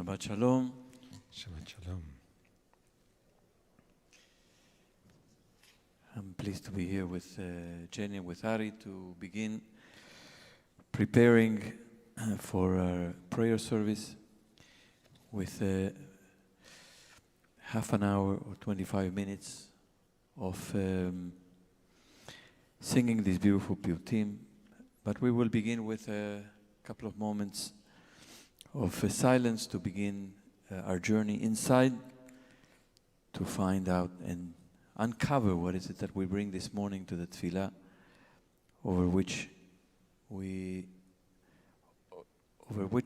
Shabbat Shalom. Shabbat Shalom. I'm pleased to be here with Jenny and with Ari to begin preparing for our prayer service with half an hour or 25 minutes of singing this beautiful piyutim. But we will begin with a couple of moments of silence to begin our journey inside to find out and uncover what is it that we bring this morning to the tefillah, over which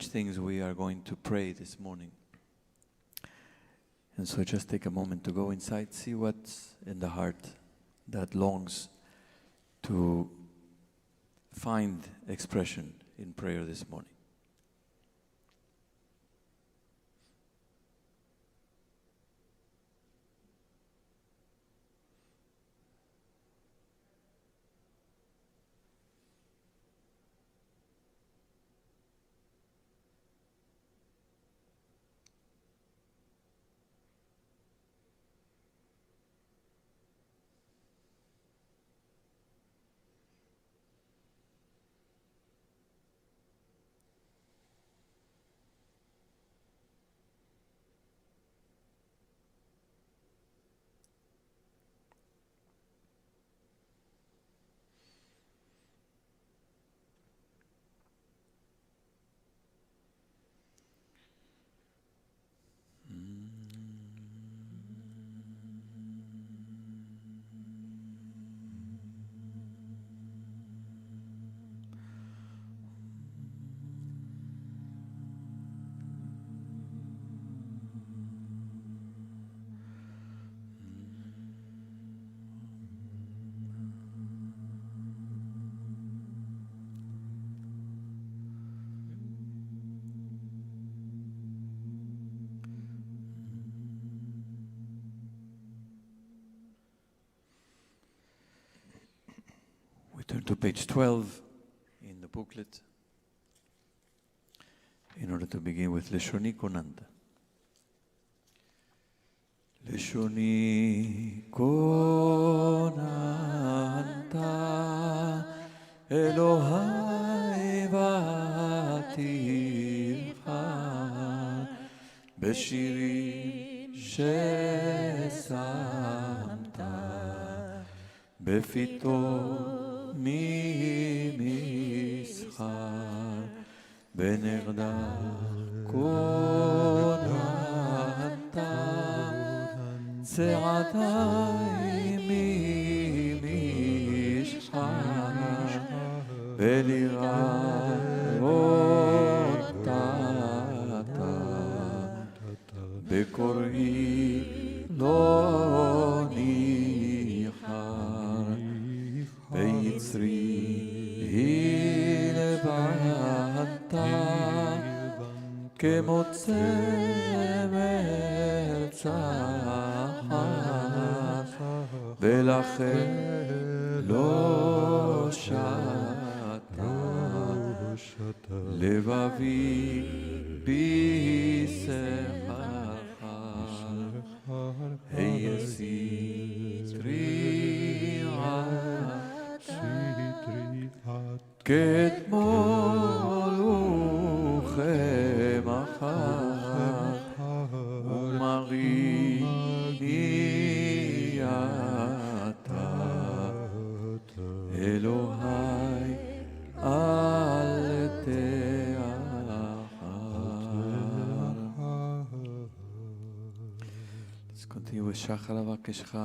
things we are going to pray this morning. And so just take a moment to go inside, see what's in the heart that longs to find expression in prayer this morning. Turn to page 12 in the booklet in order to begin with Leshoni Konanta. Leshoni Konanta Elohai v'atircha Beshirim shesamta Befito ממסחר בנרדף קודתה צעתיים ממשחר ולראות בקוראי לא ניחר ויצרי לבנתה כמוצא מרצחה ולכן לא שתה לבבי בישרך היה סטרי כתמול וכמחר ומריני אתה אלוהי אל תאחר. Let's continue with שחר אבקשך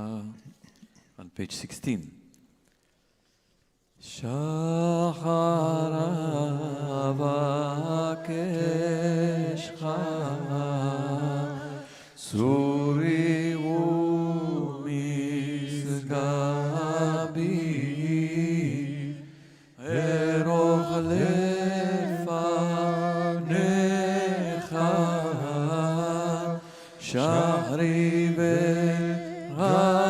on page 16. שחר אבקשך צורי ומשגבי ארוך לפניך שחרי ורם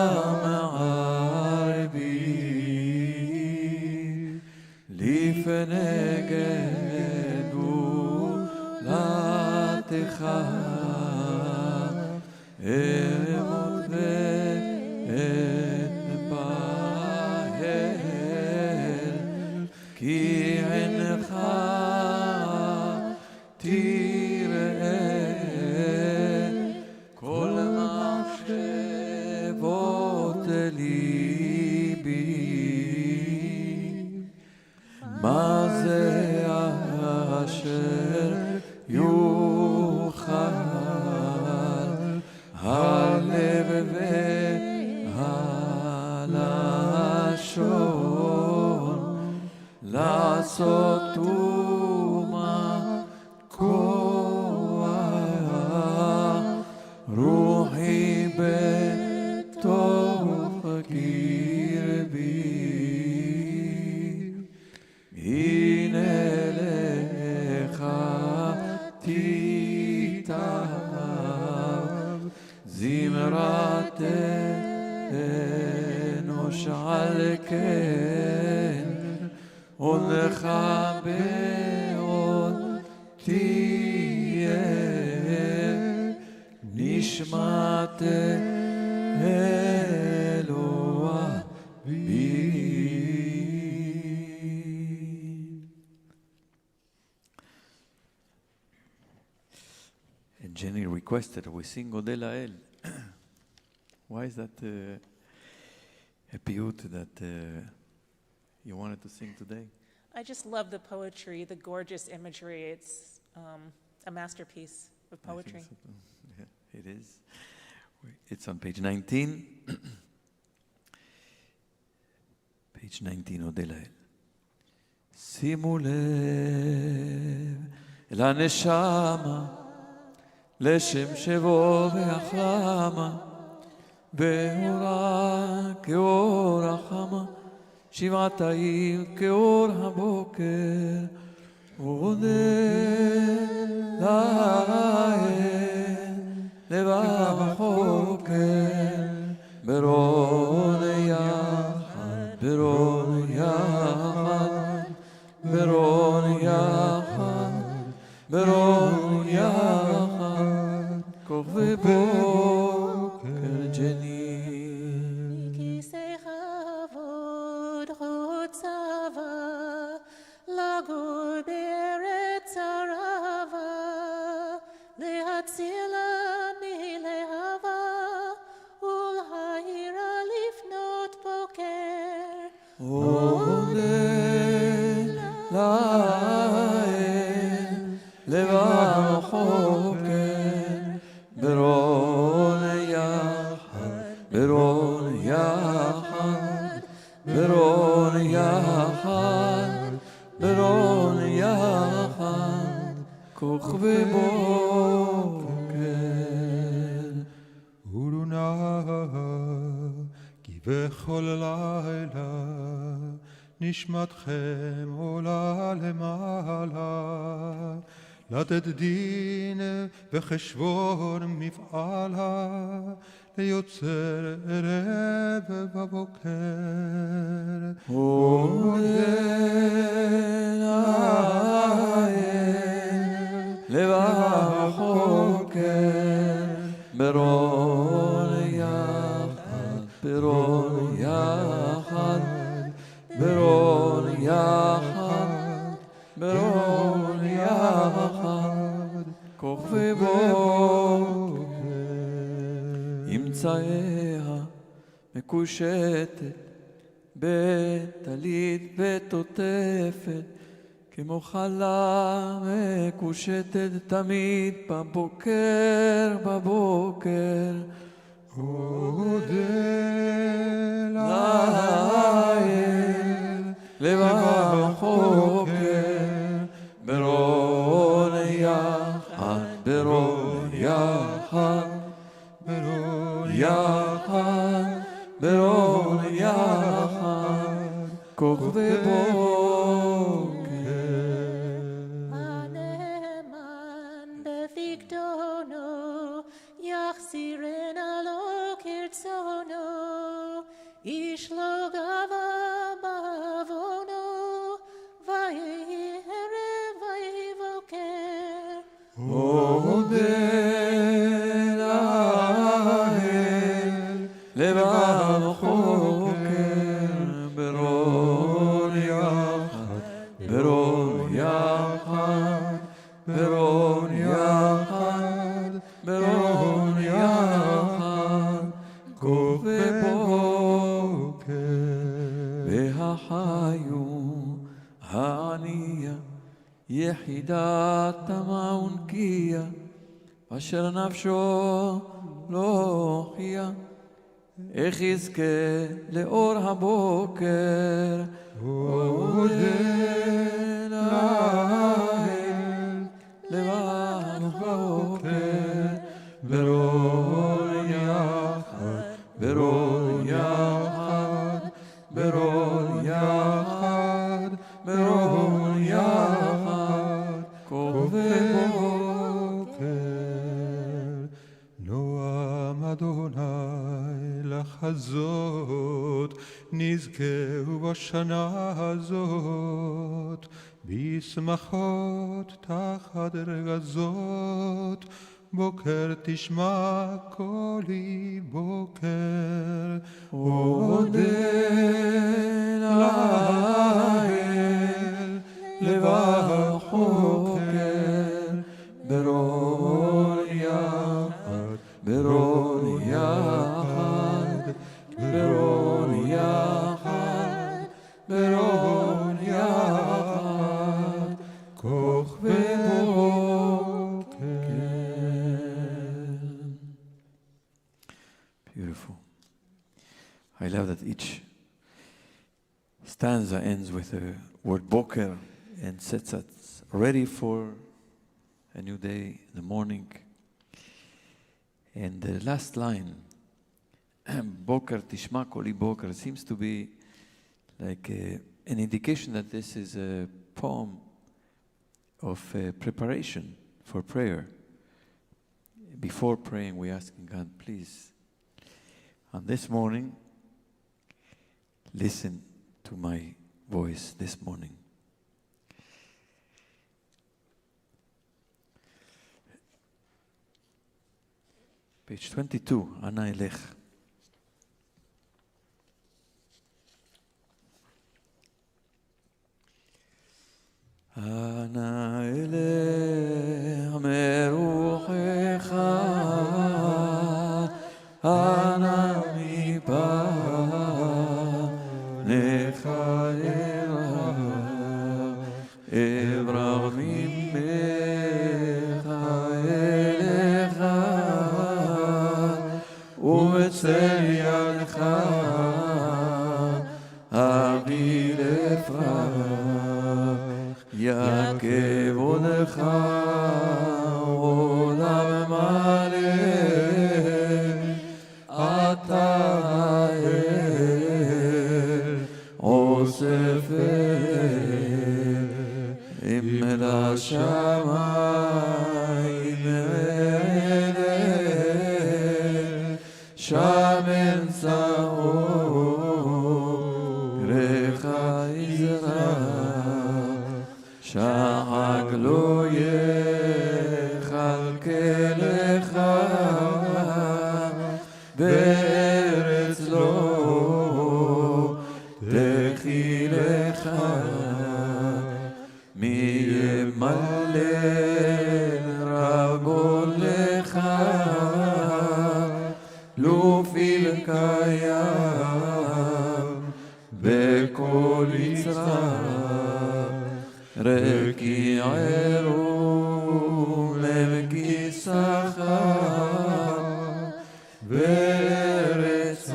לפני גדולת תורתך אעמוד ואתפלל כי עינך תראה כל מחשבות ליבי מה זה אשר יוכל הלב והלשון לעשות ומה כוח רוחי בתוך קרבי הנה לך תיטב זמרת אנוש על כן עונך בעוד תהיה נשמת אלוה בי. And Jenny requested we sing Odel Lael. Why is that a piyut that you wanted to sing today? I just love the poetry, the gorgeous imagery. It's a masterpiece of poetry. So. Yeah, it is. It's on page 19. page 19, Odel Lael. שימו לב אל הנשמה לשם שבו והחלמה ואורה כאור החמה שבעת העיר כאור הבוקר ודל לאל לבב החוקר ברון יחד ברון יחד ברון יחד ברון יחד כוכבי בוקר ג'ני כיסא כבוד חוצבה לגור בארץ ערבה להצילה מלהבה ולהאירה לפנות בוקר עודל לאל לבב חוקר ברון יחד ברון יחד ברון יחד ברון יחד כוכבי בוקר הורונה כי בכל לילה נשמתכם עולה למעלה לתת דין וחשבון מפעלה ליוצר ערב בבוקר עודל לאל לבב חוקר ברון יחד ברון יחד ברון יחד ברון יחד כוכבי בוקר אמצעיה מקושטת בטלית בתותפת כמו חלה מקושטת תמיד בבוקר בבוקר עודל לאל לבב חוקר ברון יחד ברון יחד ברון יחד ברון יחד כוכבי בוקר הנאמן בבגדונו יחזירנה לו כרצונו איש לא גבה בעוונו ויהי ערב ויהי בוקר יחידת המעונקיה אשר נפשו לא חיה איך יזכה לאור הבוקר אודה לאל לבב בוקר ברור יחד ברור יחד ברור יחד ברור יחד נועם אדוני לחזות נזכהו בשנה הזאת בשמחות תחת רגזות בוקר תשמע קולי בוקר אודה לאל לבב בוקר ברור יחד ברור יחד ברור יחד ברור יחד כוכבי בוקר. Beautiful. I love that each stanza ends with the word boker and sets us ready for a new day in the morning. And the last line, boker tishma koli boker, seems to be like an indication that this is a poem of preparation for prayer. Before praying, we're asking God, please, on this morning, listen to my voice this morning. Page 22, Ana Elech. Ana Elech meruchecha Ana mipa nechaera Evrach mimecha elecha U'etzel yadcha avi lefrach Yakev odecha olam maleh Ata ha'el osef im el hashamayim eleh Shamen sa'or recha izrach Shahak lo yechalke lecha Be'eretz lo techi lecha Mi yemalel rabon lecha Lufil kayam Bekol yitzrach Reki eru lemki sachar Ve'eretz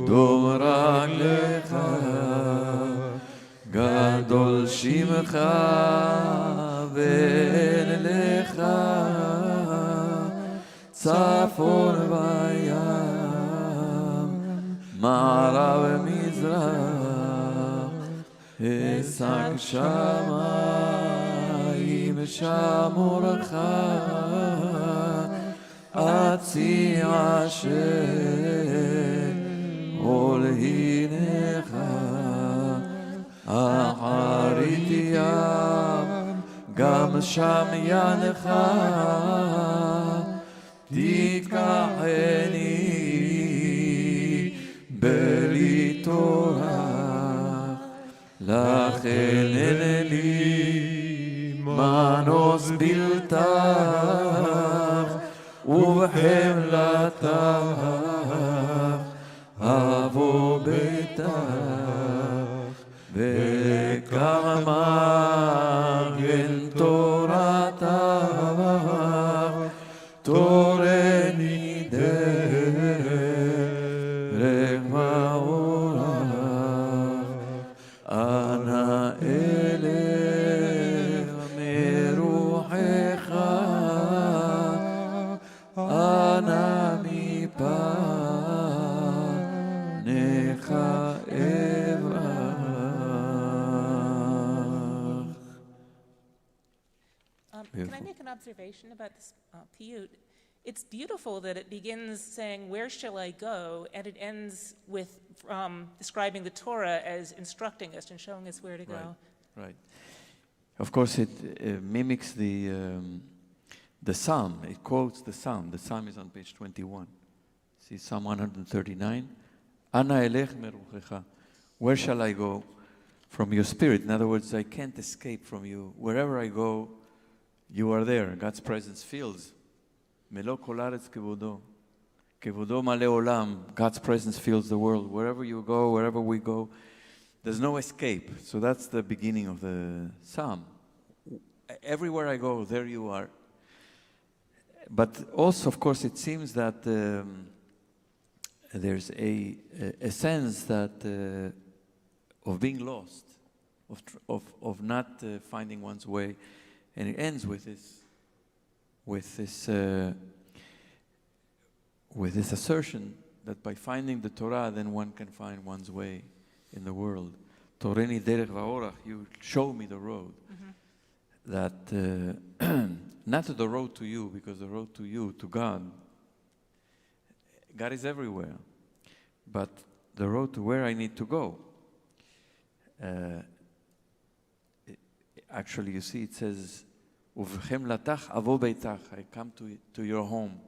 dom raglecha Gadol shimcha ve'en lecha Tzafon vayam Ma'arav mizrach Esak shamayim shamurcha Atzi Hashem olhinecha Acharit yam גם שם ידך תיקחני בלי תורה, לכן אין לי מנוס בלתך ובחמלתך אבוא ביתך וכרמגן תורתך תורני דרך ואורך אנא אלך מרוחך אנא מפניך Can I make an observation about this piyut? It's beautiful that it begins saying, where shall I go? And it ends with describing the Torah as instructing us and showing us where to go. Right. Of course, it mimics the psalm. It quotes the psalm. The psalm is on page 21. See Psalm 139. Ana elech meruchecha. Where shall I go from your spirit? In other words, I can't escape from you. Wherever I go, you are there. God's presence fills. Melo kol haaretz kevodo. Kevodo male olam. God's presence fills the world. Wherever you go, wherever we go, there's no escape. So that's the beginning of the psalm. Everywhere I go, there you are. But also, of course, it seems that there's a sense that of being lost, of not finding one's way. And it ends with this assertion that by finding the Torah, then one can find one's way in the world. Toreni derech va'orach, you show me the road. That not the road to you, because the road to you, to God is everywhere. But the road to where I need to go. Actually, you see, it says, "Uvchemlatach avo beitach." I come to your home.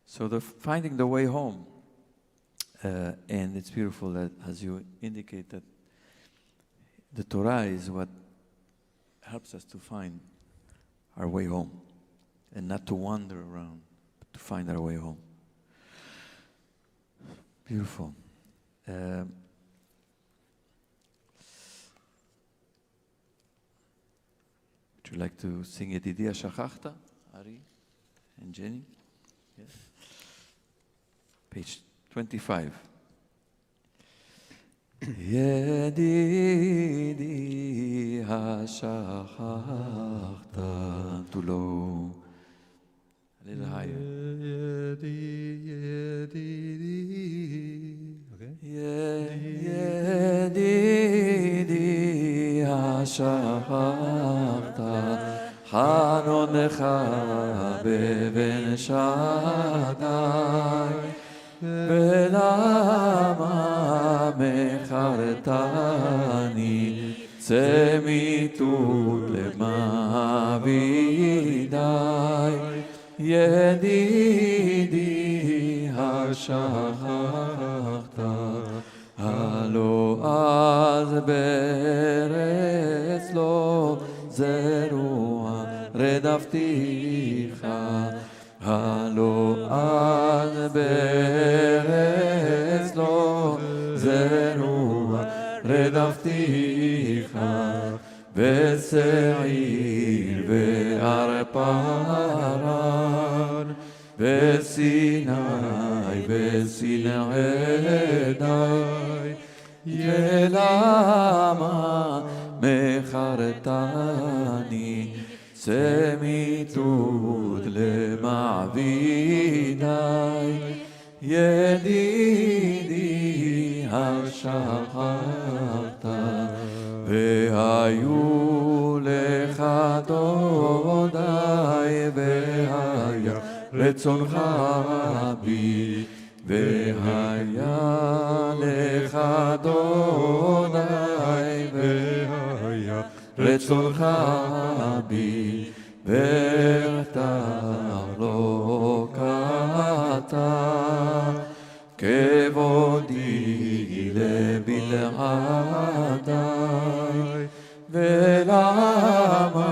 So finding the way home, and it's beautiful that, as you indicate, that the Torah is what helps us to find our way home, and not to wander around, but to find our way home. Beautiful. Would you like to sing Yedidia Shachachta, Ari and Jenny? Yes. Page 25. Yedidi hashachachta to low. A little higher. Okay. Yedidi hashachachta Hanonecha beven Shaddai ולמה מכרתני צמיתות למעבידי ידידי השכחת הלא אז בארץ לא זרוע רדפתיך הלא אז בארץ לא זרוע רדפתיך בשעיר וערפרן בסיני די למה מכרתני צמיתות למעבידי ידידי השכחת והיו לך דודי והיה רצונך בי והיה לך דודי והיה רצונך בי, ואתה לא קטע, כבודי לבלעדי, ולמה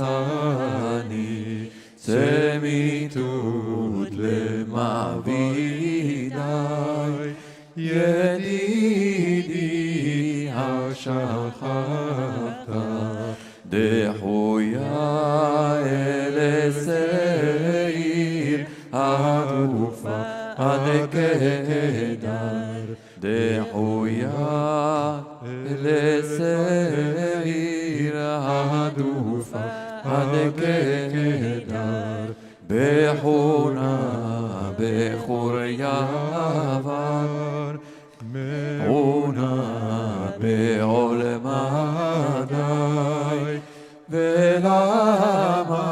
מכרתני, צמיתות למעבידי, ידידי השכחת, דחויה אל השעיר הגופה הנקדר, דחויה אל השעיר הגופה הנקדר, בחונה בחור יעבר, מעונה בעולמה די, ולמה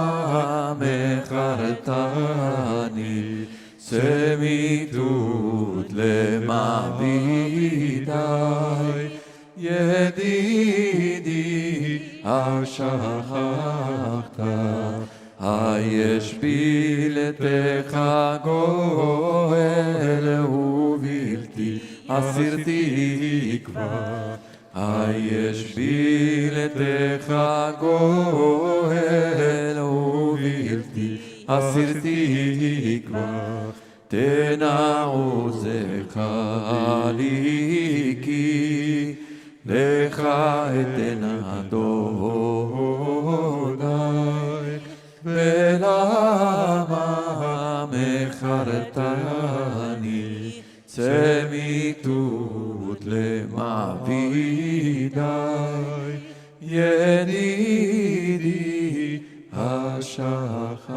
מכרתני, צמיתות למעבידי, ידידי השכחת, היש בי לתך גואל ובלתי אסיר תקווה, היש בי לתך גואל ובלתי אסיר תקווה, תן עוזך לי כי לך אתן אדוני, ולמה מכרתני, צמיתות למעבידי, ידידי השכחת.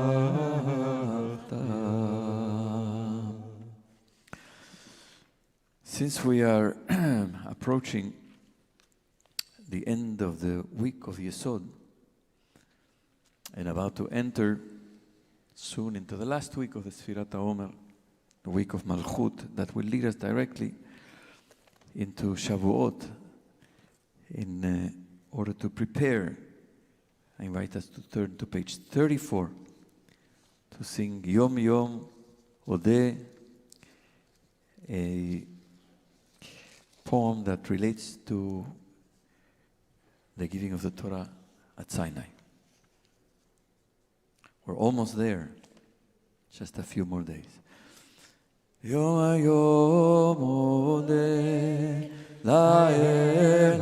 Since we are approaching the end of the week of Yesod, and about to enter soon into the last week of the Sfirat HaOmer, the week of Malchut, that will lead us directly into Shavuot. In order to prepare, I invite us to turn to page 34 to sing Yom Yom Odeh, a poem that relates to the giving of the Torah at Sinai. We're almost there, just a few more days. Yom Yom Odeh La'el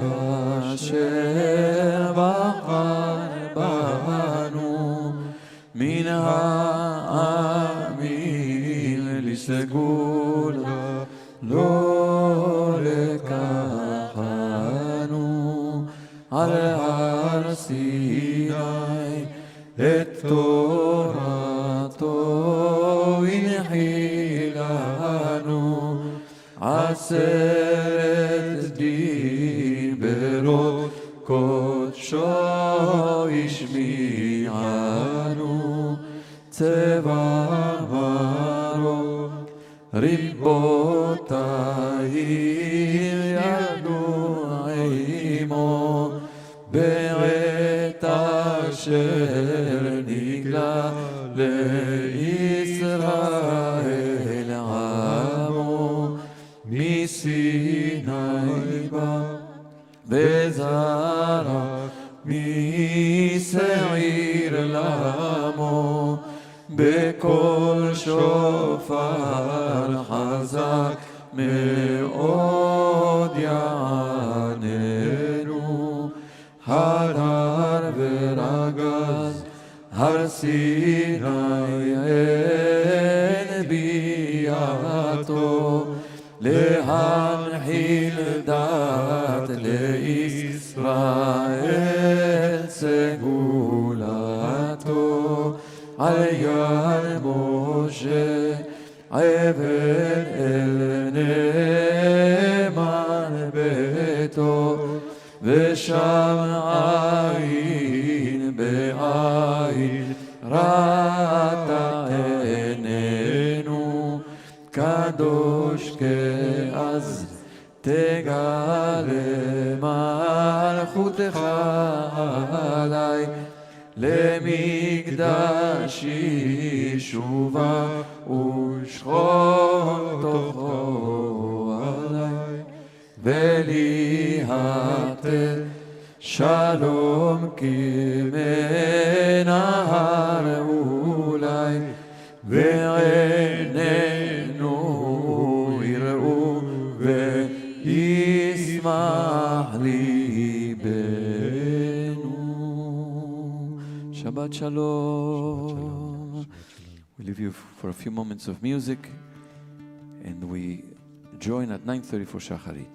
Asher Bachar Banu Min Ha'amim Lisegula Lo Lekachanu Al Har Sinai Et Torato inhilanu, Aseret din berot kodsho ishmi'anu, Tzeva maro ribotayim yadu imo, Beret asher nigla leIsrael amo, Misinai ba bezara, Miseir lamo, Bekol shofar hazak me'od ya'anenu, Harar veragaz, Har Sinai en biato, Lehanhil dat leIsrael segulato, Al yad Moshe Eved el neman beto, Vesham ayin be'ayin rata enenu, Kadosh ke'az tegale mal מלכותך עלי, למקדשי שובה ושכון תוכו עלי, ולי התת שלום כמנהר אולי, ועינינו יראו וישמח ליבנו. Shabbat Shalom. We leave you for a few moments of music and we join at 9:30 for Shacharit.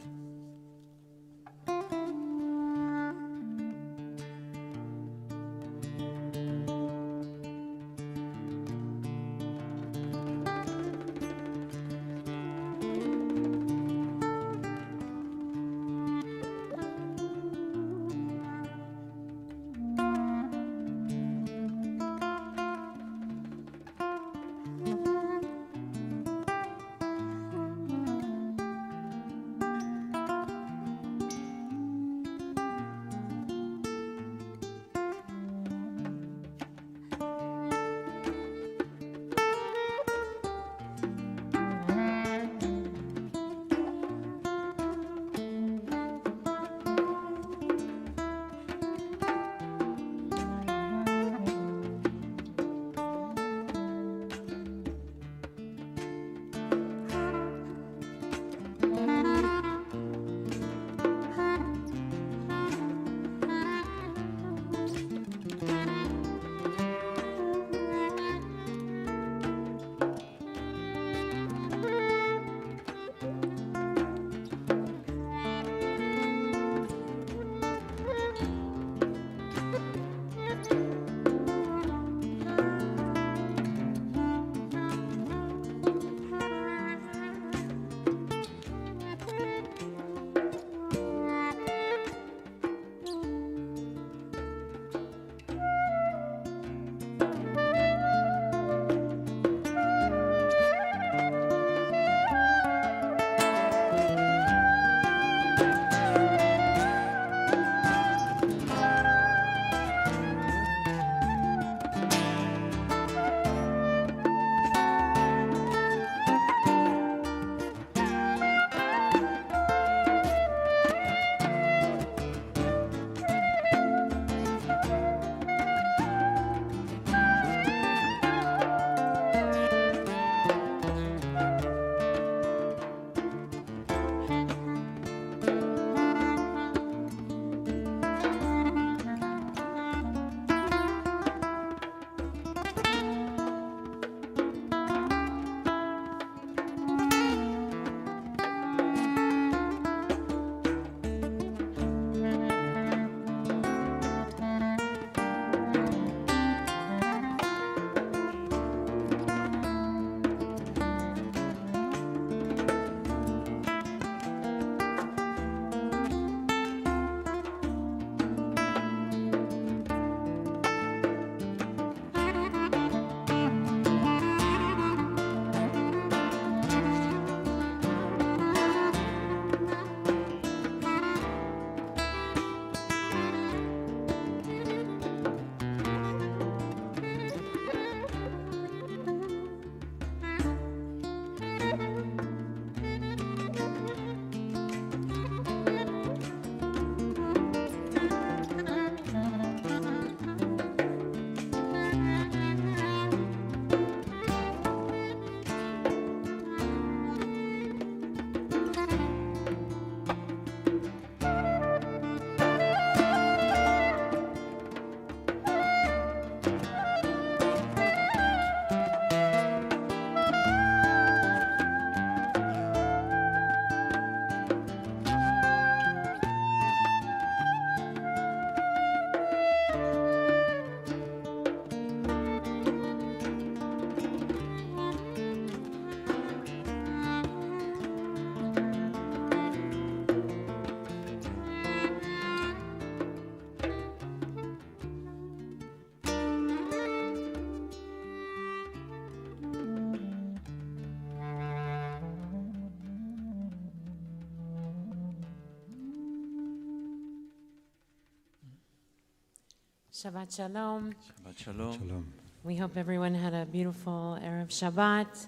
Shabbat Shalom. Shabbat Shalom. Shalom. We hope everyone had a beautiful Erev Shabbat.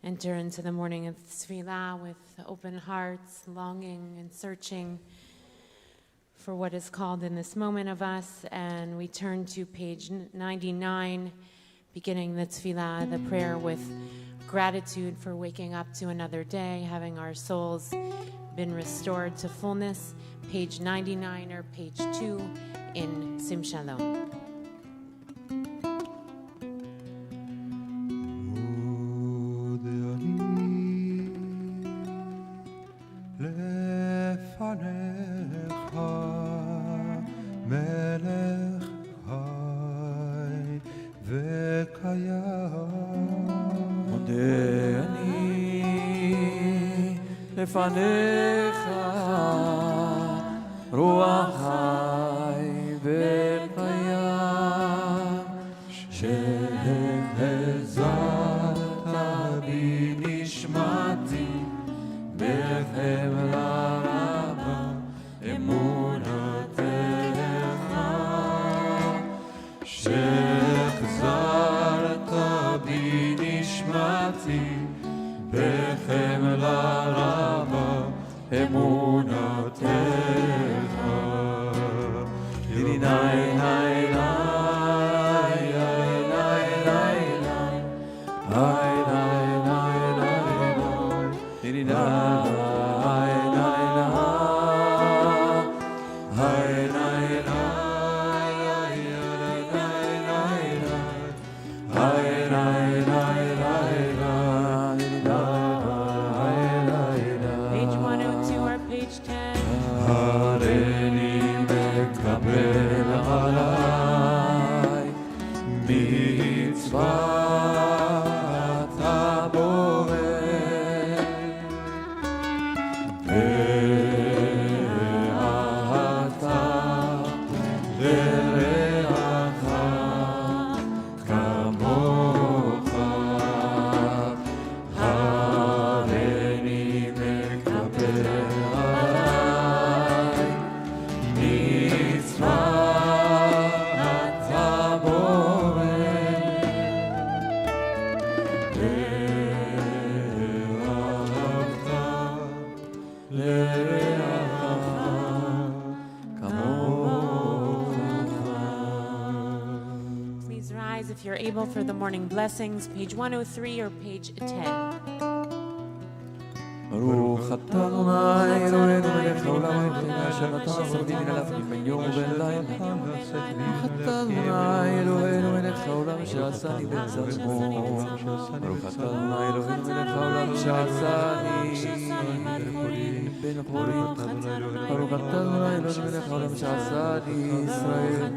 Enter into the morning of Tefillah with open hearts, longing and searching for what is called in this moment of us. And we turn to page 99, beginning the Tefillah, the prayer with gratitude for waking up to another day, having our souls been restored to fullness. Page 99 or page 2 in Sim Shalom. לפניך רוח חי וקיים שהחזרת בי נשמתי בחמלה רבה אמונתך שהחזרת בי נשמתי בחמלה רבה אמונתך לילי ניי ניי ניי ניי ניי ניי ניי לילי ניי For the morning blessings, page 103 or page 10. ברוך אתה אדוני אלוהינו מלך העולם והאדמה אשר נתן הסרדים מן עליו בין יום ובין לילה. ברוך אתה אדוני אלוהינו מלך העולם אשר עשני בן זלמון. ברוך אתה אדוני אלוהינו מלך העולם אשר עשני בן חורין. ברוך אתה אדוני אלוהינו מלך העולם אשר עשני ישראל.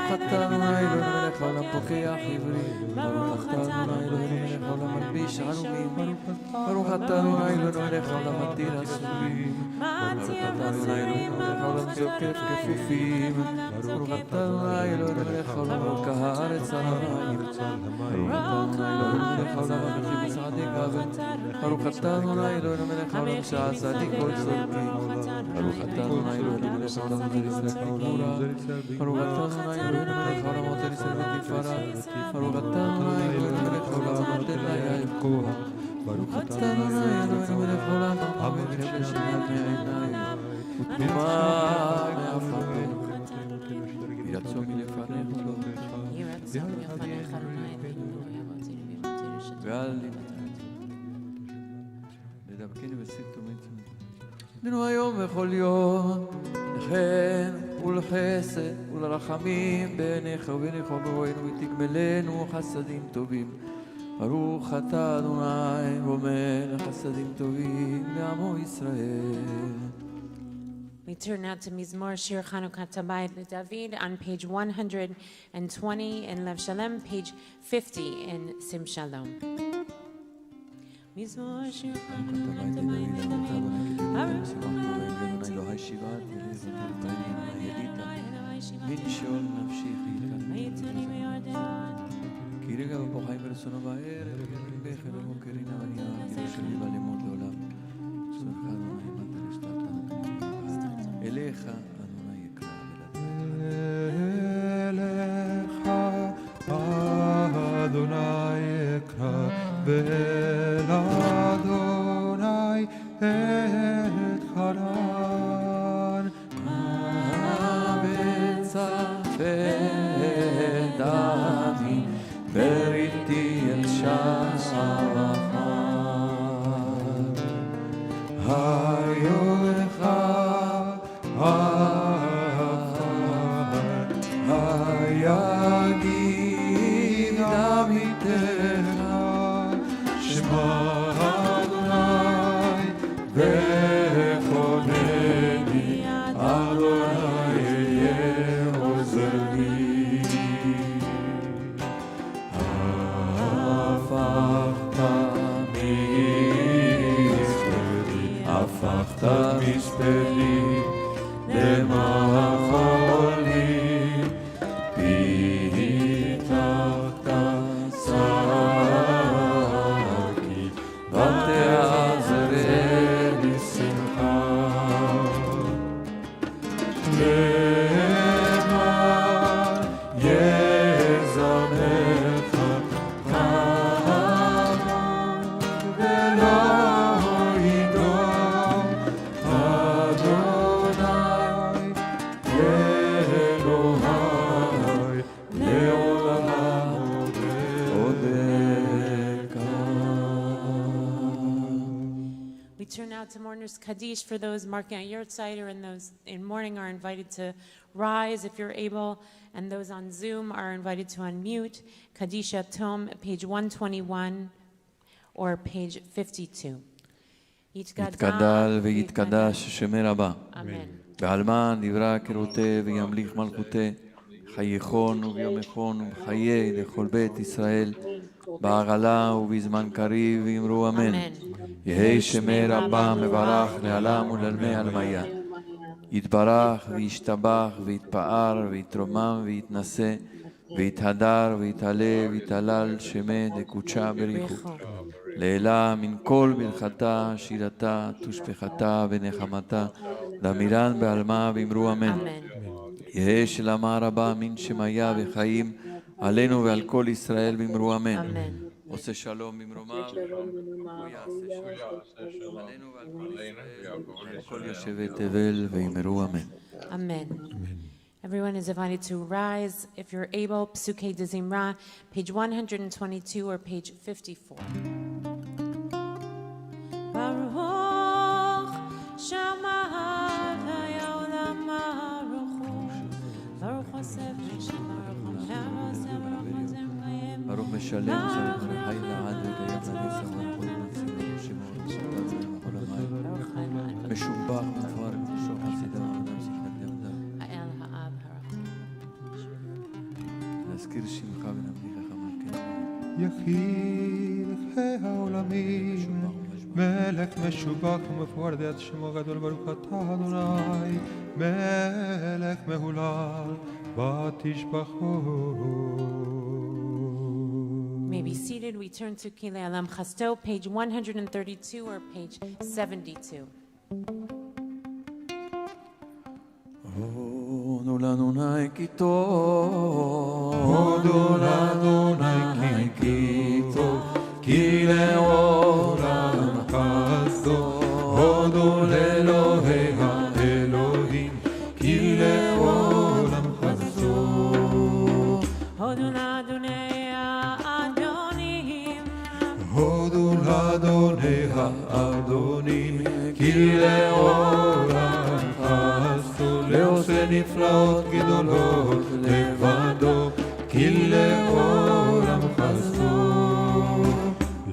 ברוך אתה אדוני אלוהינו מלך העולם פוקח עברי. ברוך אתה אדוני אלוהינו מלך העולם מלביש ערומים. ברוך אתה אדוני אלוהינו מלך העולם מתיר אסורים. ברוך אתה אדוני אלוהינו מלך העולם זוקף כפופים. ברוך אתה אדוני אלוהינו מלך העולם מלך הארץ המים. ברוך אתה אדוני אלוהינו מלך העולם המלכים מצעדי גוון. ברוך אתה אדוני אלוהינו מלך העולם שעשני כל צורכים. ברוך אתה אדוני אלוהינו מלך העולם מלך גבורה. ברוך אתה אדוני אלוהינו מלך העולם עוטר ישראל ותפארה. ברוך אתה אדוני אלוהינו מלך העולם עוטר לילה כוח. ברוך אתה אדוני אלוהינו מלך העולם המלך בשמיעת מהעיניים ותנומה מעפרנו יהי רצון מלפניך ואל לדבקנו בסרטומנו לנו היום וכל יום לחן ולחסד ולרחמים בעיניך ובעיניך וברואינו ותגמלנו חסדים טובים ברוך אתה אדוני ומלך חסדים טובים לעמו ישראל. We turn now to Mizmor Shir Chanukah Tabayit David on page 120 in Lev Shalem, page 50 in Sim Shalom. Mizmor Shir Chanukah Tabayit כי רגע ובוחיים ברצונו בערב, בכר ומוכרים הבנייה, כאילו שלי בלימוד לעולם. צורך אדוני, מטר השתת אדוני. אליך אדוני יקרא ולדבר. קבל אדוני את חנן וצפת דמי בריתי אל שחר היולך היגיד עמיתך שמע אדוני וחונני אדוני יהיה עוזר לי הפכת מספרי למחולי פיתחת שרקי ותעזר לי שמחה למען יזמך כעם ולא ידום אדוני אלוהי לעולם אודך. We turn now to Mourner's Kaddish. For those marking on your side or in those in mourning are invited to rise if you're able, and those on Zoom are invited to unmute. Kaddish Tom, page 121 or page 52. יתגדל ויתקדש שמי רבה Amen. בעלמן דברה כרותי וימליך מלכותי חייכון וביומכון ובחיי לכל בית ישראל בעגלה ובזמן קריב ואמרו אמן. יהי שמי רבה מברך לעלם ולעלמי עלמיה יתברך וישתבח ויתפאר ויתרומם ויתנשא ויתהדר ויתעלה ויתהלל שמי דקודשה בריחו לעילה מן כל ברכתה, שירתה, תושבחתה ונחמתה, דמירן בעלמה ואמרו אמן. יהי שלמה רבה מן שמיה וחיים עלינו ועל כל ישראל ואמרו אמן. עושה שלום במרומיו, הוא יעשה שלום עלינו ועל כל ישראל ועל כל יושבי תבל ואמרו אמן. Amen. Everyone is invited to rise if you're able. Psuke de Zimra, page 122 or page 54. Baruch Shammah Hayolam Baruch Baruch Hosef ברוך משלם צריך לחי לעד וקיים לניסה ולכל נפסים ולכל המים משובח מפואר ושוך חסידה ונמשיך נקדם דם נזכיר שמך ונמליכך מלכנו יחיד העולמים מלך משובח ומפואר דיית שמו גדול ברוך אתה אדוני מלך מהולל ותשבחו. May be seated. We turn to Kilei Alam Chasto, page 132 or page 72. הודו לאדוני כי טוב, הודו לאדוני כי טוב, כי לעולם חסדו, הודו לאלוהי האלוהים, כי לעולם חסדו. הודו לאדוני האדונים, הודו לאדוני האדונים, כי לעולם חסדו, לעושה נפלאות גדולות לבדו, כי לעולם חסדו.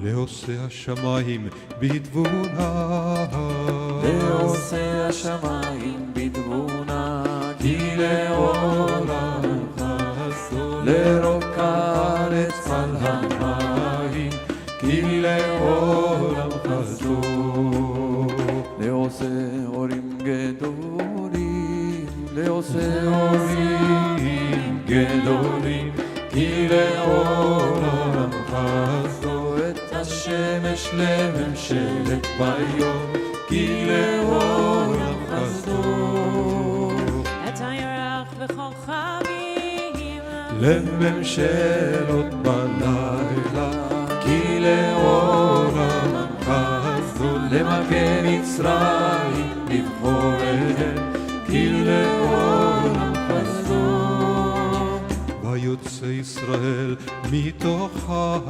לעושה השמיים בתבונה, לעושה השמיים בתבונה, כי לעולם חסדו. לרוקע ארץ על המים, כי לעולם חסדו. לעושה אורים גדולים, לעושה אורים גדולים, כי לעולם חסדו. את השמש לממשלת ביום, כי לעולם חסדו. את הירח וכוכבים, לממשלות בלילה, כי לעולם כמצרים לבחור אליהם כי לעולם חזור. ויוצא ישראל מתוכם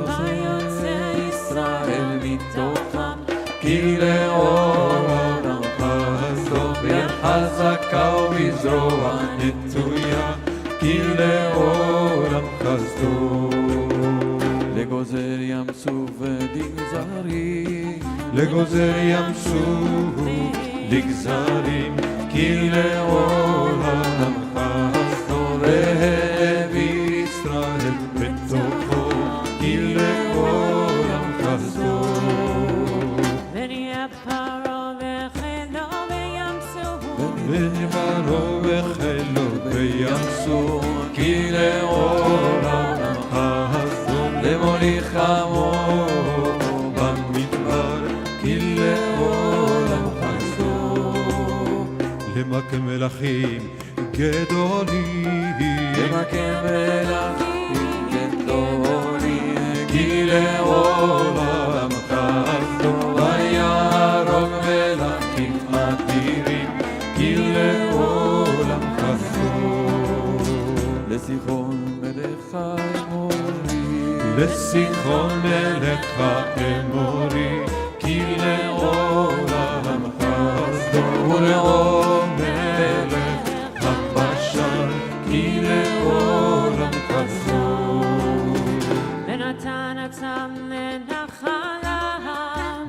ויוצא ישראל מתוכם כי לעולם חזור. ביד חזקה ובזרוע נטויה כי לעולם חסדו. לגוזר ים סוף לגזרים לגוזר ים סוף לגזרים כי לעולם חסדו. והביא ישראל בתוכו כי לעולם חסדו. ונפרו וחילו בים סוף כי לעולם חסדו. למוליך עמו במדבר כי לעולם חסדו. למכה מלכים גדולים למכה מלכים גדולים כי לעולם חסדו. ויהרוג מלכים אדירים כי לעולם חסדו. לסיחון מלך האמורי לסיחון מלך האמורי כי לעולם חסדו. ולעום מלך הבשן כי לעולם חסדו. ונתן ארצם לנחלה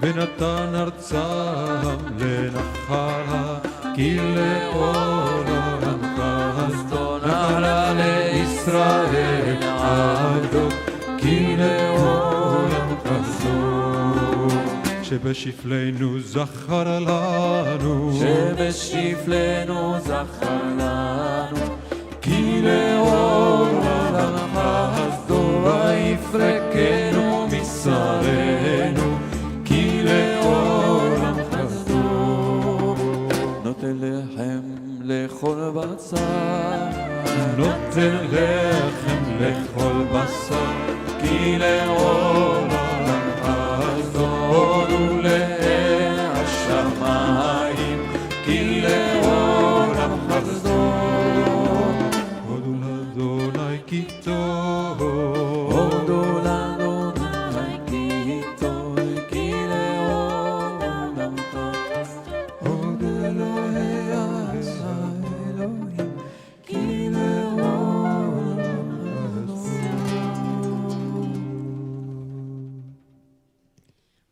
ונתן ארצם לנחלה כי לעולם חסדו. נעלה לישראל עבדו כי לעולם חסדו. שבשפלנו זכר לנו שבשפלנו זכר לנו כי לעולם חסדו. ויפרקנו משרנו כי לעולם חסדו. נותן לחם לכל בשר נותן לחם לכל בשר כי לעולם חסדו. הודו לאל השמיים כי לעולם חסדו. הודו לאדוני כי טוב הודו לאדוני כי טוב כי לעולם חסדו. הודו אלוהי האלוהים כי לעולם חסדו.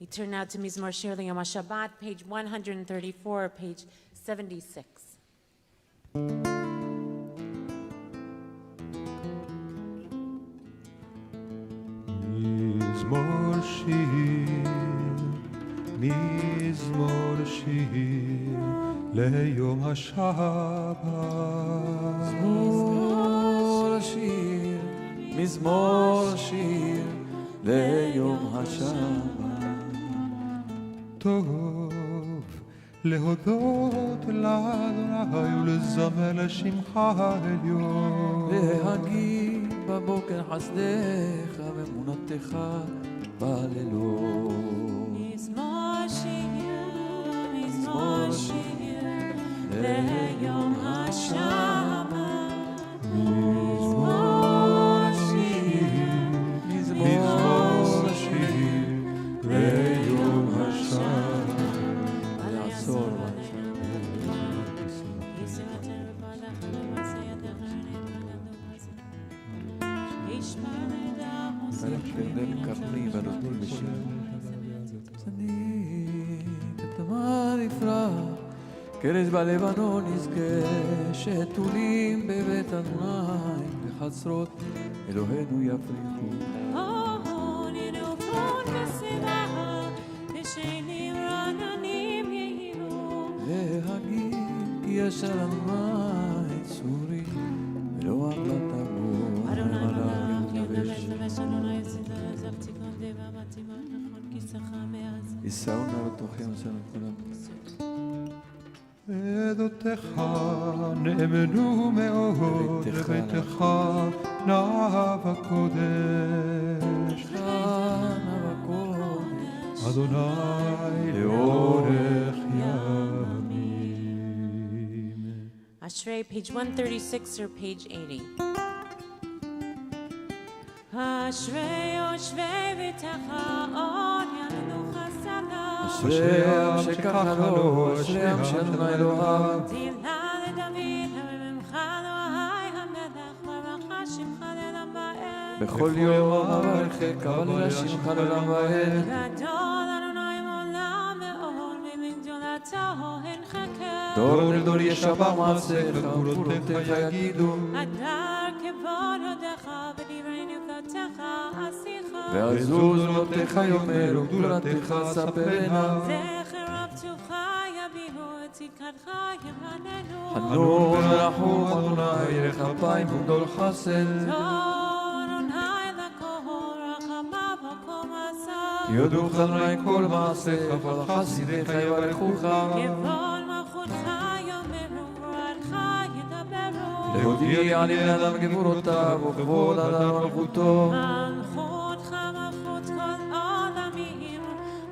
We turn now to Mizmor Shir Yom HaShabbat, page 134, page 76. מזמור שיר ליום השבת. מזמור שיר ליום השבת. טוב להודות לאדוני ולזמר לשמך העליון. להגיד בבוקר חסדך ואמונתך בלילות. מזמור שיר ליום השבת. מזמור שיר ליום השבת. לעצור ונפרדם קרני ולותי בשיר. תמר יפרח כרז בלבנון יזכה שתולים בבית אדוני בחצרות אלוהינו יפריחו. להגיד כי ישר אדוני צורי ולא עמלת בו יישאו נערותיכם ושאנו כולם. עדותיך נאמנו מאוד לביתך נאו הקודש. אדוני לאורך ימים. Ashrei, page 136 or page 80. Ashrei Yoshvei v'tacha'on yalucha salam. אשריהם שככה לו, אשריהם שאדוני אלוהיו. תהילה לדוד, וממך אלוהי המלך, ברכה שמך לעולם ועד. בכל יום אברכך, קבל שמך לעולם ועד. גדול אדוני מעולם מאוד, ומגדולתו אין חקר. דור ולדור ישבח מעשיך, וגבורותיך יגידו. הדר כבוד הודך, ודברי נפלותיך עשיך. ועזוז מלאכתך יאמר, וגדולתך ספרנה. זכר רב טובך יביאו, את צדקתך ימננו. חנון ורחום אדוני, ירח אפיים וגדול חסד. יודוך אדוני כל מעשיך, וחסידיך יברכוך. כבוד מלכותך יאמרו, גבורתך ידברו. להודיע לבן אדם גבורותיו, וכבוד אדם מלכותו. מלכותך מלכות כל עולמים,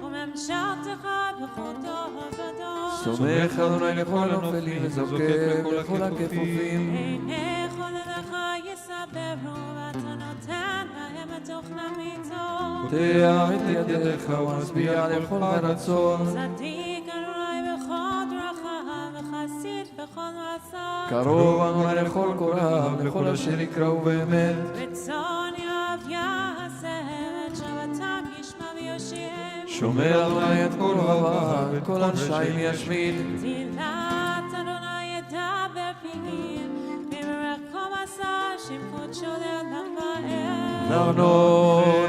וממשלתך בכל דור ודור. סומך אדוני לכל הנופלים, וזוקף לכל הכפופים. עיני כל אליך יסברו, ואתה נותן להם את אוכלם איתו. פותח את ידיך ומשביע לכל הרצון. צדיק אדוני בכל דרכיו, וחסיד בכל מעשיו. קרוב אדוני לכל קוראיו, לכל אשר יקראו באמת. רצון יאהב יעשה, את שבתם ישמע ויושיעם. שומר אדוני את כל אוהביו, וכל אנשי ישמיד. תהילת אדוני ידבר פיהם, ויברך כל מעשה שם קודשו לעולם ועד. אנחנו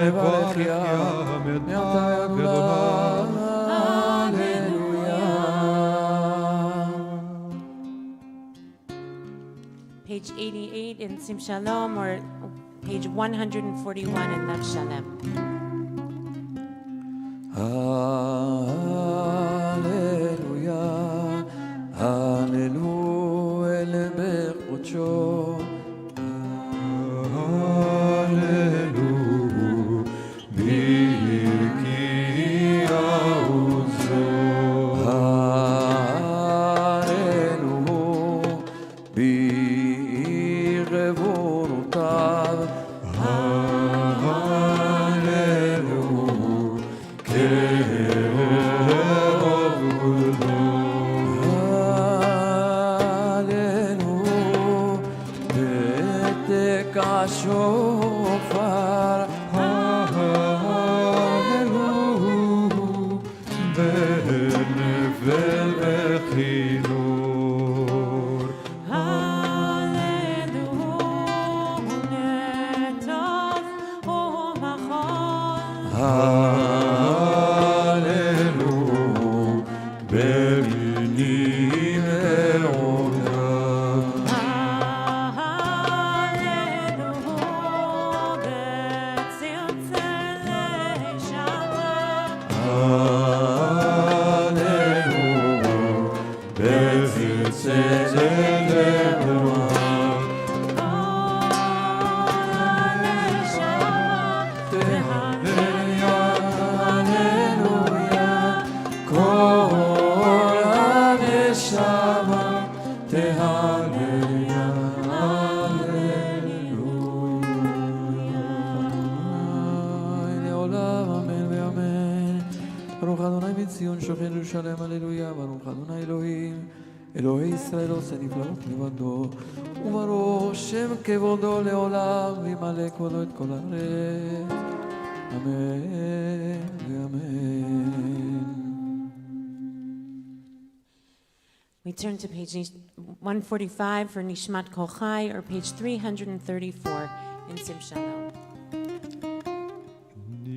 נברך ים, מעתה הגדולה, הללויה. Page 88 in Sim Shalom, or page 141 in Lav Shalem. הללויה, הללו אל בקודשו. הללו ברכי עוזו. הללו בגבורותיו. הללו כאוב גדולו. הללו בתק השופר. הללו בנבל וכינור. הללו במינים ועודה. הללו בצלצל ברוח. ציון שוכן ירושלים, הללויה. ברוך אדוני אלוהים, אלוהי ישראל עושה נפלאות לבדו, וברוך שם כבודו לעולם, וימלא כבודו את כל הארץ. אמן ואמן. We turn to page 145 for Nishmat Kol Chai, or page 334 in Sim Shalom.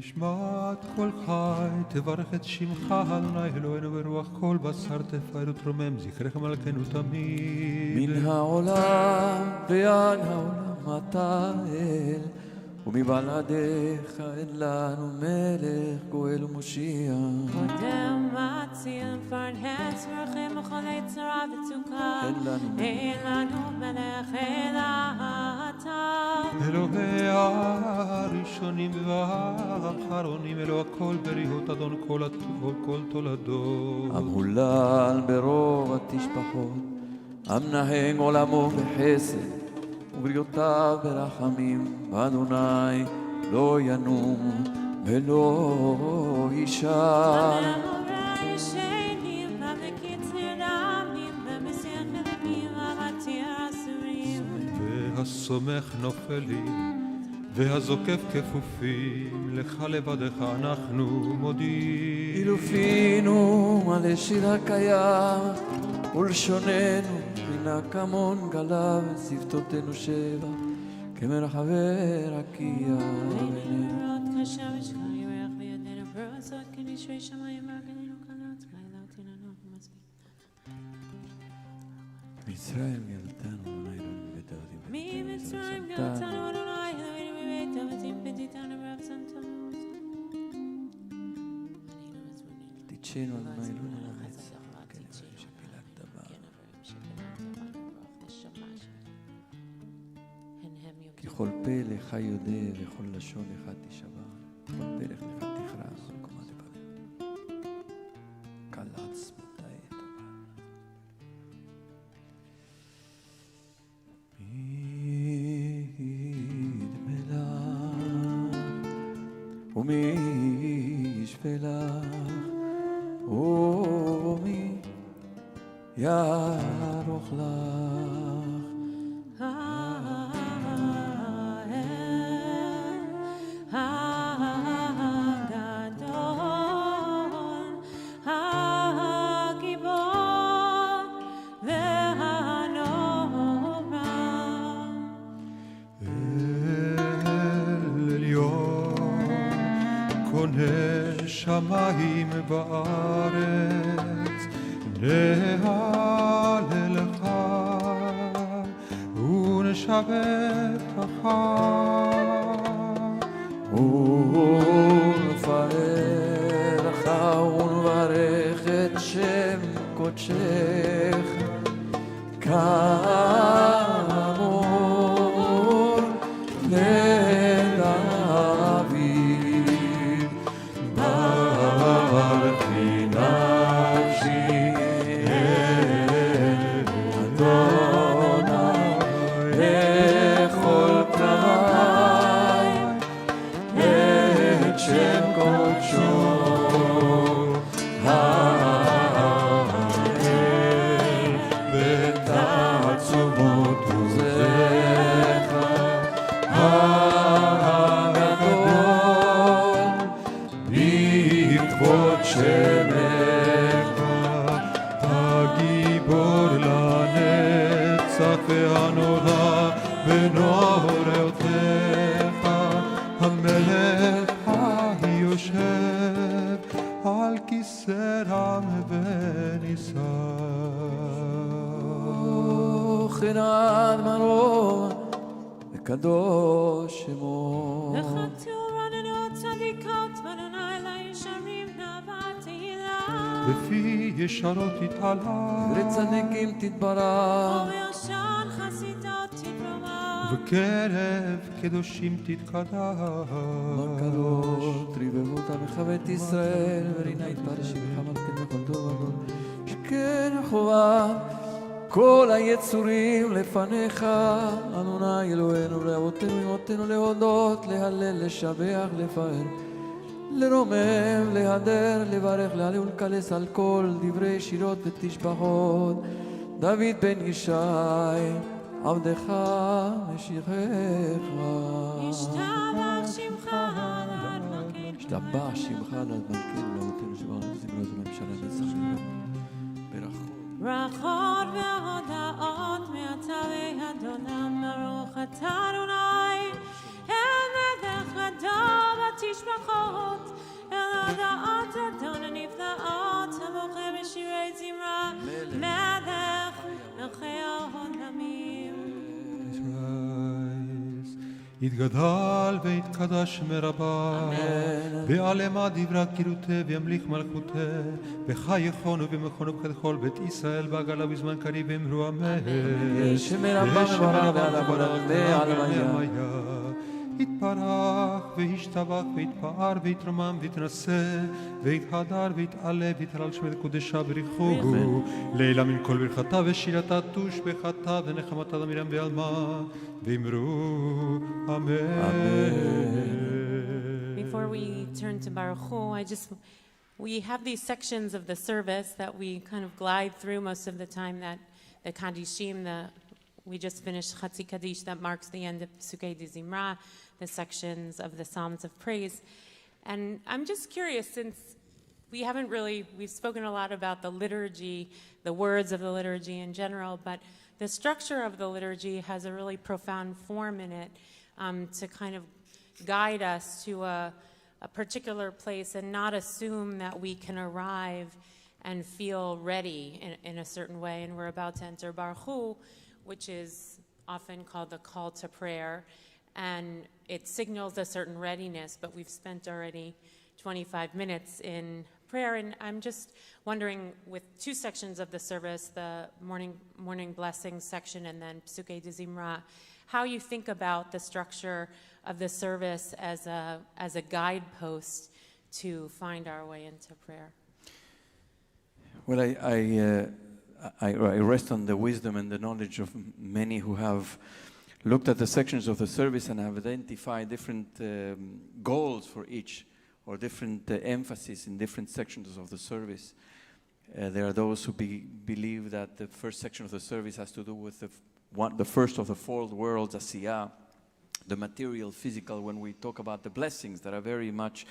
נשמת כל חי, תברך את שמך, אדוני אלוהינו ברוח כל בשר תפאר ותרומם, זכרך מלכנו תמיד. מן העולם ועד העולם אתה אל, ומבלעדיך אין לנו מלך גואל ומושיע. קודם מציל פרנס ורחם וכל צרה וצוקה, אין לנו מלך אלא אתה. אלוהי הראשונים והאחרונים, אלוה הכל בריאות, אדון כל תולדות. המהולל ברוב התשפחות, המנהג עולמו בחסד ובריאותיו ברחמים, באדוני לא ינום ולא יישן. והסומך נופלים והזוקף כפופים, לך לבדך אנחנו מודים. אילופינו מלא שיר הקיים ולשוננו מן הכמון גלה, ושפתותינו שבע כמרחבי רקיע בינינו. מצרים גאלתנו אדוני מבית אבותינו ממצרים גאלתנו אדוני מבית אבותינו ופדיתנו בארצנו. תיתשנו אדוני אלוהינו לנצח, שפילגת בה ככל פה לך יודע וכל לשון לך תשבע, כל פרח לך תכרע וכל קומה תברר. קל עצמותי טובה. מי ידמה לך ומי ישפה לך ומי יערוך לך. שמיים בארץ נהללך ונשבתך ונפארך ונברך את שם קודשך כאמור לדוד. ברכי נפשי אדוני לכל קרבי את שם קודשו האל בתעצומות עוזך הגדול בעקבות שמך הגיבור לנצח והנורא בנוראותיך המלך היושב על כיסא רם ונישא. חנן מרום וקדוש שמו לך תורנו צדיקות ואדוני לישרים נאווה תהילה בפי ישרות תתעלה וצדיקים תתברך וביושן חסידות תתרומם בקרב קדושים תתקדש. הקדוש טריבבות המכבד ישראל ורינה יתפרש שמך מלכנו בכל דור ודור שכן חובה כל היצורים לפניך אדוני אלוהינו לאבותינו אמותינו להודות להלל לשבח לפאר לרומם להדר לברך להלל ולקלס על כל דברי שירות ותשבחות דוד בן ישי עבדך משיחך ישתבח שמך על עד מלכנו השתבח שמך על עד מלכנו לאבותינו שבאנו זמרות וממשלה נצח ברכות ברכות והודאות מעצבי אדונם ברוך אתה אדוני אל מלך גדול בתשבחות אל הודאות אדון הנפלאות הבוחר בשירי זמרה מלך מלכי העולמים. יתגדל ויתקדש מרבה בעלמא דברה קירותה וימליך מלכותה בחייכון ובמכון ובכל בית ישראל בעגלה בזמן קריב אמרו אמן. שמרבה מברך ועל הברך ועל המיה יתברך וישתבח ויתפאר ויתרומם ויתנשא ויתהדר ויתעלה ויתהלל שמו קודשה בריחו לילה מן כל ברכתה ושירתה תושבחתה ונחמתה דמירם בעלמה ואמרו אמן. Before we turn to Baruch Hu, we have these sections of the service that we kind of glide through most of the time, that the Kadishim, we just finished Chatzi Kaddish, that marks the end of Psukei de Zimra, the sections of the Psalms of Praise. And I'm just curious, since we've spoken a lot about the liturgy, the words of the liturgy in general, but the structure of the liturgy has a really profound form in it to kind of guide us to a particular place and not assume that we can arrive and feel ready in a certain way. And we're about to enter Baruch Hu, which is often called the call to prayer, and it signals a certain readiness, but we've spent already 25 minutes in prayer, and I'm just wondering, with two sections of the service, the morning blessings section and then Psukei de Zimra, how you think about the structure of the service as a guidepost to find our way into prayer. Well, I rest on the wisdom and the knowledge of many who have looked at the sections of the service and have identified different goals for each, or different emphasis in different sections of the service. There are those who believe that the first section of the service has to do with the first of the four worlds, Asiyah, the material, physical, when we talk about the blessings that are very much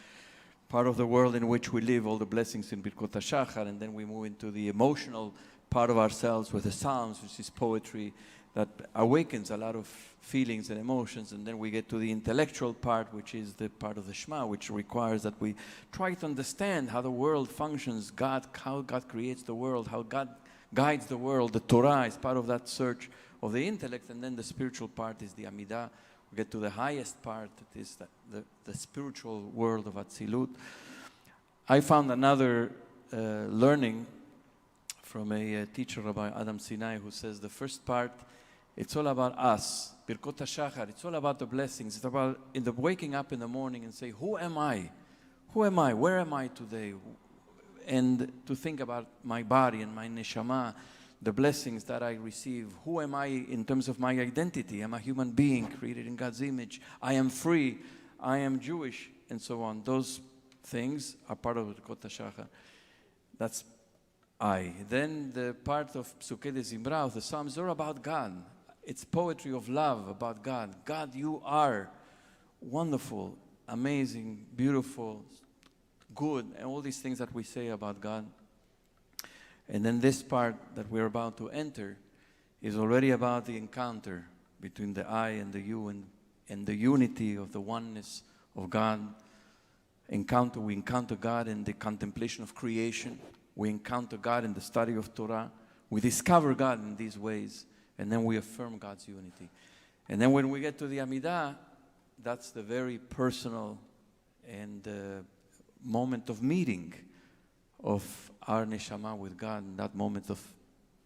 part of the world in which we live, all the blessings in Birkot HaShachar, and then we move into the emotional part of ourselves with the Psalms, which is poetry that awakens a lot of feelings and emotions, and then we get to the intellectual part, which is the part of the Shema, which requires that we try to understand how the world functions, how God creates the world, how God guides the world. The Torah is part of that search of the intellect, and then the spiritual part is the Amidah. We get to the highest part, that is the spiritual world of Atzilut. I found another learning from a teacher, Rabbi Adam Sinai, who says the first part, it's all about us. Birkot HaShachar, it's all about the blessings. It's about in the waking up in the morning and say, who am I? Who am I? Where am I today? And to think about my body and my neshama, the blessings that I receive. Who am I in terms of my identity? I'm a human being created in God's image. I am free. I am Jewish, and so on. Those things are part of Birkot HaShachar. That's I. Then the part of Psukei de Zimra, of the Psalms, are about God. It's poetry of love about God. God, you are wonderful, amazing, beautiful, good, and all these things that we say about God. And then this part that we're about to enter is already about the encounter between the I and the you, and the unity of the oneness of God. We encounter God in the contemplation of creation. We encounter God in the study of Torah. We discover God in these ways, and then we affirm God's unity. And then when we get to the Amidah, that's the very personal and moment of meeting of our neshama with God, in that moment of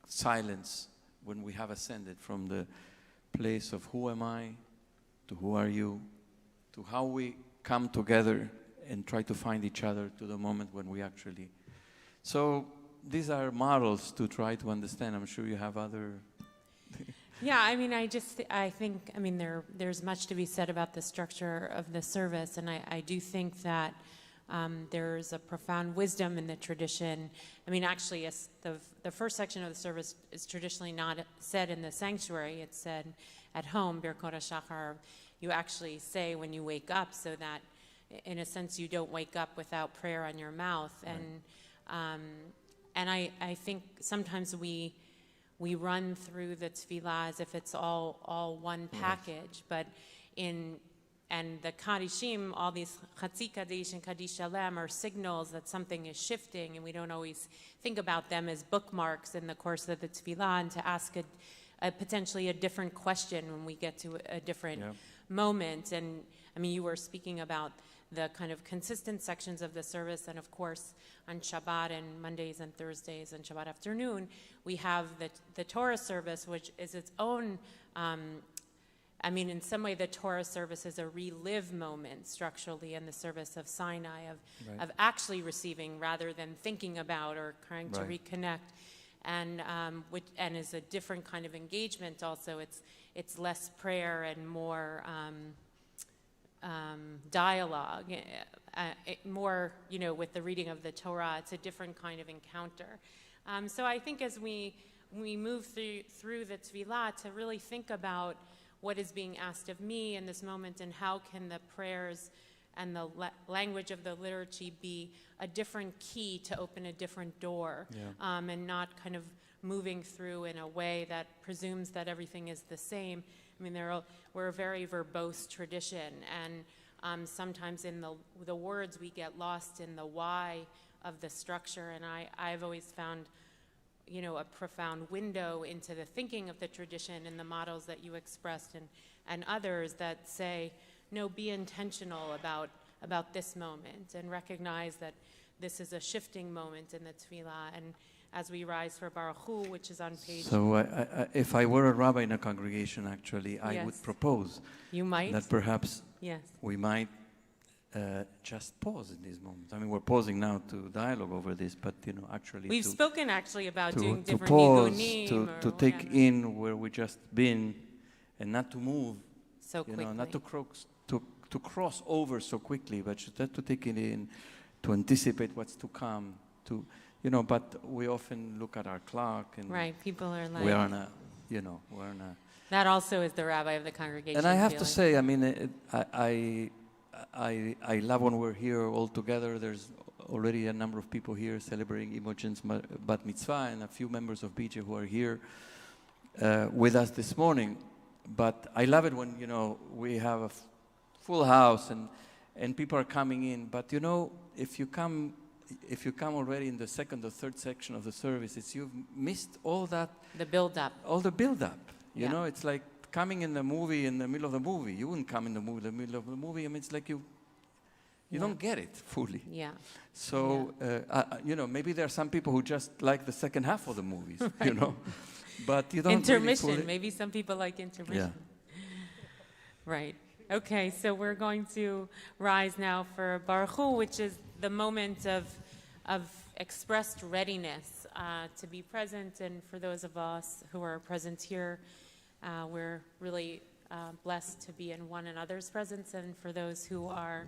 silence when we have ascended from the place of who am I to who are you, to how we come together and try to find each other, to the moment when we actually. So these are models to try to understand. I'm sure you have other. Yeah, I mean, I think, there's much to be said about the structure of the service, and I do think that there's a profound wisdom in the tradition. I mean, actually, the first section of the service is traditionally not said in the sanctuary. It's said at home, Birkot HaShachar, you actually say when you wake up, so that, in a sense, you don't wake up without prayer on your mouth. Right. And I think sometimes we run through the tefillah as if it's all one package, but and the Kadishim, all these Chatzi Kaddish and Kaddish Shalem are signals that something is shifting, and we don't always think about them as bookmarks in the course of the tefillah, and to ask a potentially a different question when we get to a different moment. And I mean, you were speaking about the kind of consistent sections of the service, and of course on Shabbat and Mondays and Thursdays and Shabbat afternoon we have the Torah service, which is its own I mean, in some way, the Torah service is a relive moment structurally in the service of Sinai, of actually receiving rather than thinking about or trying to reconnect, and is a different kind of engagement. Also, it's less prayer and more dialogue, more with the reading of the Torah. It's a different kind of encounter. So I think as we move through the Tefillah, to really think about what is being asked of me in this moment, and how can the prayers and the language of the liturgy be a different key to open a different door, and not kind of moving through in a way that presumes that everything is the same. I mean, we're a very verbose tradition, and sometimes in the words we get lost in the why of the structure, and I've always found a profound window into the thinking of the tradition and the models that you expressed, and others that say, no, be intentional about this moment, and recognize that this is a shifting moment in the Tefillah. And as we rise for Baruch Hu, which is on page... So if I were a rabbi in a congregation, actually, I would propose that perhaps we might just pause in these moments. I mean, we're pausing now to dialogue over this, but actually we've spoken actually about doing different pause, to take in where we just been, and not to move so quickly, not to cross over so quickly, but just to take it in, to anticipate what's to come. But we often look at our clock, and people are like, we're on a. That also is the rabbi of the congregation. And I have to say, I mean, I love when we're here all together. There's already a number of people here celebrating Imogen's bat mitzvah, and a few members of BJ who are here with us this morning. But I love it when we have a full house and people are coming in. But if you come already in the second or third section of the service, you've missed all that. The build-up. All the build-up. You know, it's like coming in the movie in the middle of the movie. You wouldn't come in the middle of the movie. I mean, it's like you don't get it fully. Yeah. So, maybe there are some people who just like the second half of the movies, but you don't intermission. Really maybe some people like intermission. Yeah. Right. Okay, so we're going to rise now for Baruch Hu, which is the moment of expressed readiness to be present. And for those of us who are present here, we're really blessed to be in one another's presence. And for those who are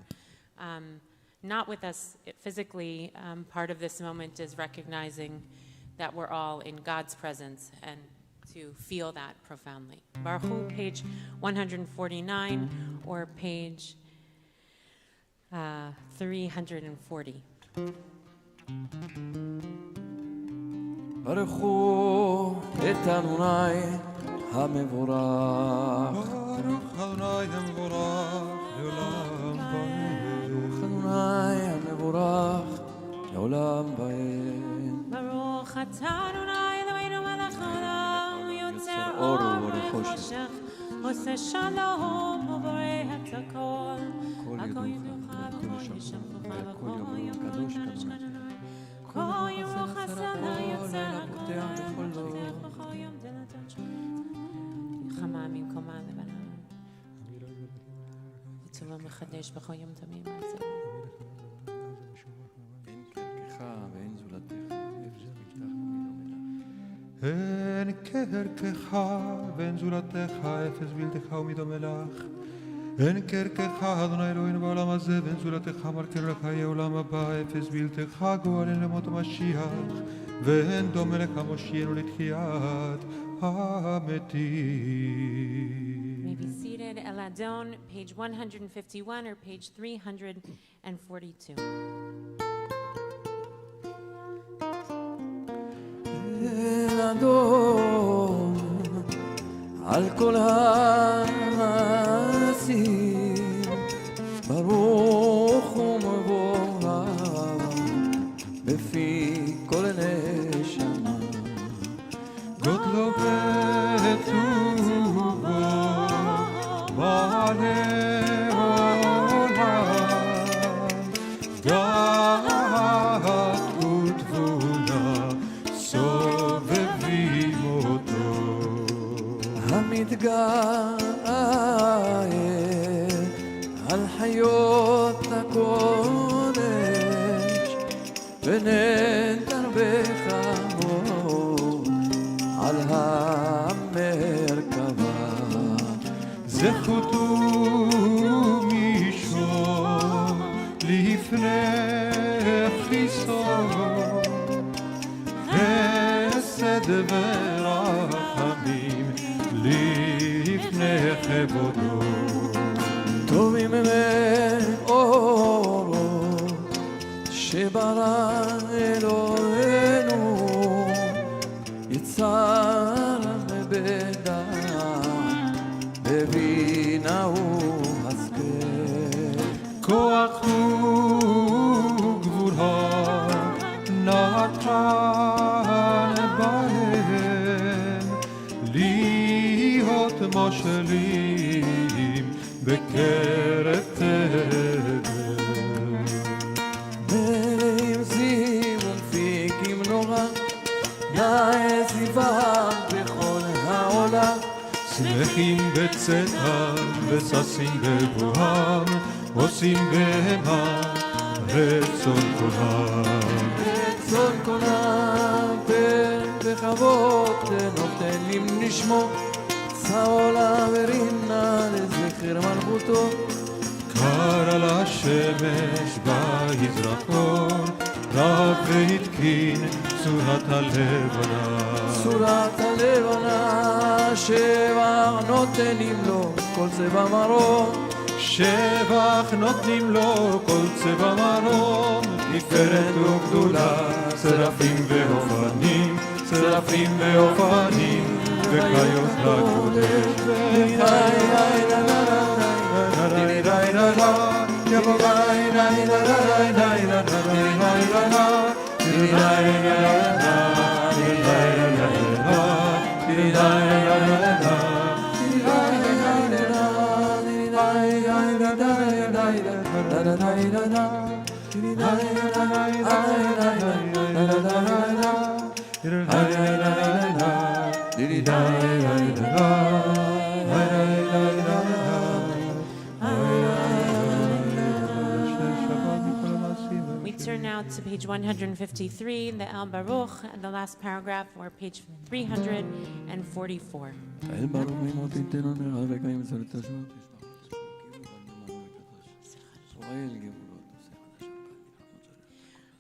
not with us physically, part of this moment is recognizing that we're all in God's presence, and to feel that profoundly. Baruch Hu, page 149, or page 340. Baruch Hu et Adonai HaMevorach. Baruch Adonai HaMevorach le'olam va'ed. Adonai HaMevorach le'olam va'ed. Baruch atah Adonai Eloheinu melech haolam, yotzer or v'choshech, oseh shalom uboreh et hakol. Hakol yiducha v'kol yishmecha v'kol yom kadosha. Kol yom chased ha'yotzer hakol v'potech b'chol yom delatot shemot. Chama mimkoma lebana. V'tzuvah mechadesh b'chol yom tamim ma'aseh. אין כערכך ואין זולתך, אפס בלתך ומידו מלך. אין כערכך, אדוני אלוהינו בעולם הזה, ואין זולתך, מרכר לך יהיה עולם הבא, אפס בלתך, גואלנו למות המשיח, ואין דומה לך מושיענו לתחיית המתים. May be seated. Eladon, page 151 or page 342. אדון על כל המעשים ברוך ומבורך בפי כל נשמה גודלו וטובו מלא עולם דעת ותבונה סובבים אותו נתגאה על חיות הקודש ונתרבך על המרכבה זכותו מישור לפני חיסון חסד ורחמים לפני כבודו טובים מאורות שברא אלוהינו יצר בדעת בבינה ובהשכל כוח וגבורה נתן בהם להיות מושלים בקרב תבל מלאים זיו ומפיקים נורא נאה זיווה בכל העולם שמחים בצאתם וששים בבואם עושים בהמה רצון כולם רצון כולם פן בכבוד נותן לי נשמו צהולה ורינה לזכר מלכותו קר על השמש ויזרחון רב והתקין צורת הלבנה צורת הלבנה שבח נותנים לו כל צבע מרום שבח נותנים לו כל צבע מרום תפארת וגדולה צרפים ואופנים צרפים ואופנים וחיות הקודש We turn now to page 153, the El Baruch, and the last paragraph, or page 344.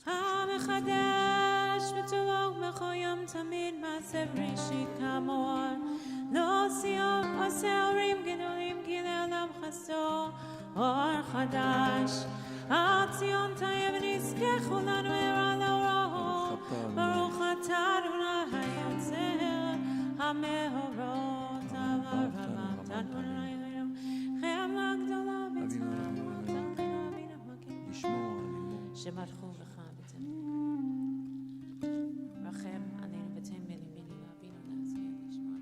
המחדש וטובו בכל יום תמיד מעשה בראשית כאמור לא סיום עושה הורים גדולים כי לעולם חסדו אור חדש על ציון תהיה ונזכה כולנו ערה לאורו ברוך אתה אדוני היוצר המאורות הרמם תנו אלינו חמלה גדולה וצורות תלכנו אבינו מקים שמלכו לך רחם עלינו ותן בליבנו ואבינו נעשה לשמוע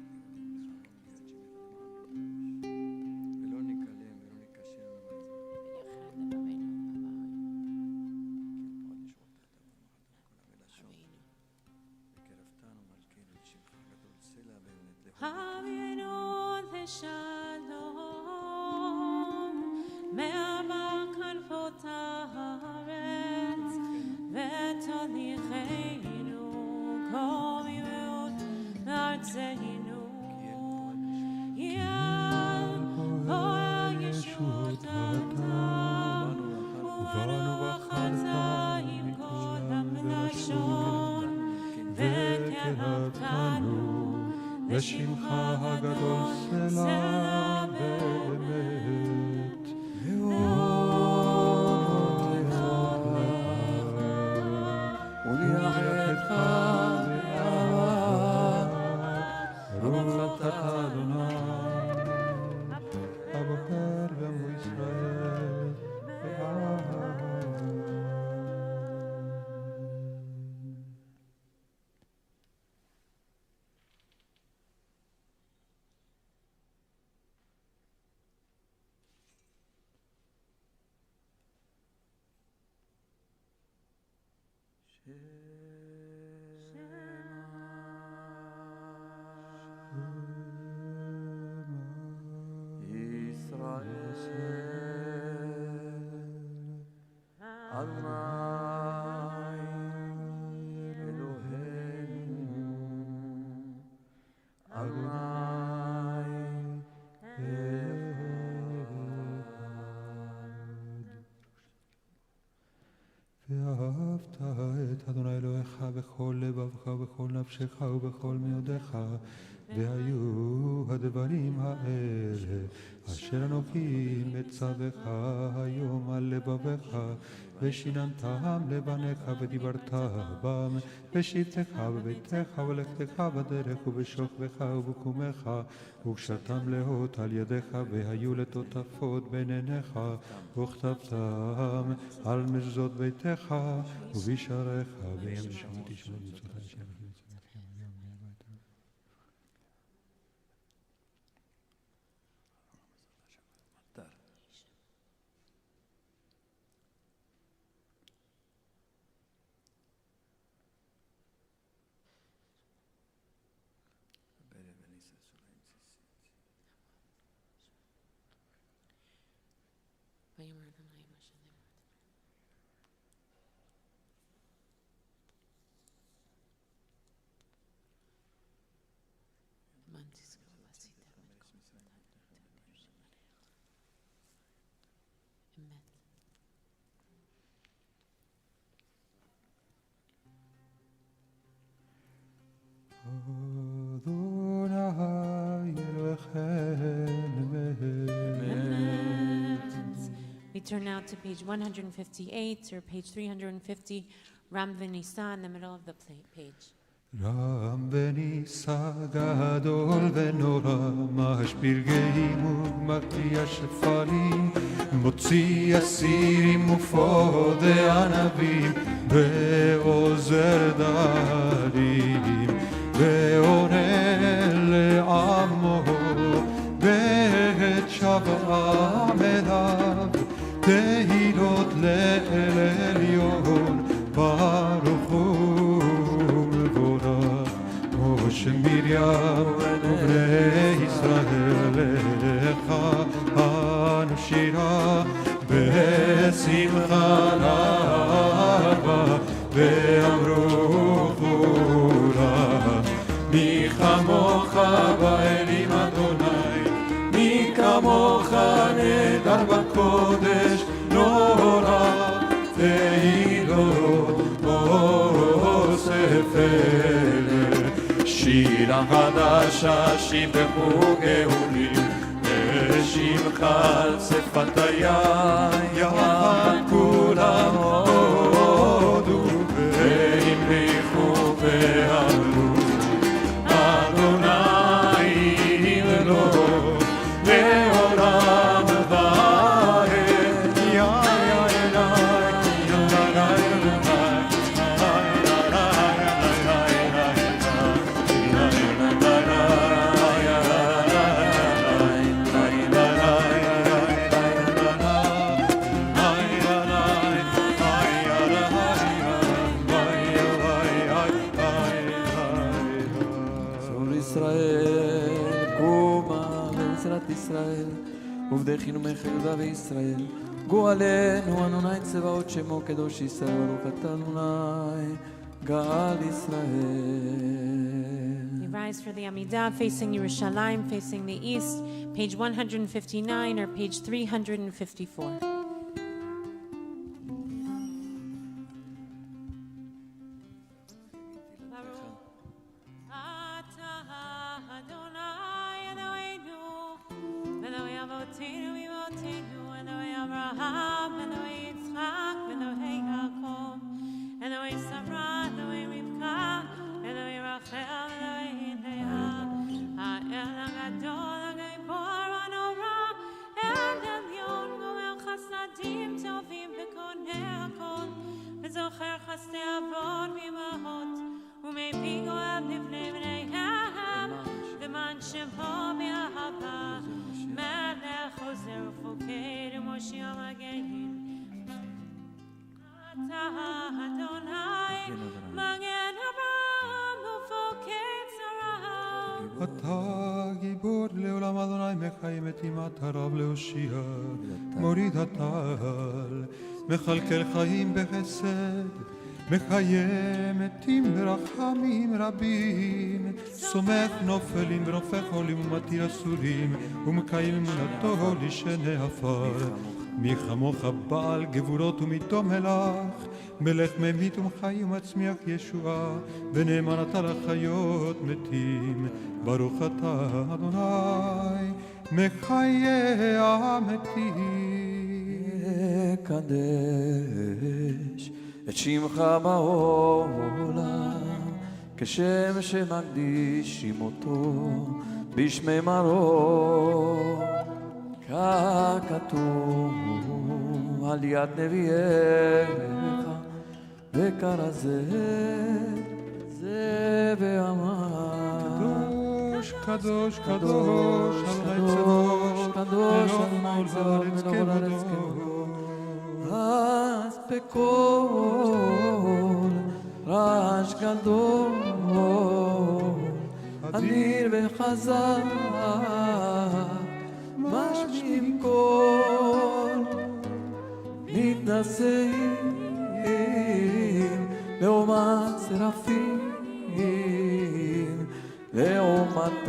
ולא נקלם ולא נקשר ויחד לבבינו אבינו לשלום מאהבה כנפות הארץ ותוליכנו כל מימות לארצנו יבוא ישועות אתה ובנו בחרתה עם קודם לשון וקרבתנו לשמך הגדול סלע באמת ולייחדך באהבה ברוך אתה אדוני הבוחר בעמו ישראל נפשך ובכל מאודיך, והיו הדברים האלה אשר אנוכי מצווך היום על לבבך, ושיננתם לבניך ודיברת בם, בשבתך בביתך ולכתך בדרך ובשוכבך ובקומך, וקשרתם לאות על ידיך, והיו לטוטפות בין עיניך, וכתבתם על מזוזות ביתך ובשעריך, ויהיה משמעתי של מצוות השם. We turn now to page 158 or page 350, Ram Venisa in the middle of the page. רם ונישא גדול ונורא, משביר גאים ומקריע שפלים, מוציא אסירים ופודי ענבים, ועוזר דרים, ועונה לעמו, בעת שווה אליו, תהילות לאל עליון, ברוך הוא מבורך. משה מרים ובני ישראל לך אנו שירה, בשמחה רבה ואמרו כולה, מי כמוך באלים אדוני, מי כמוך נהדר בקודש, נורא תהילות אוסף אלה. שירה חדשה שיבחו גאולים, ושמך על שפתיה, יחד כולם הודו והמליכו ואמרו, אדוני אלוהינו לעולם ועד. יא ישראל, עובדי חינומך יהודה וישראל, גואלנו אדוני צבאות שמו קדוש ישראל, ברוך אתה אדוני גאל ישראל. We rise for the Amidah facing Yerushalayim, facing the east, page 159 or page 354. אתה גיבור לעולם אדוני, מקיים את אימת הרב להושיע, מוריד הטל, מכלכל חיים בחסד, מקיים מתים ברחמים רבים, סומך נופלים ורופך עולים ומתיר אסורים, ומקיים אמונתו לשני עפר. מי כמוך בעל גבורות ומתום מלך, מלך ממית ומחי ומצמיח ישועה, ונאמן אתה לחיות מתים, ברוך אתה אדוני, מחיי המתים. קדש את שמך בעולם, כשם שמקדישים אותו בשמי מרום, ככתוב על יד נביאיך, וקרא זה ואמר, קדוש, קדוש, אדוני צבאות, קדוש, אדוני צבאות, מלך הארץ כבודו. אז בקול רעש גדול, אדיר וחזק, משמיעים קול, מתנשאים לעומת שרפים, לעומתם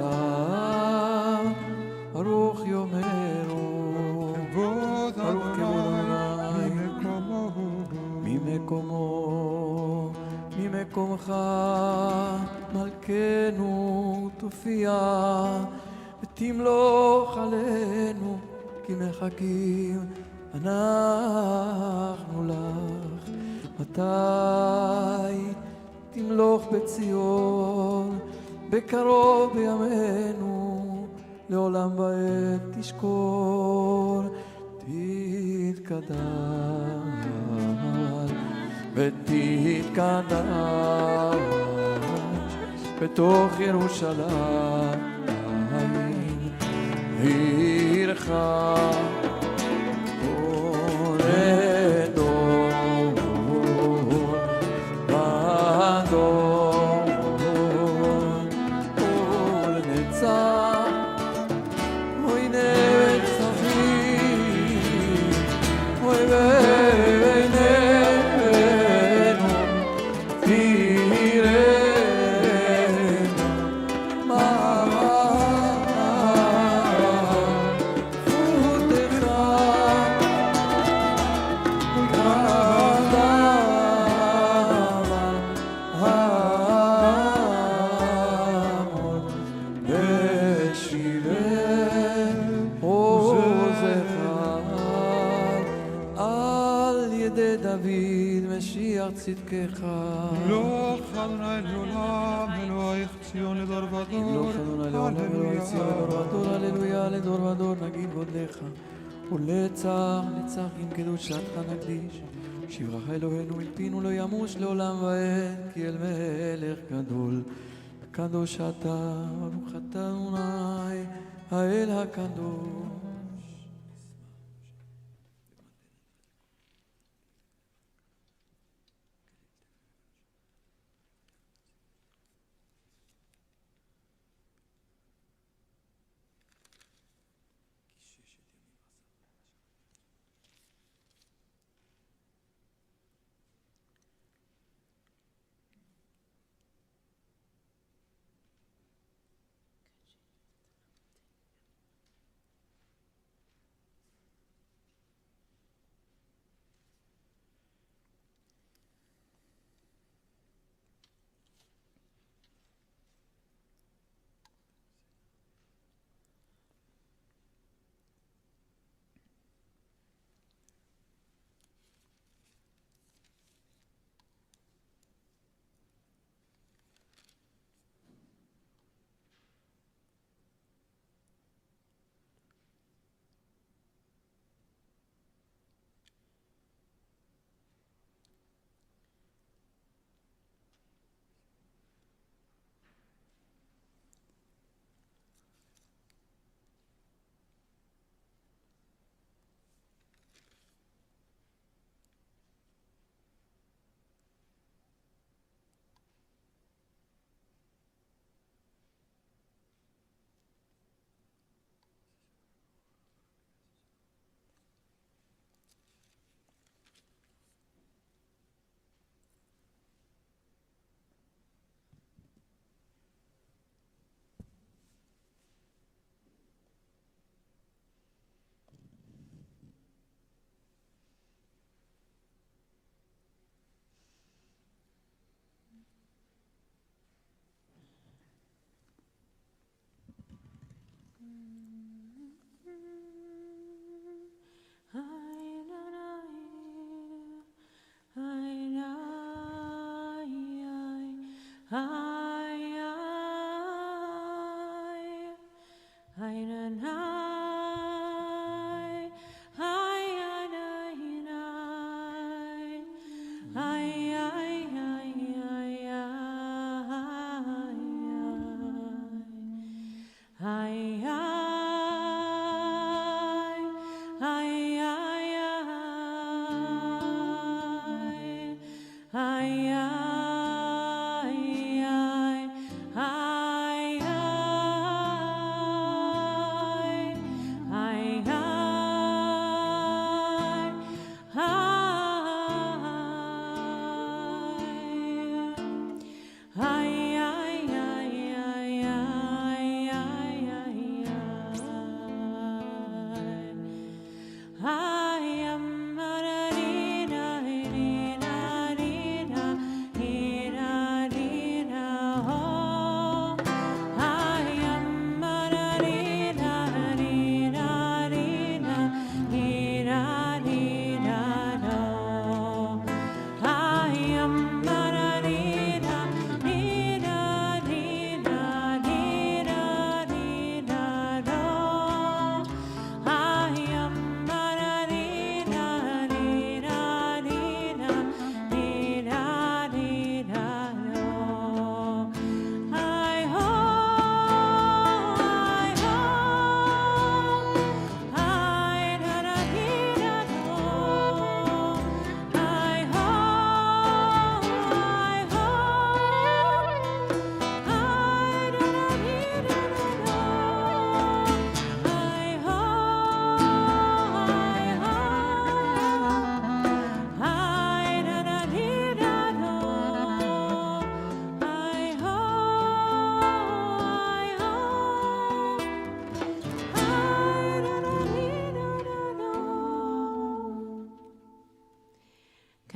ברוך יאמרו, ברוך כבוד אדוני ממקומך מלכנו תופיע, ותמלוך עלינו כי מחכים אנחנו לך. מתי תמלוך בציון, בקרוב בימינו, לעולם ועד תשכון. תתקדש ותתקדש בתוך ירושלים עירך ולדור ודור ולנצח אוי נצחים אוי בינינו תראינו מערכותיך המון בשירי עוזך על ידי דוד משיח צדקך. לא אדוני לעולם, אלוהיך ציון לדור ודור. הללויה לדור ודור נגיד גודלך, ולצח נצח עם קדושתך נקדיש. שברך אלוהינו מלפינו לא ימוש לעולם ועד, כי אל מלך גדול קדוש אתה, ברוך אתה אדוני האל הקדוש.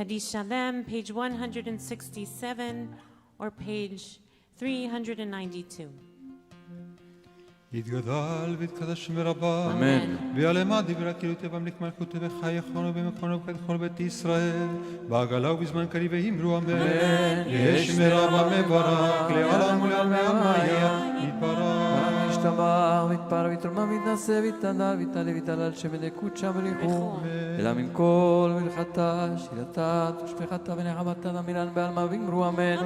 Kaddish Shalem, page 167, or page 392. יתגדל ויתקדש שם רבה, אמן. ויעלמה דברי הקהילות במליך מלכותי וחייכון ובמקום ובכל בית ישראל, בעגלה ובזמן קריב ואמרו אמן. יש מרבה מברך, לעולם ולעלמי עלמיה, יתברך. ישתבח ויתפאר ויתרומם ויתנשא ויתעלה ויתעלה ויתעלל שם ודקות בריחו, אלא מן כל מלכתה, שירתה, תושבחתה ונחמתה דמילן בעלמה ואמרו אמן.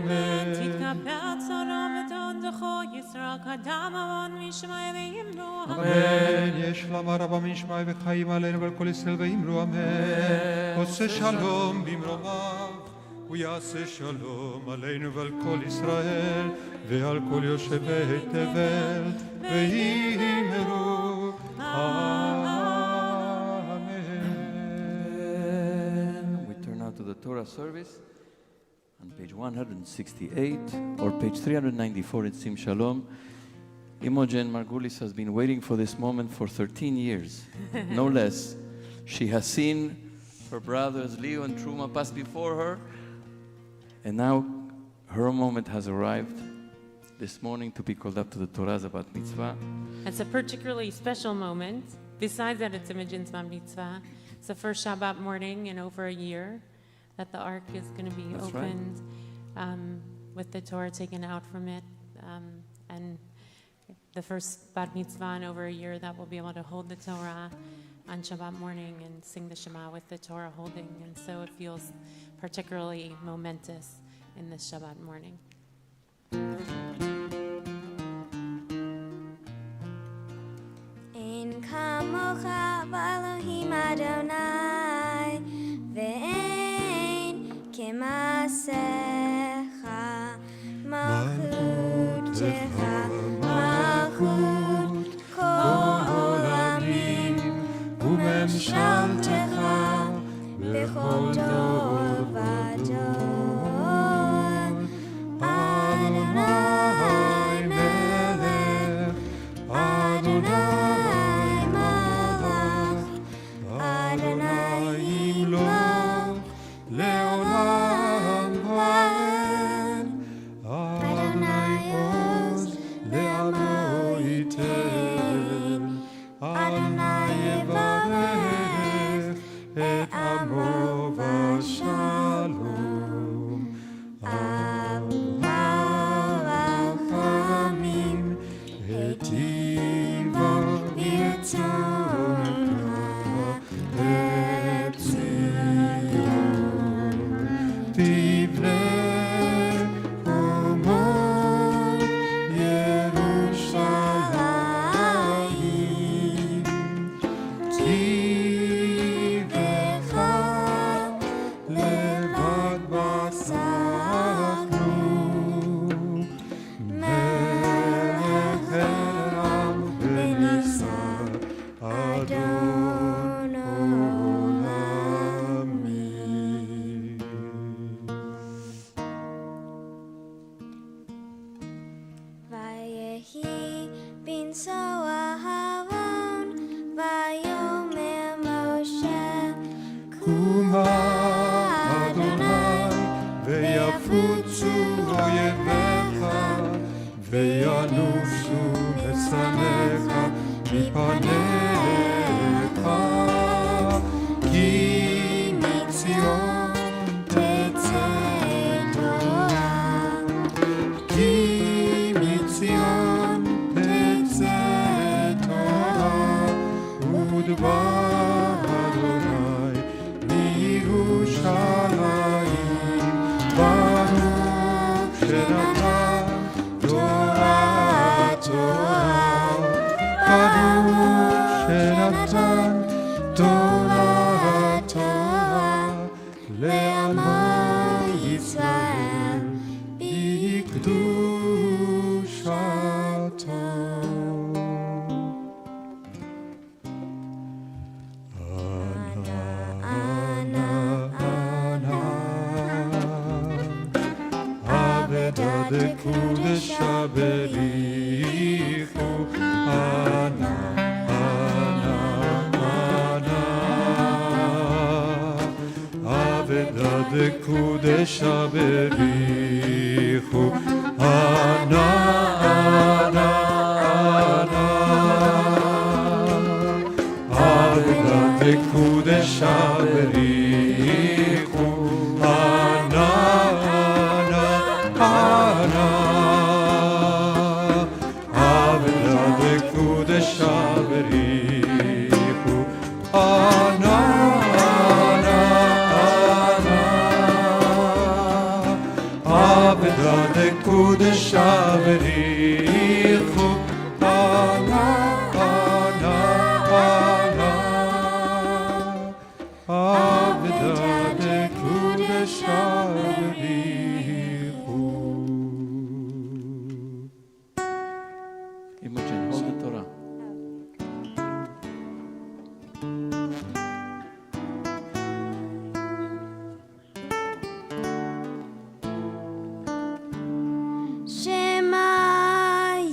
תתקבע צרה ותודחו ישרק אדם המון משמעי ואמרו אמן. יש למה רבה משמעי וחיים עלינו ועל כל ישראל ואמרו אמן. עושה שלום במרומיו ויעשה שלום עלינו ועל כל ישראל ועל כל יושבי תבל ואמרו אמן. We turn now to the Torah service on page 168 or page 394 in Sim Shalom. Imogen Margulis has been waiting for this moment for 13 years, no less. She has seen her brothers Leo and Truma pass before her, and now her moment has arrived this morning to be called up to the Torah Zabat Mitzvah. It's a particularly special moment. Besides that, it's Imogen's Bar Mitzvah. It's the first Shabbat morning in over a year that the Ark is going to be That's opened with the Torah taken out from it. And the first Bat Mitzvah in over a year that we'll be able to hold the Torah on Shabbat morning and sing the Shema with the Torah holding. And so it feels particularly momentous in this Shabbat morning. אין כמוך באלוהים אדוני ואין כמעשיך מלכותך מלכות כל עולמים וממשלתך בכל דור ודור אדוני מלך אדוני לעולם ועד, אדוני עוז לעמו ייתן, אדוני יברך את עמו בשלום. אהוב הרחמים היטיבה ברצונך את תבנה חומות ירושלים, כי בך לבד בסחנו, מלך העם ונישא אדון עולמי. ויהי בנסוע אהרון ויאמר משה קומה אדוני ויפוצו אויביך וינוסו משנאיך מפניך, כי מציון תצא תורה, כי מציון תצא תורה ודבר אדוני מירושלים. ברוך שנתן תורה תורה, ברוך שנתן תורה תורה לעמו ישראל בקדושתו. אבדה דקודשה בריחו, אנא אנא אנא אבדה de Kudesha Berichu Ana Ana Ana Aveda de Kudesha Berichu Ana Ana Ana Aveda de Kudesha Berichu Ana de Kudesha Berichu Ana Ana Ana Aveda de Kudesha Berichu. Imogen, hold the Torah. Shema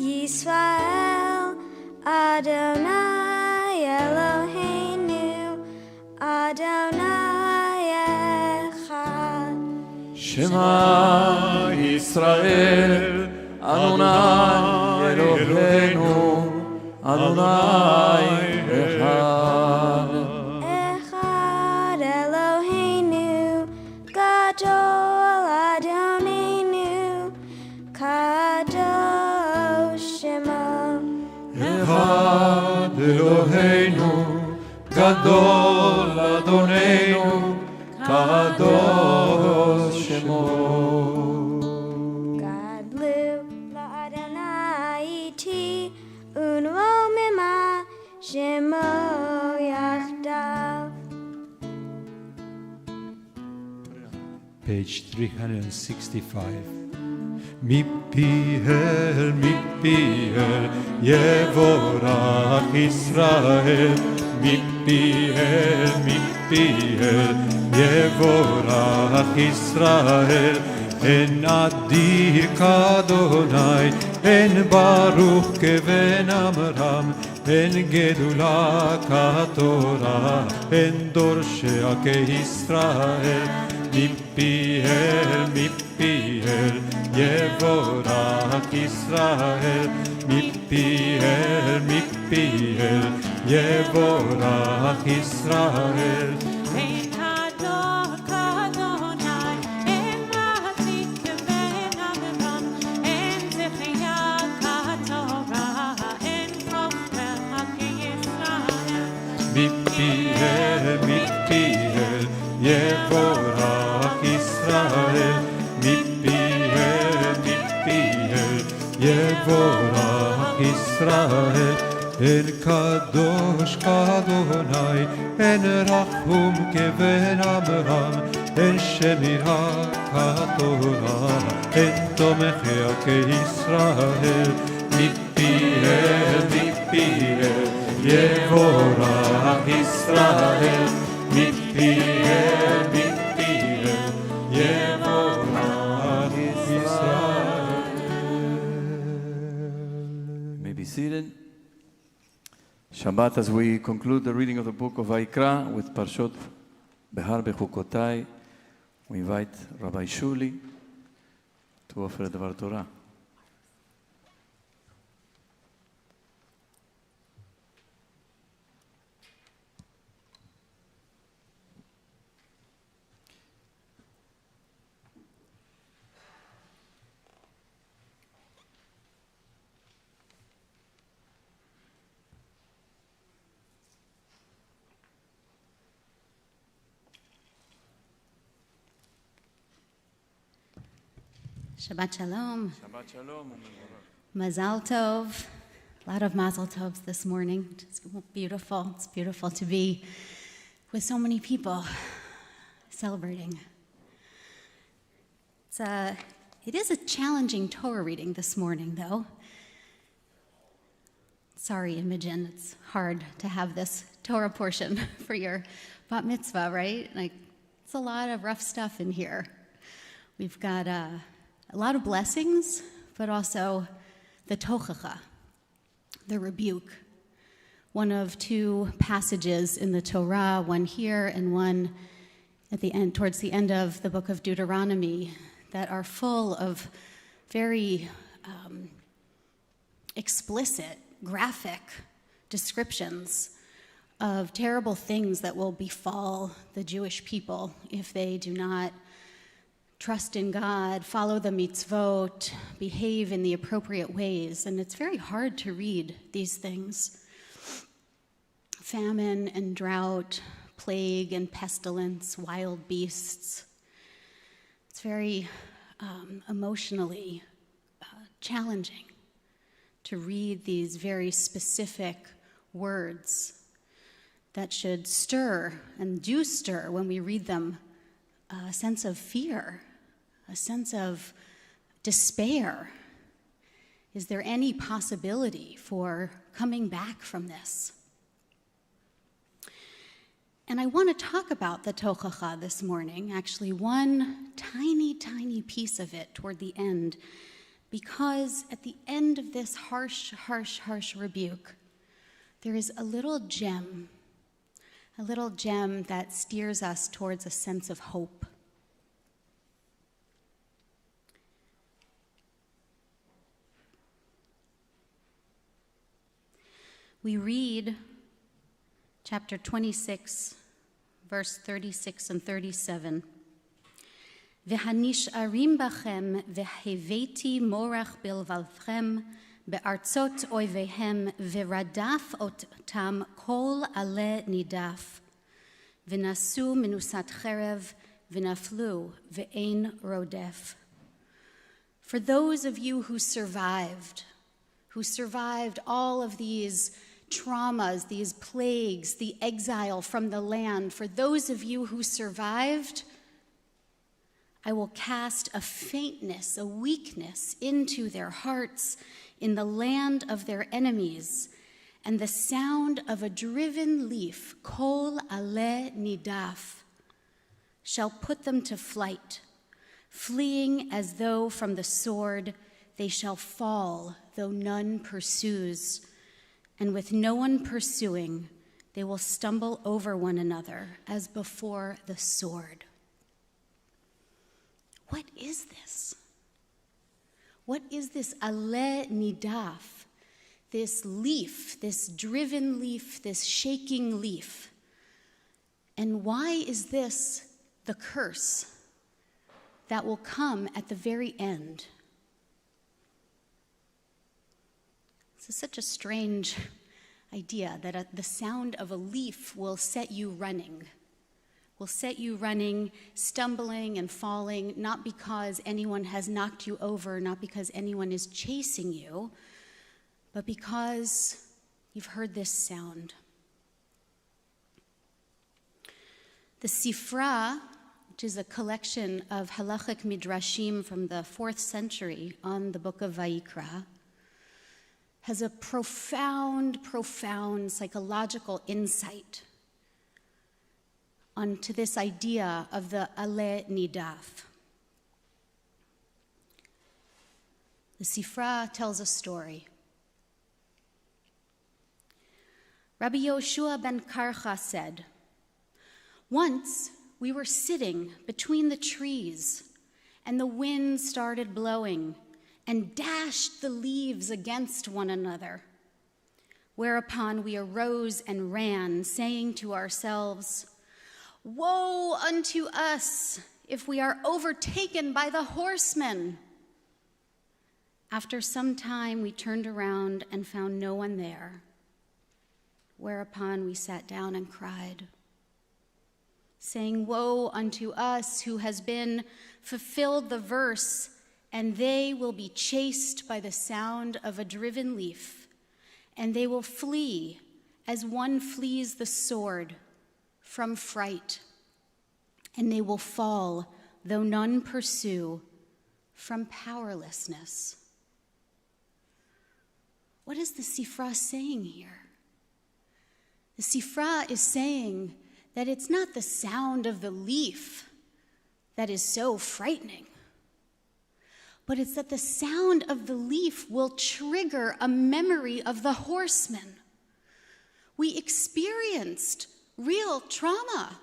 Yisrael Adonai Eloheinu Adonai Echad. Shema Yisrael Adonai Eloheinu Adonai Echad. Echad Eloheinu Gadol Adonenu Kadosh Shema. Echad Eloheinu Gadol Adonenu Kadosh Shemo. God blew Adonai iti unro mema Shemo Yachdav. Page 365. Mipiel, Mipiel, Yevorach Israel. Mipiel, Mipiel, Yevorach Israel. En adir Kadonai, en Baruch keven Amram, en Gedula Katorah, en Dorshea ke Israel. Mipiel, Mipiel, Yevorach Israel. Mipiel, Mipiel, Yevorach Israel. Ein Kador Kadonai, ein Matik ben Avram, ein Zechia Katorah, ein Prophet Yisrael. Mipiel, Mipiel, Yevorach Israel. Mipiel, Mipiel, Yevorach Israel. En Kadosh Kadonai, en Rachum keven Amram, en Shemira Katorah, en Tomechea ke Israel. Mipiel, Mipiel, Yevorach Israel. Mipiel, Mipiel, Yevorach Israel. You may be seated. Shabbat, as we conclude the reading of the book of Vayikra with Parshot Behar Bechukotai, we invite Rabbi Shuli to offer the Dvar Torah. Shabbat Shalom. Shabbat Shalom. Mazal Tov. A lot of Mazal Tovs this morning. It's beautiful. It's beautiful to be with so many people celebrating. It is a challenging Torah reading this morning, though. Sorry, Imogen, it's hard to have this Torah portion for your bat mitzvah, right? It's a lot of rough stuff in here. We've got a lot of blessings, but also the tochacha, the rebuke. One of two passages in the Torah, one here and one at the end, towards the end of the book of Deuteronomy, that are full of very explicit, graphic descriptions of terrible things that will befall the Jewish people if they do not trust in God, follow the mitzvot, behave in the appropriate ways. And it's very hard to read these things. Famine and drought, plague and pestilence, wild beasts. It's very emotionally challenging to read these very specific words that should stir, and do stir when we read them, a sense of fear, a sense of despair. Is there any possibility for coming back from this? And I want to talk about the Tochacha this morning, actually one tiny, tiny piece of it toward the end, because at the end of this harsh, harsh, harsh rebuke, there is a little gem that steers us towards a sense of hope. We read chapter 26, verse 36 and 37. V'hanish'arim bachem v'heveti morach bilvalchem be'artzot oivehem v'radaf otam kol ale nidaf v'nasu minusat cherev v'naflu v'ein rodef. For those of you who survived all of these traumas, these plagues, the exile from the land, for those of you who survived, I will cast a faintness, a weakness into their hearts in the land of their enemies, and the sound of a driven leaf, kol ale nidaf, shall put them to flight, fleeing as though from the sword they shall fall, though none pursues. And with no one pursuing, they will stumble over one another as before the sword. What is this? What is this ale nidaf, this leaf, this driven leaf, this shaking leaf? And why is this the curse that will come at the very end? This is such a strange idea that the sound of a leaf will set you running, stumbling and falling, not because anyone has knocked you over, not because anyone is chasing you, but because you've heard this sound. The Sifra, which is a collection of halachic midrashim from the 4th century on the book of Vayikra, has a profound psychological insight onto this idea of the ale nidaf. The Sifra tells a story. Rabbi Yoshua ben Karcha said, "Once we were sitting between the trees, and the wind started blowing and dashed the leaves against one another. Whereupon we arose and ran, saying to ourselves, 'Woe unto us if we are overtaken by the horsemen!' After some time we turned around and found no one there. Whereupon we sat down and cried, saying, 'Woe unto us who has been fulfilled the verse, and they will be chased by the sound of a driven leaf, and they will flee as one flees the sword from fright, and they will fall, though none pursue, from powerlessness.'" What is the Sifra saying here? The Sifra is saying that it's not the sound of the leaf that is so frightening, but it's that the sound of the leaf will trigger a memory of the horsemen. We experienced real trauma.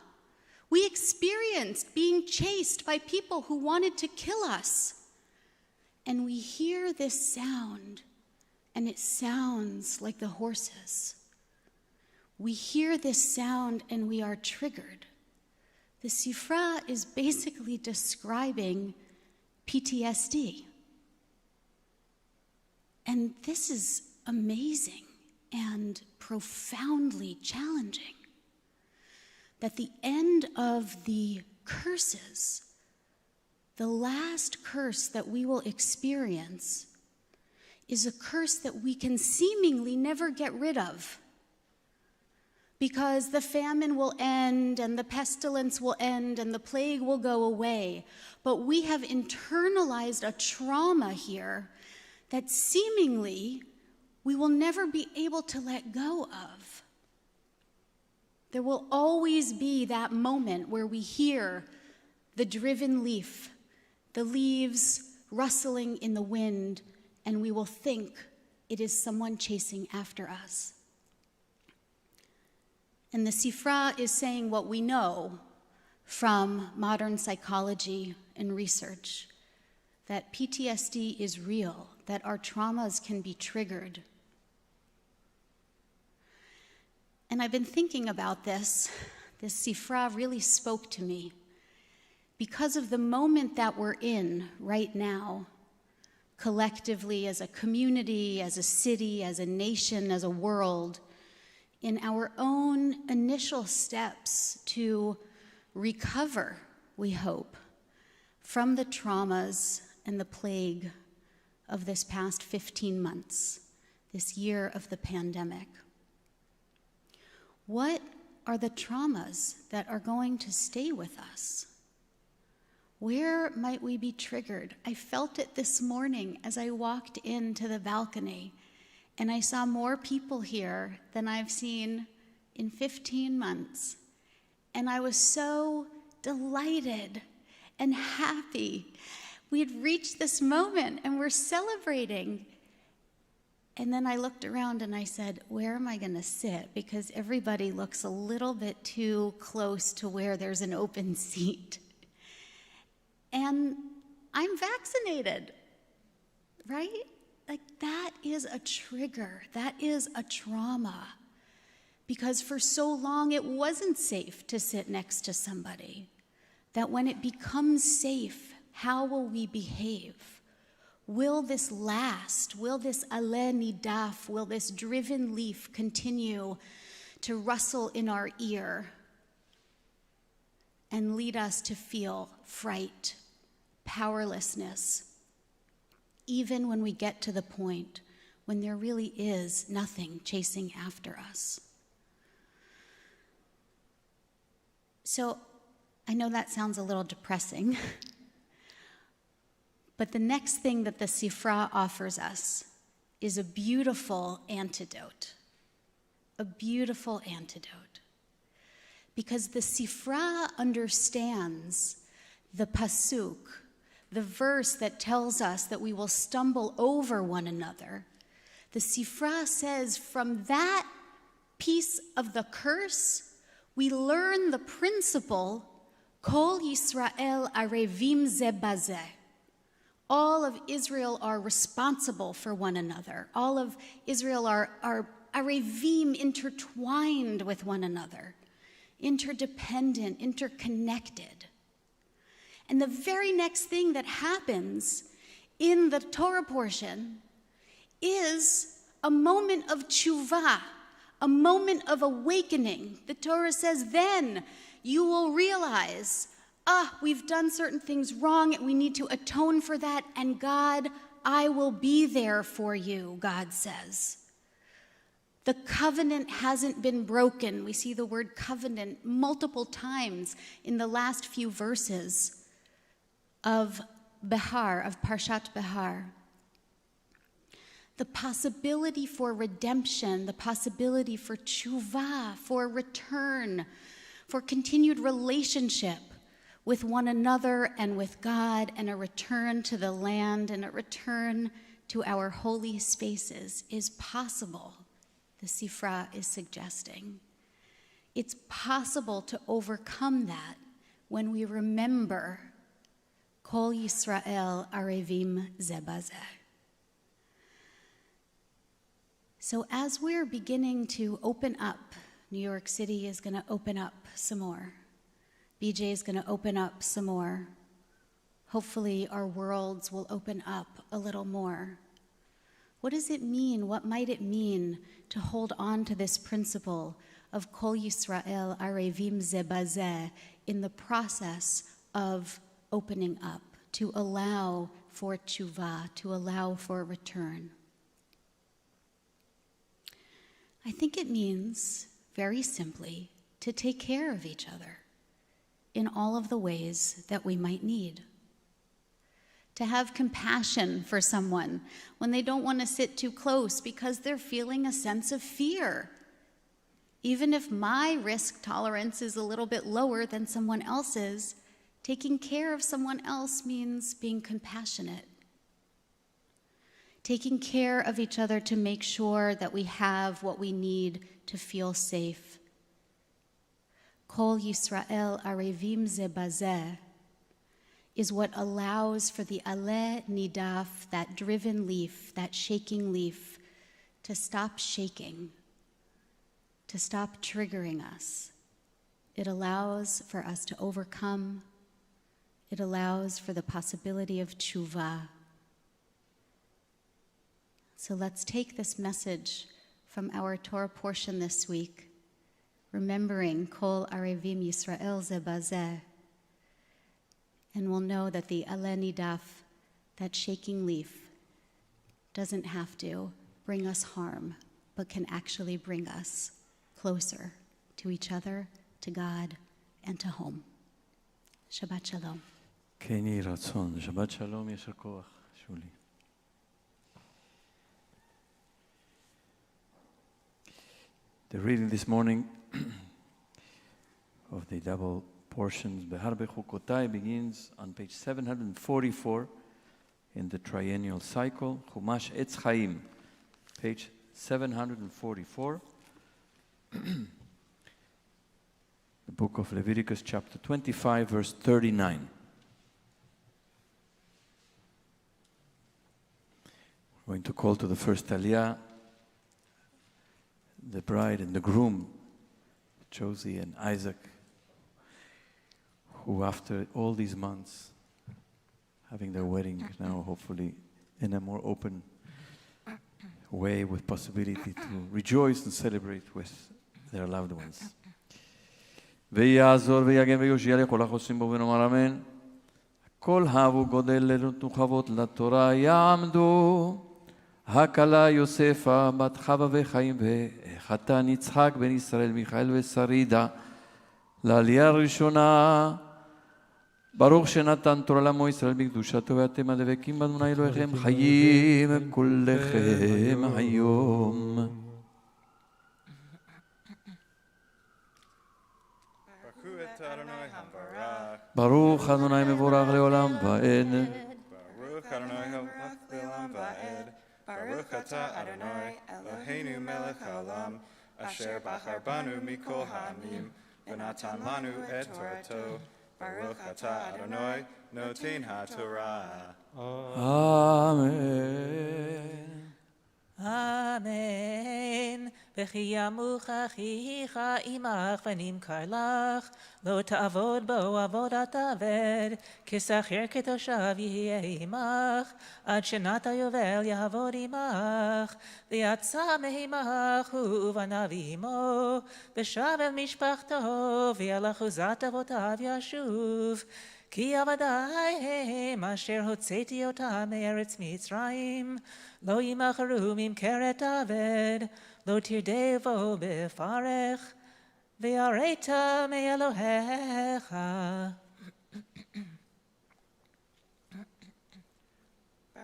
We experienced being chased by people who wanted to kill us. And we hear this sound, and it sounds like the horses. We hear this sound, and we are triggered. The Sifra is basically describing PTSD. And this is amazing and profoundly challenging. That the end of the curses, the last curse that we will experience, is a curse that we can seemingly never get rid of. Because the famine will end, and the pestilence will end, and the plague will go away. But we have internalized a trauma here that seemingly we will never be able to let go of. There will always be that moment where we hear the driven leaf, the leaves rustling in the wind, and we will think it is someone chasing after us. And the Sifra is saying what we know from modern psychology and research, that PTSD is real, that our traumas can be triggered. And I've been thinking about this. This Sifra really spoke to me because of the moment that we're in right now, collectively as a community, as a city, as a nation, as a world, in our own initial steps to recover, we hope, from the traumas and the plague of this past 15 months, this year of the pandemic. What are the traumas that are going to stay with us? Where might we be triggered? I felt it this morning as I walked into the balcony, and I saw more people here than I've seen in 15 months. And I was so delighted and happy. We had reached this moment, and we're celebrating. And then I looked around and I said, where am I going to sit? Because everybody looks a little bit too close to where there's an open seat. And I'm vaccinated, right? Like, that is a trigger. That is a trauma. Because for so long it wasn't safe to sit next to somebody. That when it becomes safe, how will we behave? Will this last? Will this aleh nidaf, will this driven leaf continue to rustle in our ear and lead us to feel fright, powerlessness, even when we get to the point when there really is nothing chasing after us? So I know that sounds a little depressing. But the next thing that the Sifra offers us is a beautiful antidote. A beautiful antidote. Because the Sifra understands the pasuk, the verse that tells us that we will stumble over one another. The Sifra says from that piece of the curse, we learn the principle, Kol Yisrael arevim ze bazeh. All of Israel are responsible for one another. All of Israel are arevim, intertwined with one another, interdependent, interconnected. And the very next thing that happens in the Torah portion is a moment of tshuva, a moment of awakening. The Torah says, then you will realize, we've done certain things wrong, and we need to atone for that, and God, I will be there for you, God says. The covenant hasn't been broken. We see the word covenant multiple times in the last few verses of Behar, of Parshat Behar. The possibility for redemption, the possibility for tshuva, for return, for continued relationship with one another and with God, and a return to the land and a return to our holy spaces is possible, the Sifra is suggesting. It's possible to overcome that when we remember Kol Yisrael Arevim Ze Bazeh. So as we're beginning to open up, New York City is going to open up some more. BJ is going to open up some more. Hopefully our worlds will open up a little more. What does it mean? What might it mean to hold on to this principle of Kol Yisrael Arevim Ze Bazeh in the process of opening up, to allow for tshuva, to allow for return? I think it means, very simply, to take care of each other in all of the ways that we might need. To have compassion for someone when they don't want to sit too close because they're feeling a sense of fear. Even if my risk tolerance is a little bit lower than someone else's, taking care of someone else means being compassionate. Taking care of each other to make sure that we have what we need to feel safe. Kol Yisrael Arevim Ze Bazeh is what allows for the aleh nidaf, that driven leaf, that shaking leaf, to stop shaking, to stop triggering us. It allows for us to overcome. It allows for the possibility of tshuva. So let's take this message from our Torah portion this week, remembering Kol Arevim Yisrael Ze Bazeh, and we'll know that the aleh nidaf, that shaking leaf, doesn't have to bring us harm, but can actually bring us closer to each other, to God, and to home. Shabbat Shalom. כן יהי רצון. שבת שלום, יישר כוח, שולי. The reading this morning of the double portions, Behar Bechukotai, begins on page 744 in the triennial cycle, Chumash Etz Chaim, page 744. The book of Leviticus, chapter 25, verse 39. We're going to call to the first Aliyah, the bride and the groom, Josie and Isaac, who after all these months, having their wedding now hopefully in a more open way with possibility to rejoice and celebrate with their loved ones. ויעזור ויגן ויושיע לכל החוסים בו ונאמר אמן. כל הבו גודל לנתנו חוות לתורה יעמדו. הכלה יוספה בת חווה וחיים וחתן יצחק בן ישראל מיכאל ושרידה לעלייה הראשונה. ברוך שנתן תורה לעמו ישראל בקדושתו ואתם הדבקים באדוני אלוהיכם חיים כולכם היום. ברוך אדוני מבורך לעולם ועד. ברוך אדוני מבורך לעולם ועד. ברוך אתה אדוני אלוהינו מלך העולם אשר בחר בנו מכל העמים ונתן לנו את תורתו. ברוך אתה אדוני נותן התורה. אמן. אמן. וכי ימוך אחיך עמך ונמכר לך, לא תעבוד בו עבודת עבד, כשכיר כתושב יהיה עמך, עד שנת היובל יעבוד עמך, ויצא מעמך הוא ובניו עמו, ושב אל משפחתו, ואל אחוזת אבותיו ישוב. כי עבדי הם אשר הוצאתי אותם מארץ מצרים, לא ימכרו ממכרת עבד, לא תרדה בו בפרך, ויראת מאלוהיך.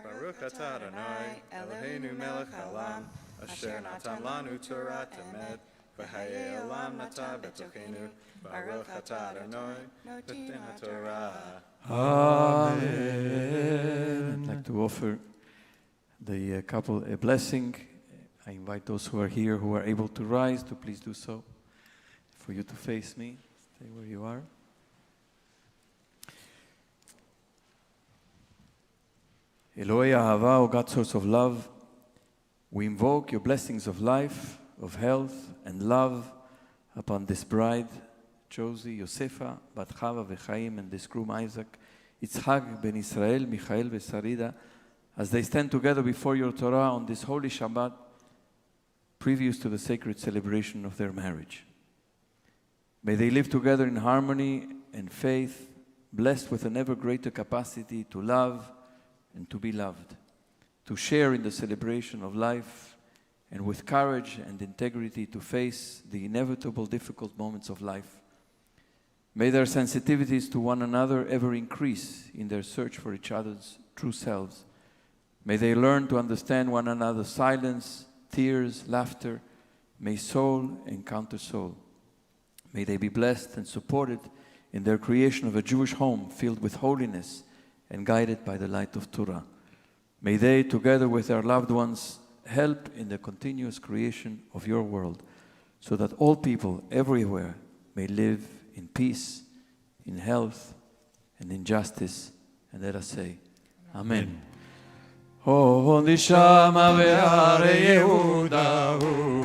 ברוך אתה אדוני אלוהינו מלך העולם אשר נתן לנו תורת אמת וחיי עולם נטע בתוכנו. ברוך אתה אדוני נותן התורה. Amen. I'd like to offer the couple a blessing. I invite those who are here, who are able to rise, to please do so. for you to face me. Stay where you are. Eloi Ahava, O God, source of love, we invoke your blessings of life, of health, and love upon this bride, Josie, Yosefa, Bat Chava, Vechaim, and this groom, Isaac, Yitzhak, Ben Israel, Michael, Vesarida, as they stand together before your Torah on this holy Shabbat, previous to the sacred celebration of their marriage. May they live together in harmony and faith, blessed with an ever greater capacity to love and to be loved, to share in the celebration of life, and with courage and integrity to face the inevitable difficult moments of life. May their sensitivities to one another ever increase in their search for each other's true selves. May they learn to understand one another's silence, tears, laughter. May soul encounter soul. May they be blessed and supported in their creation of a Jewish home filled with holiness and guided by the light of Torah. May they, together with their loved ones, help in the continuous creation of your world, so that all people everywhere may live in peace, in health, and in justice. And let us say, Amen. עוד שמה בהרי יהודה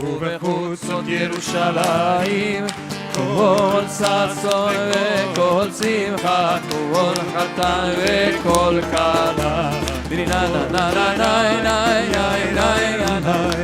ובחוצות ירושלים כל ששון וכל שמחה כל חתן וכל כלה נה נה נה נה נה נה נה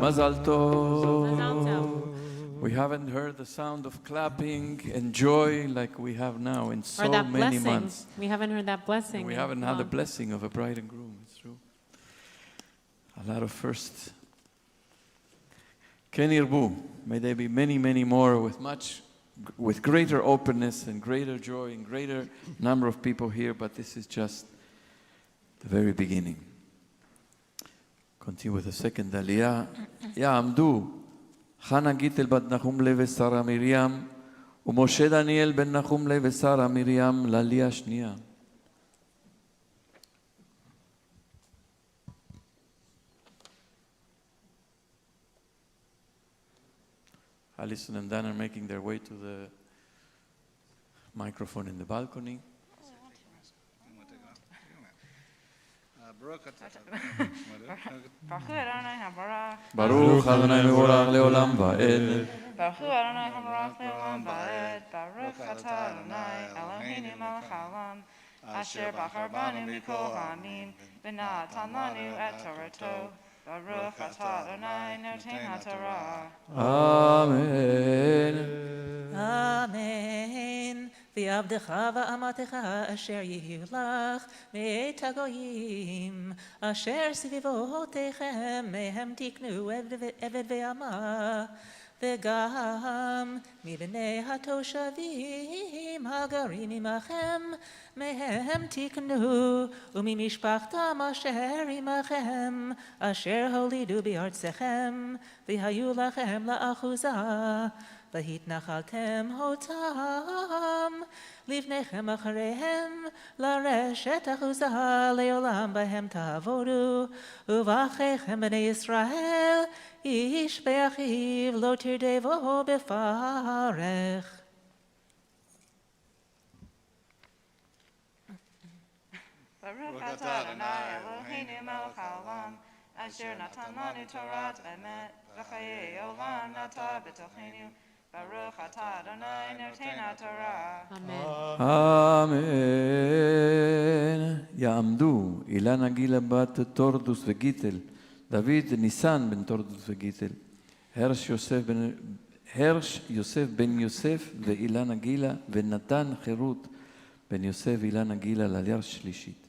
Mazal tov. We haven't heard the sound of clapping and joy like we have now in so many months. We haven't heard that blessing. We haven't had the blessing of a bride and groom. It's true. A lot of firsts. Ken Yirbu. May there be many, many more with greater openness and greater joy and greater number of people here, but this is just the very beginning. Continue with the second Aliyah. יעמדו חנה גיטל בת נחום לב ושרה מרים ומשה דניאל בן נחום לב ושרה מרים לעלייה השנייה. Alison and Dan are making their way to the microphone in the balcony. ברוך אדוני מבורך לעולם ועד. ברוך הוא אדוני המבורך לעולם ועד. ברוך אתה אדוני אלוהינו מלך העולם אשר בחר בנו מכל העמים ונתן לנו את תורתו. ברוך אתה אדוני נותן התורה. אמן. אמן. ועבדך ואמתך אשר יהיו לך מאת הגויים אשר סביבותיכם מהם תקנו עבד ואמה וגם מבני התושבים הגרים עמכם מהם תקנו וממשפחתם אשר עמכם אשר הולידו בארצכם והיו לכם לאחוזה והתנחלתם אותם לבניכם אחריהם לרשת אחוזה לעולם בהם תעבודו ובאחיכם בני ישראל איש באחיו לא תרדבו בפרך. ברוך אתה אדוני אלוהינו מלך העולם אשר נתן לנו תורת אמת וחיי עולם נטע בתוכנו ברוך אתה אדוני נותן התורה. אמן. יעמדו אילנה גילה בת תורדוס וגיטל, דוד ניסן בן תורדוס וגיטל, הרש יוסף בן יוסף ואילנה גילה, ונתן חירות בן יוסף ואילנה גילה לעלייה שלישית.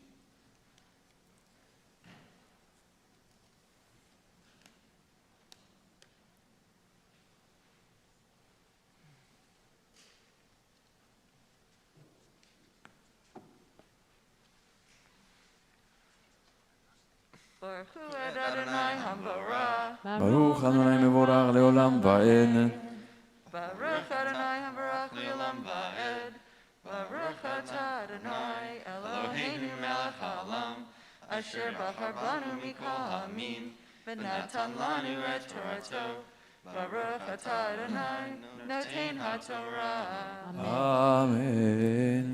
Baruch Hu Adonai Hambarach. ברוך אדוני מבורך לעולם ועד. Baruch Adonai Hambarach Le'olam Va'ed. Baruch Atah Adonai Eloheinu Melech Haolam. Asher Bachar Banu Mikol Hamim. V'natan Lanu et Torato. Baruch Atah Adonai Noten HaTorah. אמן.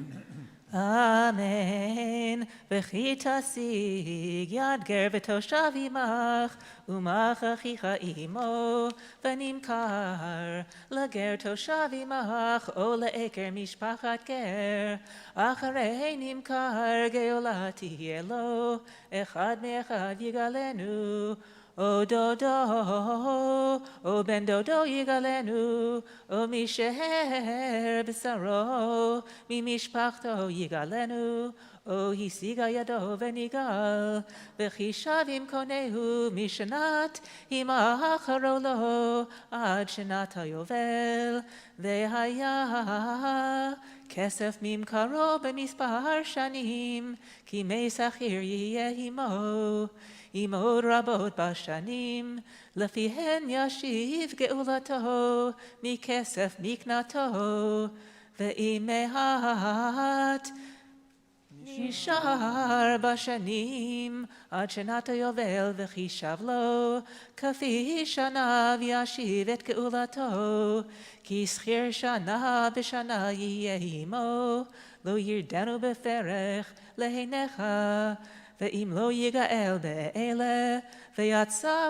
Amen. V'chi tasig yad ger v'toshav imach umach achicha imo v'nimkar lager toshav imach o le'eker mishpachat ger acharei nimkar geolati elo echad me'echad yigalenu O dodo, O ben dodo yigalenu, O misheher b'saro, mi mishpachto yigalenu, O hisiga yado v'nigal, v'chishavim konehu mishanat, imacharo lo, ad shenat hayovel, v'haya, kesef mimkaro b'mispar shanim, ki meisachir yiyeh imo, Imo rabot bashanim, lefihen yashiv geulato, mikesef miknato, ve'imehat, nishar bashanim, ad shenata yovel v'chishav lo, kafi shana v'yashiv et geulato, ki schir shana b'shana yiyeh imo, lo yirdanu beferech lehenecha, ואם לא יגאל באלה, ויצא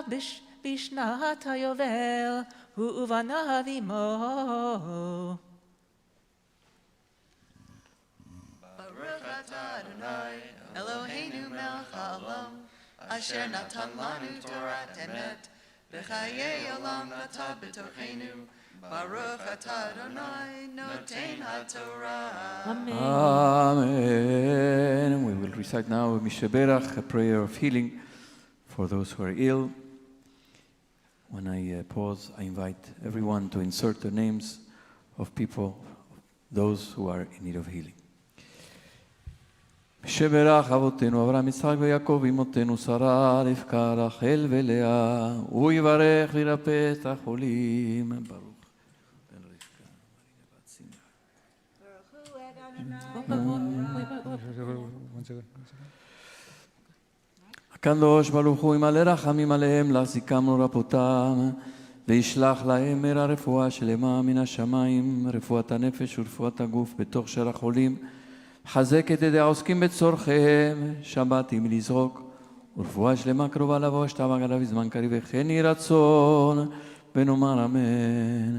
בשנת היובל, הוא ובניו עמו. Baruch atah Adonai, Eloheinu melech haolam, asher natan lanu Torat emet, v'chayei olam nata b'tochenu. Baruch atah Adonai, noten HaTorah. Amen. We will recite now Mishaberach, a prayer of healing for those who are ill. When I pause, I invite everyone to insert the names of people, those who are in need of healing. משברך אבותינו אברהם יצחק ויעקב אמותינו שרה רבקה רחל ולאה הוא יברך וירפא את החולים ברוך בן רבקה מרינה בת שמחה הקדוש ברוך הוא ימלא רחמים עליהם להחזיקם ולרפאותם וישלח להם מהרה רפואה שלמה מן השמיים רפואת הנפש ורפואת הגוף בתוך שאר החולים חזק את ידי העוסקים בצורכיהם, שבת עם לזרוק, ורפואה שלמה קרובה לבוא, שתבע עליו בזמן קריב, וכן יהי רצון, ונאמר אמן.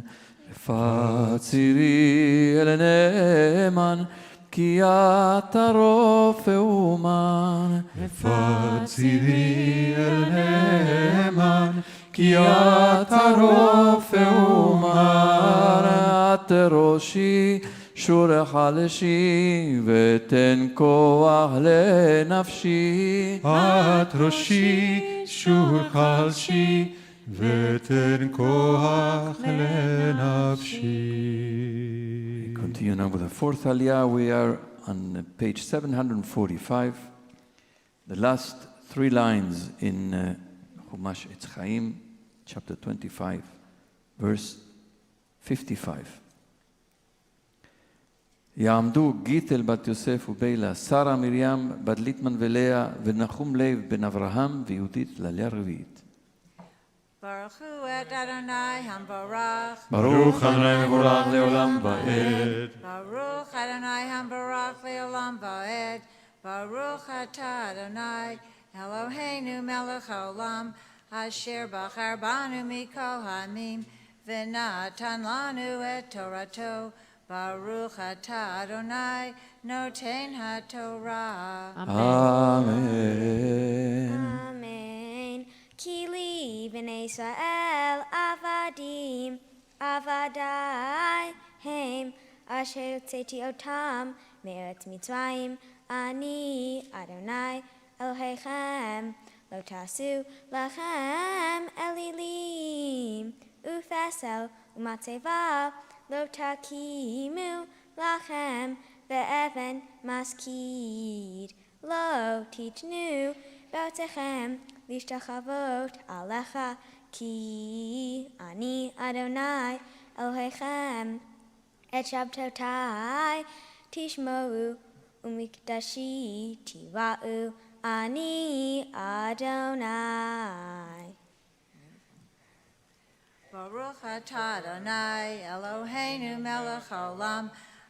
רפאת צירי אל נאמן, כי אתה רופא אומן. רפאת צירי אל נאמן, כי אתה רופא אומן. את ראשי שורך לשי ותן כוח לנפשי את ראשי שורך לשי ותן כוח לנפשי. Continue now with the fourth Aliyah. We are on page 745. The last three lines in Chumash Etz Chaim, chapter 25, verse 55. יעמדו גיטל בת יוסף ובילה, שרה מרים, בת ליטמן ולאה, ונחום לב בן אברהם ויהודית לעלייה רביעית. Baruch Hu et Adonai Hambarach. ברוך אדוני מבורך לעולם ועד. Baruch Adonai Hambarach le'olam va'ed. Baruch atah Adonai Eloheinu melech haolam, asher bachar banu mikol hamim, v'natan lanu et Torato. Baruch atah Adonai noten HaTorah. Amen. Amen. Kili b'nei Israel avadim, avadai hem, asher hotzeti otam me'eretz Mitzrayim, ani Adonai Elohechem, lo tasu lachem elilim, ufesel umatzeva, lo takimu lachem ve'even maskid, lo tichnu באותיכם להשתחוות עליך, כי אני אדוני אלוהיכם. את שבתותי תשמעו ומקדשי תיראו, אני אדוני. Baruch atah Adonai Eloheinu melech haolam,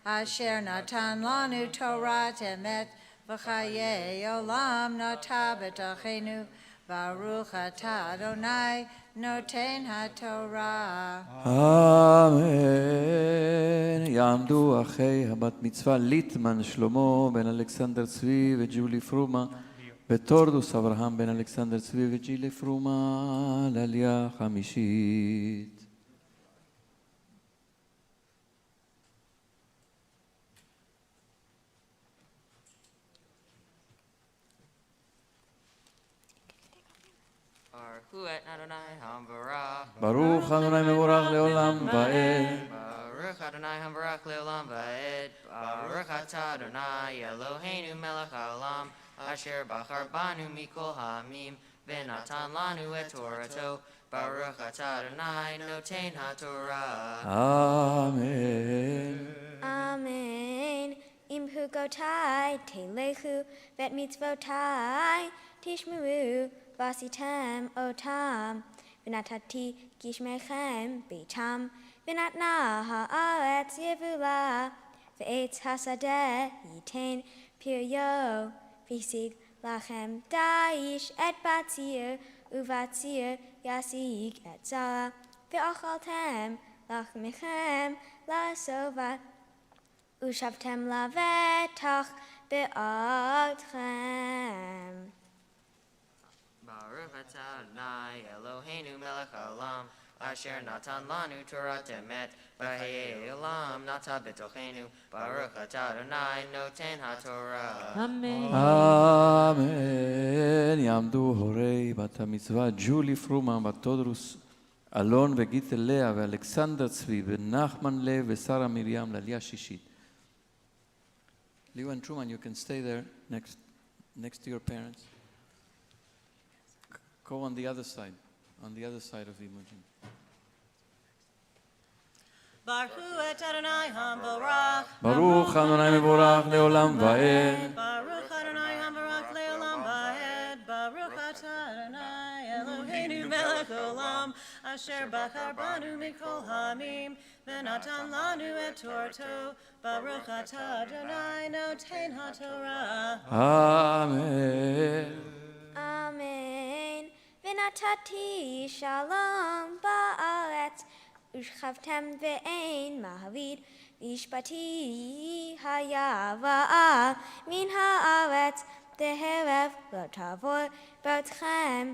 asher natan lanu Torah emet v'chayei olam nata b'tochenu. Baruch atah Adonai noten haTorah. אמן. יעמדו אחי הבת מצווה ליטמן שלמה בן אלכסנדר צבי וג'ולי פרומה וטורדוס אברהם בן אלכסנדר צבי וג'ילי פרומה לעלייה חמישית. ברוך אדוני מבורך לעולם ועד. Baruch Adonai Hambarach Leolam Va'ed. Baruch Atah Adonai Eloheinu Melech Haolam, Asher Bachar Banu Mikol Ha'amim, V'natan Lanu Et Torato. Baruch Atah Adonai Noten HaTorah. אמן. Amen. Im hugotai telechu vet mitzvotai tishmuru vasitem otam v'natati gishmechem beitam v'natna ha'aretz yevula v'etz hasadeh yitain piryo v'yisig lachem daish et batzir uvatzir yasig et zara v'achaltem lachmechem lasovat Ushavtem lavetach be'atchem. Baruch Atah Adonai Eloheinu Melech Haolam, Asher Natan Lanu Torah Emet, V'chayei Olam Nata B'tochenu. Baruch Atah Adonai Noten HaTorah. Amen. אמן. יעמדו הורי בת המצווה ג'ולי פרומה בת טודרוס אלון וגיטל לאה ואלכסנדר צבי ונחמן לב ושרה מרים לעלייה שישית. Leo and Truman, you can stay there next to your parents. Go on the other side of Imogen. Baruch Adonai Hambarach. Baruch Adonai מבורך לעולם ועד. Baruch Adonai Hambarach le'olam va'ed. Baruch atah Adonai Eloheinu melech olam, asher bachar banu mikol ha'amim, v'natan lanu et Torah. Baruch atah Adonai noten haTorah. Amen. Amen. V'natati shalom ba'aretz ushchavtem ve'ein mahavid v'ishpati hayava min haaretz deherev lo tavor botchem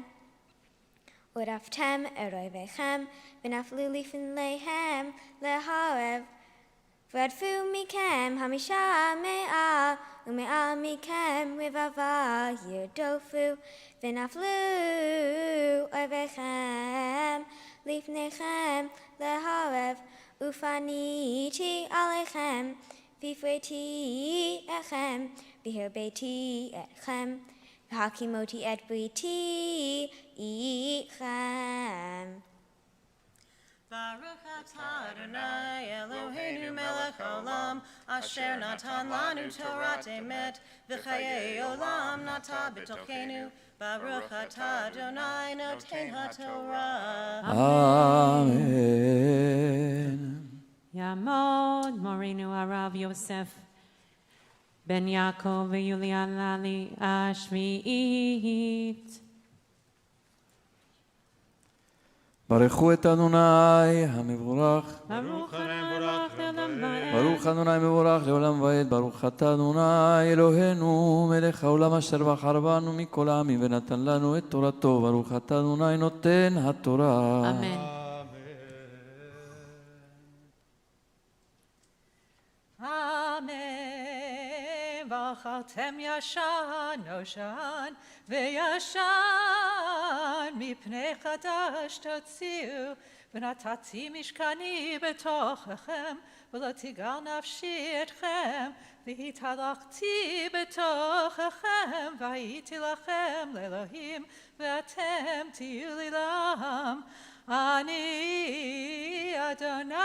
uraftem eroivechem v'naflu lifin lehem leharev v'adfu mikem hamisha me'a ume'a mikem rivava yirdofu v'naflu oivechem lifnechem leharev ufaniti alechem v'ifreti echem v'herbeti etchem v'hakimoti et briti ichem. Baruch atah Adonai Eloheinu melech olam, asher natan lanu Torah emet, v'chayei olam nata b'tochenu. Baruch atah Adonai noten haTorah. Amen. Yamod Morinu Arav Yosef Ben Yaakov Yulia Lali Ashvi'it. ברכו את אדוני המבורך. Baruch Adonai Le'olam va'ed. ברוך אדוני מבורך לעולם ועד. ברוך אתה אדוני אלוהינו מלך העולם אשר בחר בנו מכל העמים ונתן לנו את תורתו. ברוך אתה אדוני נותן התורה. Amen. Amen. V'achaltem yashan oshan v'yashan mipnei chadash totziu v'natati mishkani betochechem v'lo tigal nafshi etchem והתהלכתי בתוככם, והייתי לכם לאלוהים, ואתם תהיו לי לעם. אני אדוני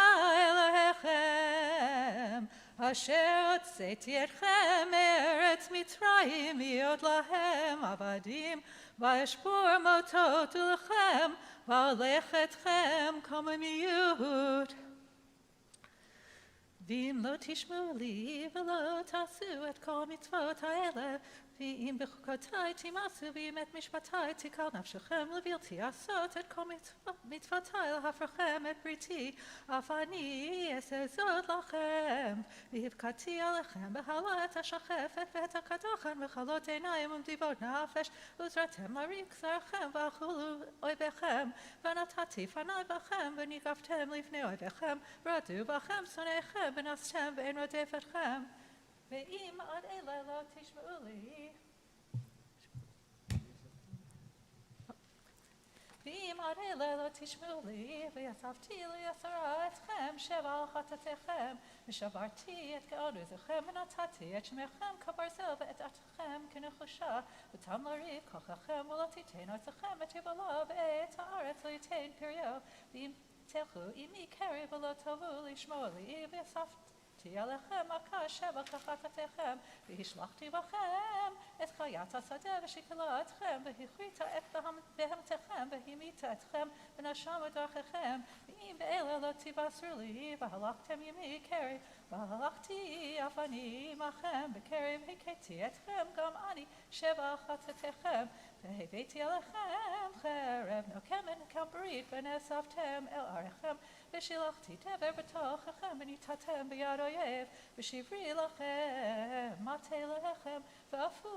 אלוהיכם, אשר הוצאתי אתכם מארץ מצרים, להיות להם עבדים, ואשבור מוטות לכם, ואלך אתכם קוממיות. ואם לא תשמעו לי ולא תעשו את כל המצוות האלה, ואם בחוקותיי תימאסו ואם את משפטיי תקל נפשכם לבלתי לעשות את כל מצוותיי להפרכם את בריתי, אף אני אעשה זאת לכם. והבקעתי עליכם בהלת השחפת ואת הקדחן וחלות עיניים ומדיבות נפש, וזרעתם לריב קצרכם ואכלו אויביכם, ונתתי פניי בכם וניגבתם לפני אויביכם, ורדו בכם שונאיכם ונסתם ואין רודף אתכם. ואם עד אלה לא תשמעו לי, ויספתי ליסרה אתכם שבע על חטאתיכם, ושברתי את גאון עוזכם, ונתתי את שמכם כברזל ואת עתכם כנחושה, ותם לריב כוחכם ולא תיתן ארצכם את יבולה, ואת הארץ לא ייתן פריו. ואם תלכו עמי קרי ולא תבואו לשמוע לי, ויספתי עליכם מכה שבע כחטאתיכם, והשלחתי בכם את חיית השדה ושקלה אתכם, והכריתה את בהמתכם, והמיתה אתכם, ונשם את דרככם. ואם באלה לא תבשרו לי, והלכתם עמי קרי, והלכתי אף אני עמכם בקרי, והכיתי אתכם גם אני שבע חטאתיכם, והבאתי עליכם חרב נוקמת כברית, ונאספתם אל עריכם, ושילחתי דבר בתוככם, וניתתם ביד אויב, ושברי לכם מטה לחם, ואפו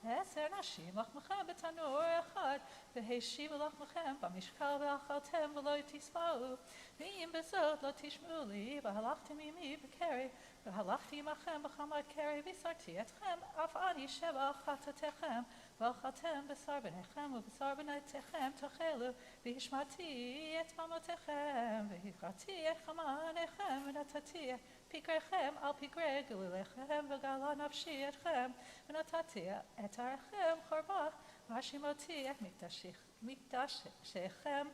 10 נשים לחמכם בתנור אחד, והשיבו לחמכם במשקל ואכלתם ולא תשבעו. ואם בזאת לא תשמעו לי, והלכתם עמי בקרי, והלכתי עמכם בחמת קרי, וסרתי אתכם, אף אני שבע חטאתיכם, ואכלתם בשר בניכם ובשר בנתיכם תאכלו, והשמעתי את במותיכם, והכרתי את חמניכם, ונתתי את פגריכם על פגרי גלוליכם, וגלה נפשי אתכם, ונתתי את עריכם חורבה, והשימותי את מקדשכם,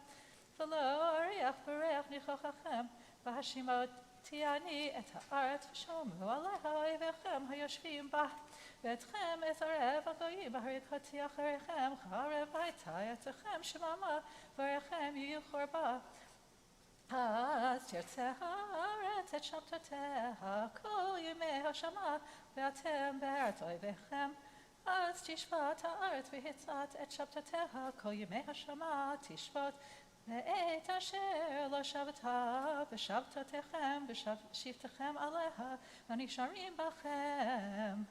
ולא אריח בריח ניחוחכם, והשימותי אני את הארץ, ושומעו עליה אויביכם היושבים בה. ואתכם אזרב הגויים, והריקתי אחריכם, חרב הייתה אצלכם שממה, ועריכם יהיו חורבה. אז תרצה הארץ את שבתותיה כל ימי השנה, ואתם בארץ אויביכם. אז תשבת הארץ והצעת את שבתותיה כל ימי השנה, תשבות ואת אשר לא שבתה בשבתותיכם, בשבתכם עליה, ונשארים בכם.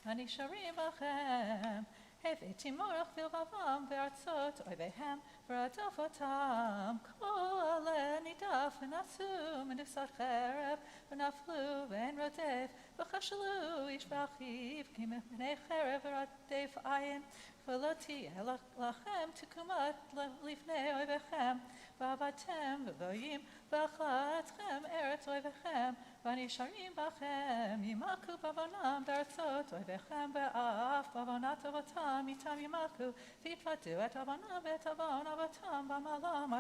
הנשארים בכם, הבאתי מורך בלבבם בארצות אויביהם, ורדף אותם, כל עלה נידף ונשאו מנוסת חרב, ונפלו ואין רודף, וכשלו איש באחיו, כי מפני חרב ורדף עין, ולא תהיה לכם תקומת לפני אויביכם, ועבדתם וגויים, ואכלתכם ארץ אויביכם, והנשארים בכם ימכו בעוונם בארצות אויביכם, ואף בעוונת אבותם איתם ימכו, ויפדו את עוונם ואת עוון אבותם במעלם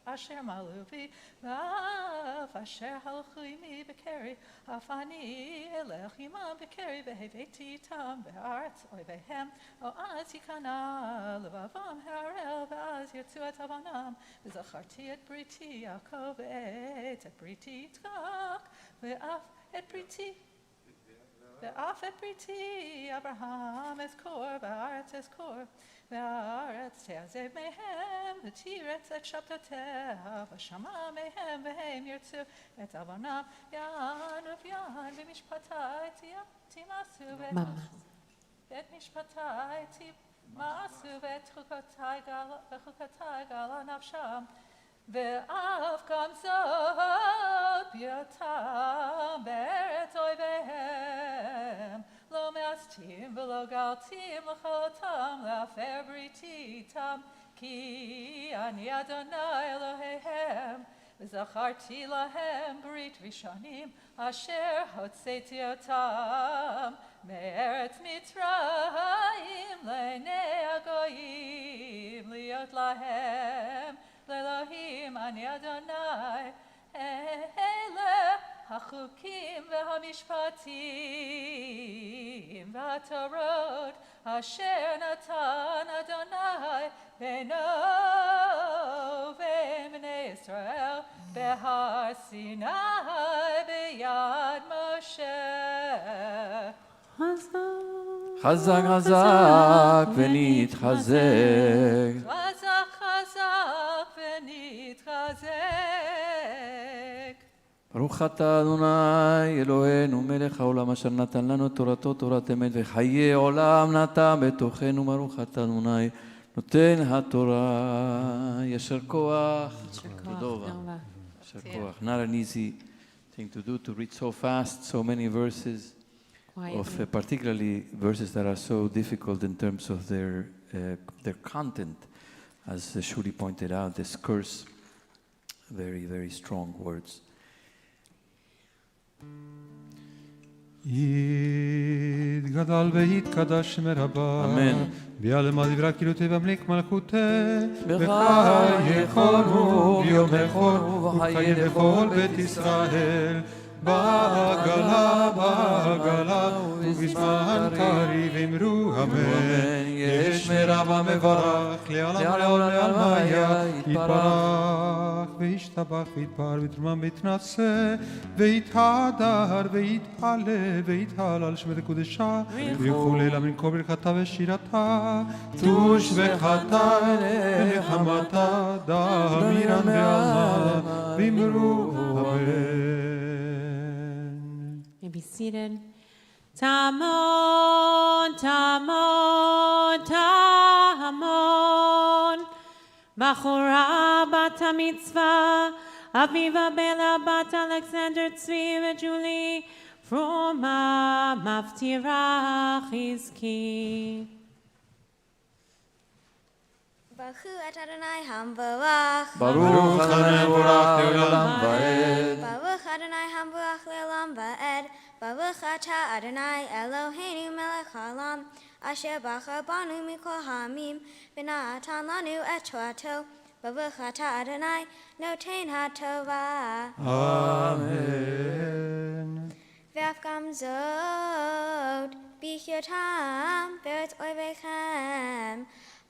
אשר מעלו בי, ואף אשר הלכו עמי בקרי, אף אני אלך עמם בקרי, והבאתי איתם בארץ אויביהם, או אז ייכנע לבבם הערל, ואז ירצו את עוונם, וזכרתי את בריתי יעקב ואת בריתי יצחק, ואף את בריתי אברהם אזכור, והארץ אזכור, והארץ תעזב מהם, ותירץ את שבתותיה, ושמע מהם, והם ירצו את עוונם, יען וביען, במשפטיי תימאסו, ואת משפטיי תימאסו, ואת חוקותיי גלה נפשם, ואף גם זאת בהיותם בארץ אויביהם, לא מאסתים ולא גלתים לכלותם, להפר בריתי איתם, כי אני אדוני אלוהיהם, וזכרתי להם ברית ראשונים אשר הוצאתי אותם מארץ מצרים לעיני הגויים להיות להם לאלוהים אני אדוני אלה החוקים והמשפטים והתורות אשר נתן אדוני בינו ובני ישראל בהר סיני ביד משה. חזק חזק ונתחזק. חזק חזק ונתחזק. ברוך אתה אדוני אלוהינו מלך העולם אשר נתן לנו תורתו תורת אמת וחיי עולם נטע בתוכנו. ברוך אתה אדוני נותן התורה. יישר כוח. תודה רבה. יישר כוח. Not an easy thing to do to read so fast so many verses of particularly verses that are so difficult in terms of their content, as Shuri pointed out, this curse, very strong words. יתגדל ויתקדש שם רבה ביעלמה דברה קילותי והמליק מלכותי בחייכנו ביומכו ובחיי לכל בית ישראל בעגלה ובזמן קריב אמרו אמן יש מרבה מברך לעולם לעלמיה יתברך וישתבח ויתפאר ויתרומם ויתנשא ויתהדר ויתעלה ויתהלל שמי קודשה ויוכלו לילה מן כל ברכתה ושירתה תוש וחתה ונחמתה דמירן בעלמה ואמרו אמן. Be seated. Tamon, Tamon, Tamon. Bachora bat Mitzvah, Aviva Bela bat Alexander Tzvi Jubilee, Froma Maftira Chizki. Baruch Adonai Hamburach. Baruch Adonai Hamburach le'olam va'ed. Baruch Adonai Hamburach le'olam va'ed. Baruch Atah Adonai Eloheinu melech haolam asher bachar banu mikol ha'amim v'natan lanu et Torato. Baruch Atah Adonai noten ha'tovah. Amen. Ve'af gam zot b'chyotam be'eretz oivechem.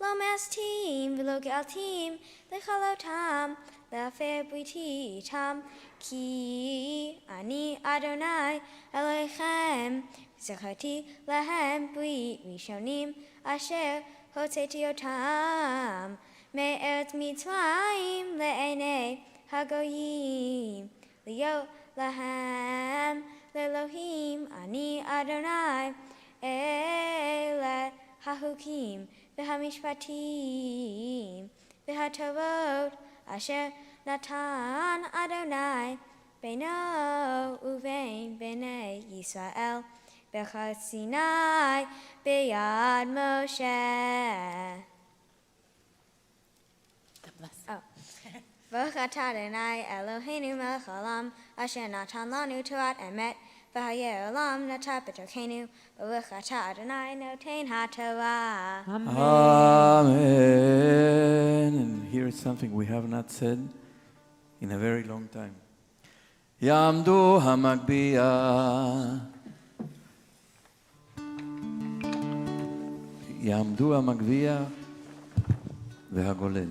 Lo mestim v'lo ge'altim l'chalotam l'afir briti itam ki ani Adonai Elohechem zecharti lahem brit rishonim asher hotzeti otam me'eretz Mitzrayim le'enei hagoyim liot lahem le'Elohim ani Adonai ele hahukim והמשפטים והטובות אשר נתן אדוני בינו ובין בני ישראל בחר סיני ביד משה. ברוך אתה אדוני אלוהינו מלך העולם אשר נתן לנו תורת אמת וחיי עולם נטע בתוכנו ברוך אתה אדוני נותן התורה. Amen. And here is something we have not said in a very long time. יעמדו המגביה יעמדו המגביה והגולל.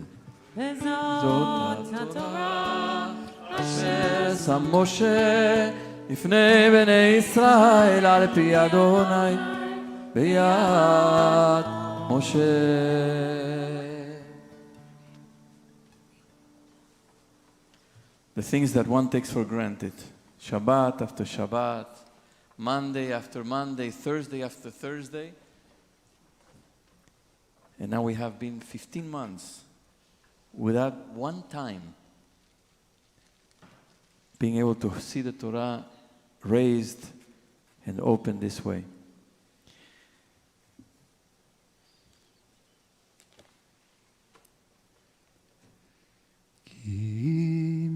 וזאת התורה אשר שם משה לפני בני ישראל על פי אדוני ביד משה. The things that one takes for granted, Shabbat after Shabbat, Monday after Monday, Thursday after Thursday, and now we have been 15 months without one time being able to see the Torah raised and opened this way. כי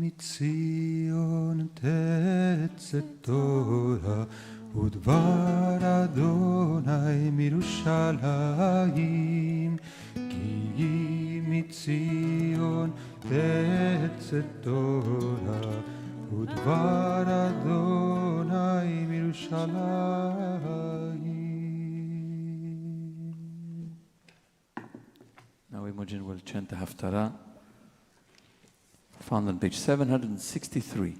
Torah Udvar Adonai Mirushalayim Ki mitzion tetzet Torah Udvar Adonai Mirushalayim. Now Imogen will chant the Haftarah, found on page 763.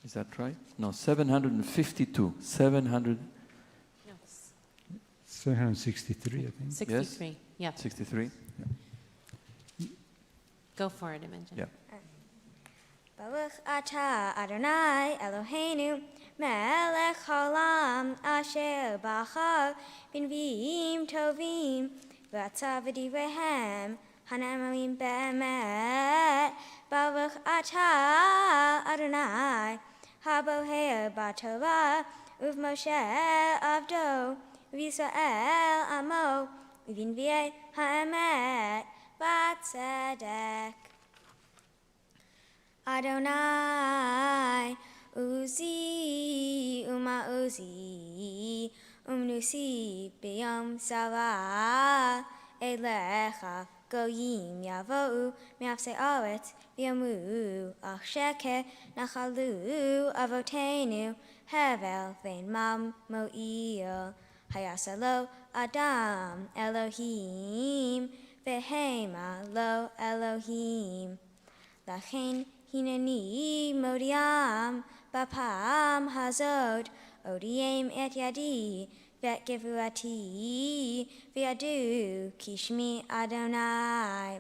Is that right? No, 752. 763, I think. 63, yes? yeah. 63? Yeah. Go for it, Imogen. Yeah. Baruch atah Adonai Eloheinu melech haolam asher bachar b'nviim tovim v'atzav v'divreihem hanamalim be'emet. Baruch atah Adonai haboher b'Torah uv'Moshe avdo v'Yisrael amo v'nviei ha'emet b'tzedek. Adonai Uzi Uma Uzi Umnusi B'yom Sarah Elecha Goyim Yavou Mi'afsei Aretz V'yamu Ach Sheker Nachalu Avotenu Hevel Vein Mam Mo'il Hayasalo Adam Elohim V'hema Lo Elohim Lachen Hineni Modiam Bapam Hazod Odiem et Yadi Vet Gevuati Viadu Kishmi Adonai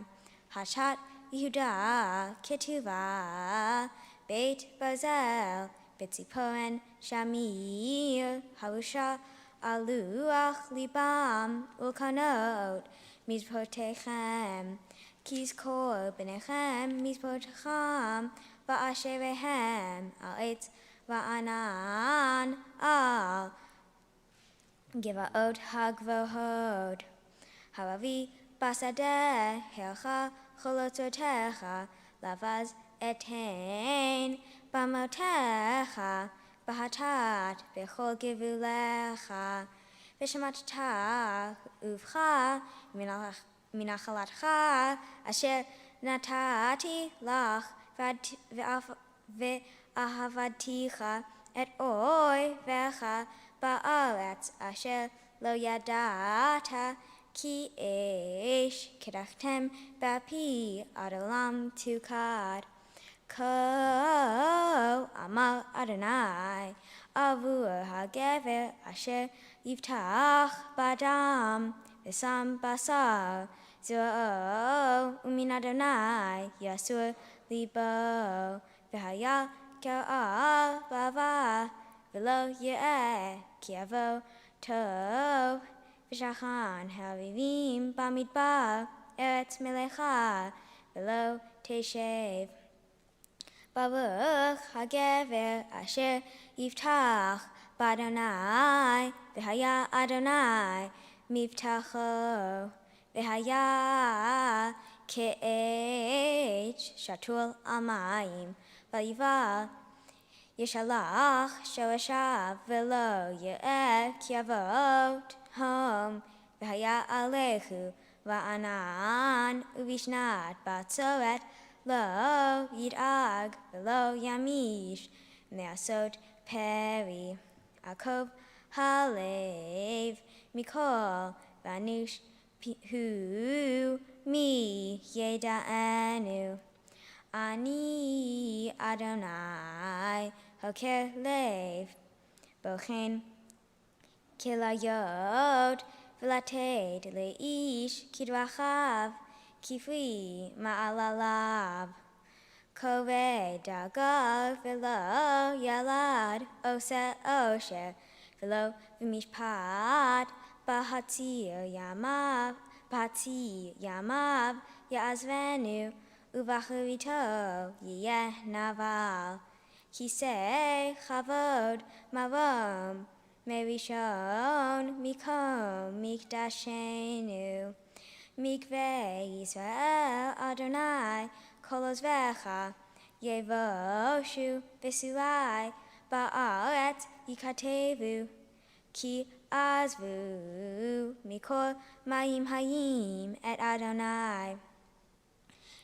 Hachat Yehuda Ketuva Beit Bazel Betzipoen Shamir Harusha Aluach Libam Ulkanot Mizpotechem Kizkor Benechem Mizpotechem Va'asherehem Al-Eitz Va'anan Al Givaot Hagvohod Haravi Basadeh Hercha Cholototecha Lavaz Etain Bamotecha Bahatat Bechol Givulecha Vishamatata Uvcha Minachalatcha Asher Natati Lach Ve'ahavaticha Et Oi Vecha Ba'aretz Asher Lo Yadata Ki Eish Kedachtem Ba'pi Adolam Tukad Ko Amal Adonai Avur HaGever Asher Yiftach Badam V'sam Basar Zero Umin Adonai Yasur Libo V'haya Ka'al Bava V'lo Ye'eh Kiavo Tov V'shachan Havivim Bamidbar Eretz Melecha V'lo Teshev Baruch HaGever Asher Yiftach B'Adonai V'haya Adonai Mivtacho V'haya Ke'ech Shatul Amayim V'yival Yeshalach Shorashav V'lo Ye'eh Kiavot Hom V'haya Alechu V'anan Uvishnat Batzoret Lo Yid'ag V'lo Yamish Me'asot Peri Akov Halev Mikol Vanush Hu Mi Yeda'anu Ani Adonai Hoker Lev Bochen Kilayot V'lated Leish Kidvachav Kifri Ma'alalav Kove Dagav V'lo Yalad Ose Osher V'lo V'mishpat Bahatir Yamav Ya'azvenu Uvachurito Yeh Naval Kisei Chavod Mavom Merishon Mikom Mikdashenu Mikveh Yisrael Adonai Kolos Vecha Yevoshu Vesulai Ba'aret Yikatevu Ki Azvu Mikol Mayim Hayim Et Adonai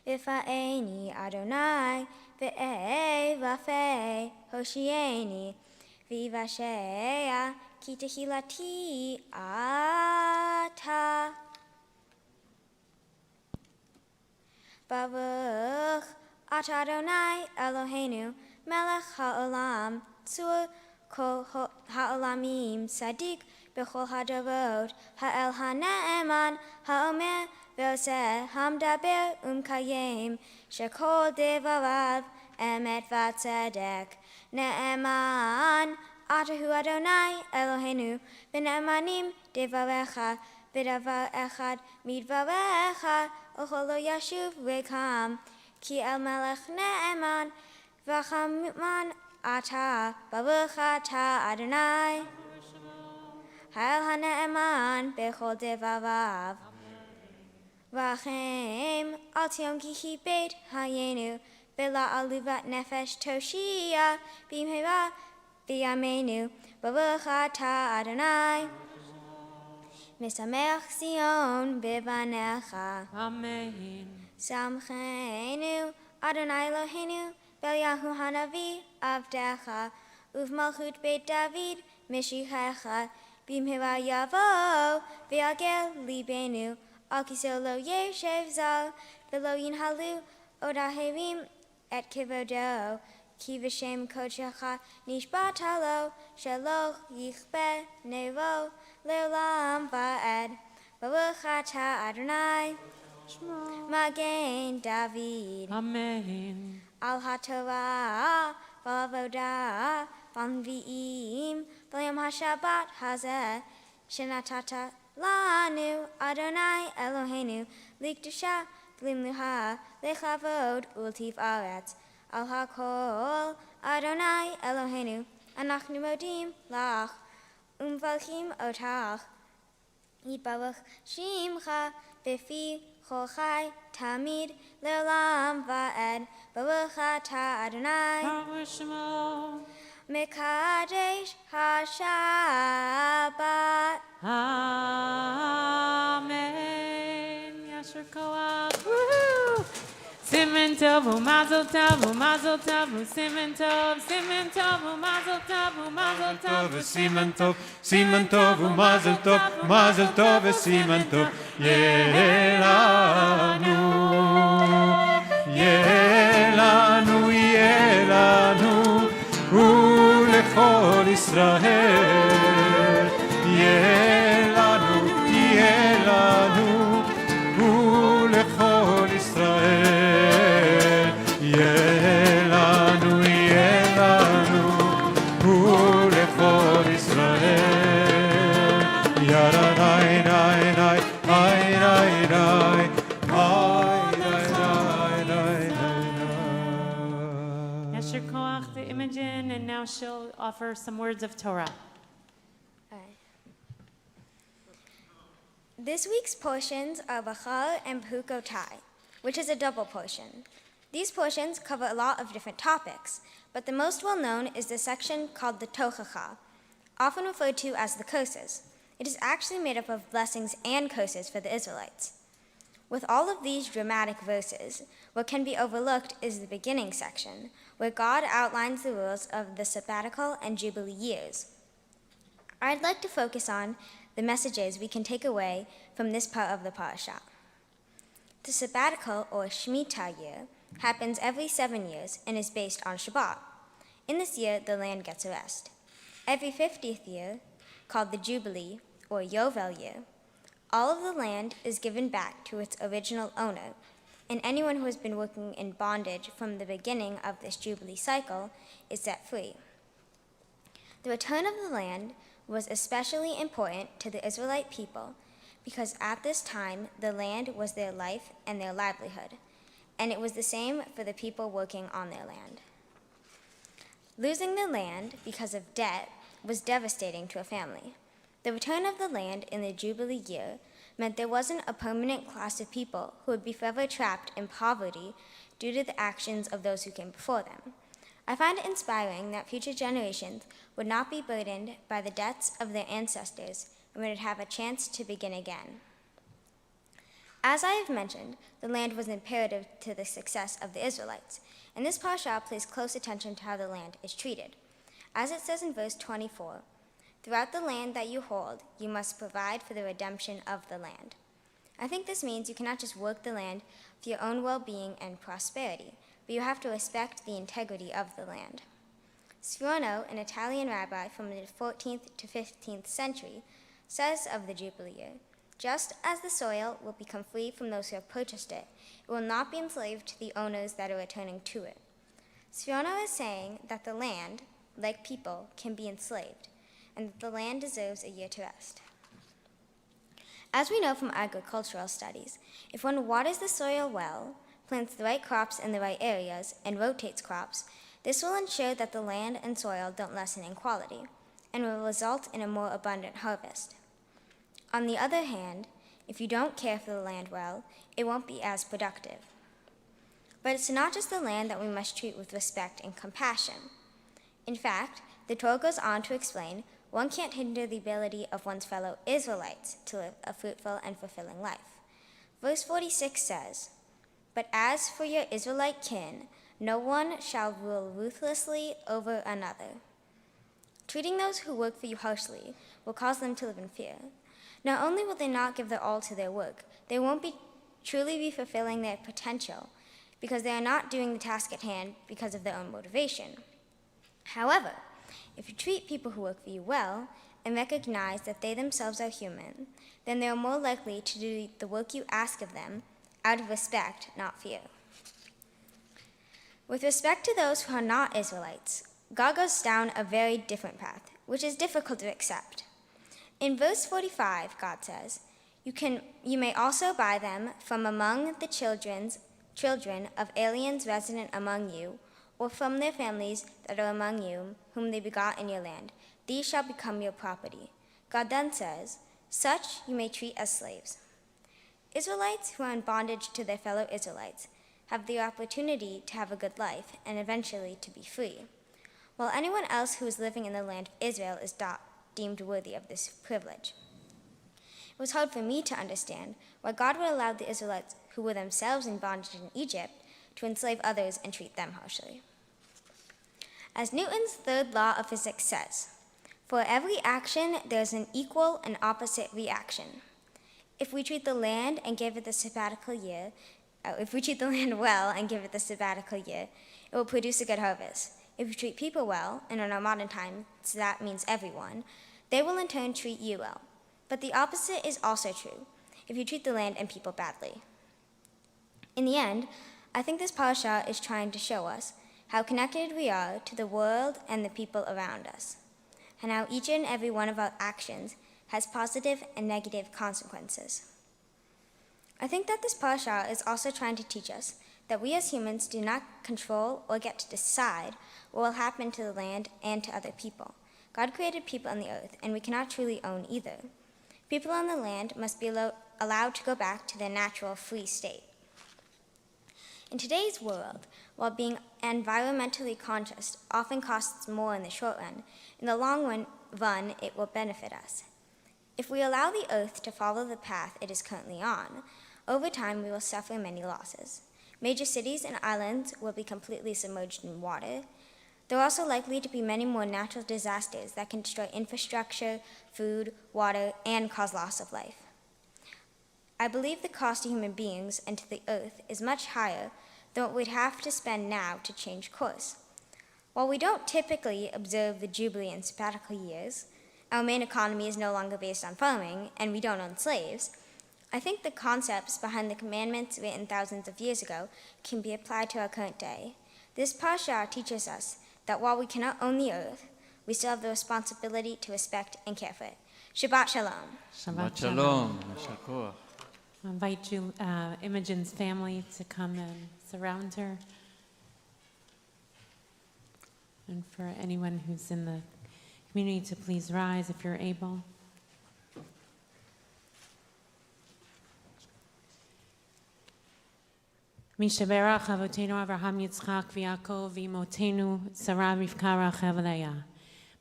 V'fa'eni Adonai Ve'e Vafe Hoshieni V'ivashea Ki Tehilati Ata Baruch Ata Adonai Eloheinu Melech HaOlam Tzur Kol HaOlamim Sadik B'chol HaDorot Ha'el HaNe'eman HaOmer Ve'oseh Hamdaber Kayem Shekol Devarav Emet V'Tzedek Ne'eman Atahu Adonai Eloheinu V'ne'emanim Devarecha V'davar Echad Midvarecha Ochol Lo Yashuv Rekam Ki El Melech Ne'eman V'chaman Ata Baruch Ata Adonai Ha'el HaNe'eman B'chol Devarav V'achem Al Tiom Ki Beit Hayenu V'la Aluvat Nefesh Toshia B'mhera V'yamenu Baruch Ata Adonai Misamech Zion B'banecha Amen. Samchenu Adonai Eloheinu B'Yahu Hanavi Avdecha Uv'malchut Beit David Mishichecha B'mhera Yavo V'yagel Libenu Al Kiso Lo Yeshev Zal V'lo Yinhalu Odaherim Et Kivodo Ki V'shem Kodshecha Nishbatalo Shaloch Yichbe Nevo Le'olam Va'ed Baruch Ata Adonai Magen David Amen. Al HaTorah V'Avodah V'Anvi'im V'Yom HaShabbat Hazeh Shenatata Lanu Adonai Eloheinu Likdusha V'Limluha Lechavod Ultiv Aretz Al HaKol Adonai Eloheinu Anachnu Modim Lach Umvalchim Otach Yitbaruch Shimcha B'fi Chochai Tamid Le'olam Va'ed Baruch Ata Adonai Mekadesh HaShabbat Amen. Yasher Koach. Woo! Simen Tov, Mazel Tov, Mazel Tov, Simen Tov, Simen Tov, Mazel Tov, Mazel Tov, Simen Tov, Simen Tov, Mazel Tov, Mazel Tov, Simen Tov, Yelanu, Yelanu, Yelanu, Ulechol Israel, Yelanu, Yelanu, Ulechol Israel, Yelanu, Yelanu, Ulechol Israel, Yaranai, Nai, Nai, Nai, Nai, Nai, Yasher Koach, the Imogen, and now she'll offer some words of Torah. This week's portions are Bachar and Behukotai, which is a double portion. These portions cover a lot of different topics, but the most well-known is the section called the Tochacha, often referred to as the curses. It is actually made up of blessings and curses for the Israelites. With all of these dramatic verses, what can be overlooked is the beginning section, where God outlines the rules of the sabbatical and jubilee years. I'd like to focus on the messages we can take away from this part of the parasha. The sabbatical, or Shemitah year, happens every 7 years and is based on Shabbat. In this year, the land gets a rest. Every 50th year, called the Jubilee, or Yovel year, all of the land is given back to its original owner, and anyone who has been working in bondage from the beginning of this Jubilee cycle is set free. The return of the land was especially important to the Israelite people because at this time the land was their life and their livelihood, and it was the same for the people working on their land. Losing their land because of debt was devastating to a family. The return of the land in the Jubilee year meant there wasn't a permanent class of people who would be forever trapped in poverty due to the actions of those who came before them. I find it inspiring that future generations would not be burdened by the debts of their ancestors and would have a chance to begin again. As I have mentioned, the land was imperative to the success of the Israelites, and this parasha pays close attention to how the land is treated. As it says in verse 24, "Throughout the land that you hold, you must provide for the redemption of the land." I think this means you cannot just work the land for your own well-being and prosperity, but you have to respect the integrity of the land. Sforno, an Italian rabbi from the 14th to 15th century, says of the Jubilee year, "Just as the soil will become free from those who have purchased it, it will not be enslaved to the owners that are returning to it." Sforno is saying that the land, like people, can be enslaved, and that the land deserves a year to rest. As we know from agricultural studies, if one waters the soil well, plants the right crops in the right areas, and rotates crops, this will ensure that the land and soil don't lessen in quality, and will result in a more abundant harvest. On the other hand, if you don't care for the land well, it won't be as productive. But it's not just the land that we must treat with respect and compassion. In fact, the Torah goes on to explain one can't hinder the ability of one's fellow Israelites to live a fruitful and fulfilling life. Verse 46 says, "But as for your Israelite kin, no one shall rule ruthlessly over another." Treating those who work for you harshly will cause them to live in fear. Not only will they not give their all to their work, they won't truly be fulfilling their potential because they are not doing the task at hand because of their own motivation. However, if you treat people who work for you well and recognize that they themselves are human, then they are more likely to do the work you ask of them out of respect, not fear. With respect to those who are not Israelites, God goes down a very different path, which is difficult to accept. In verse 45, God says, You may also buy them from among the children of aliens resident among you, or from their families that are among you, whom they begot in your land. These shall become your property." God then says, "Such you may treat as slaves." Israelites who are in bondage to their fellow Israelites have the opportunity to have a good life and eventually to be free, while anyone else who is living in the land of Israel is deemed worthy of this privilege. It was hard for me to understand why God would allow the Israelites who were themselves in bondage in Egypt to enslave others and treat them harshly. As Newton's third law of physics says, for every action there is an equal and opposite reaction. If we treat the land and give it the sabbatical year, if we treat the land well and give it the sabbatical year, it will produce a good harvest. If we treat people well, and in our modern times that means everyone, they will in turn treat you well. But the opposite is also true, if you treat the land and people badly. In the end, I think this parasha is trying to show us how connected we are to the world and the people around us, and how each and every one of our actions has positive and negative consequences. I think that this parasha is also trying to teach us that we as humans do not control or get to decide what will happen to the land and to other people. God created people on the earth, and we cannot truly own either. People on the land must be allowed to go back to their natural free state. In today's world, while being environmentally conscious often costs more in the short run, in the long run it will benefit us. If we allow the earth to follow the path it is currently on, over time we will suffer many losses. Major cities and islands will be completely submerged in water. There are also likely to be many more natural disasters that can destroy infrastructure, food, water, and cause loss of life. I believe the cost to human beings and to the earth is much higher than what we'd have to spend now to change course. While we don't typically observe the jubilee and sabbatical years, our main economy is no longer based on farming, and we don't own slaves, I think the concepts behind the commandments written thousands of years ago can be applied to our current day. This parasha teaches us that while we cannot own the earth, we still have the responsibility to respect and care for it. Shabbat Shalom. Shabbat Shalom. I invite you, Imogen's family, to come and surround her. And for anyone who's in the community to please rise if you're able. Mishaberach Avotenu Avraham Yitzchak v'Yaakov v'Imotenu Sarah Rivka Rachel Leah.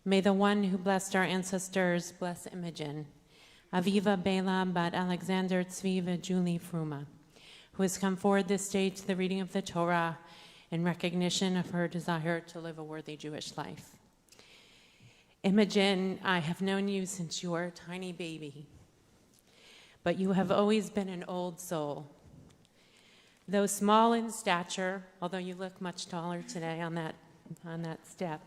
May the one who blessed our ancestors bless Imogen, Aviva Bela Bat Alexander Tzviva Julie Fruma, who has come forward this day to the reading of the Torah in recognition of her desire to live a worthy Jewish life. Imogen, I have known you since you were a tiny baby, but you have always been an old soul. Though small in stature, although you look much taller today on that step,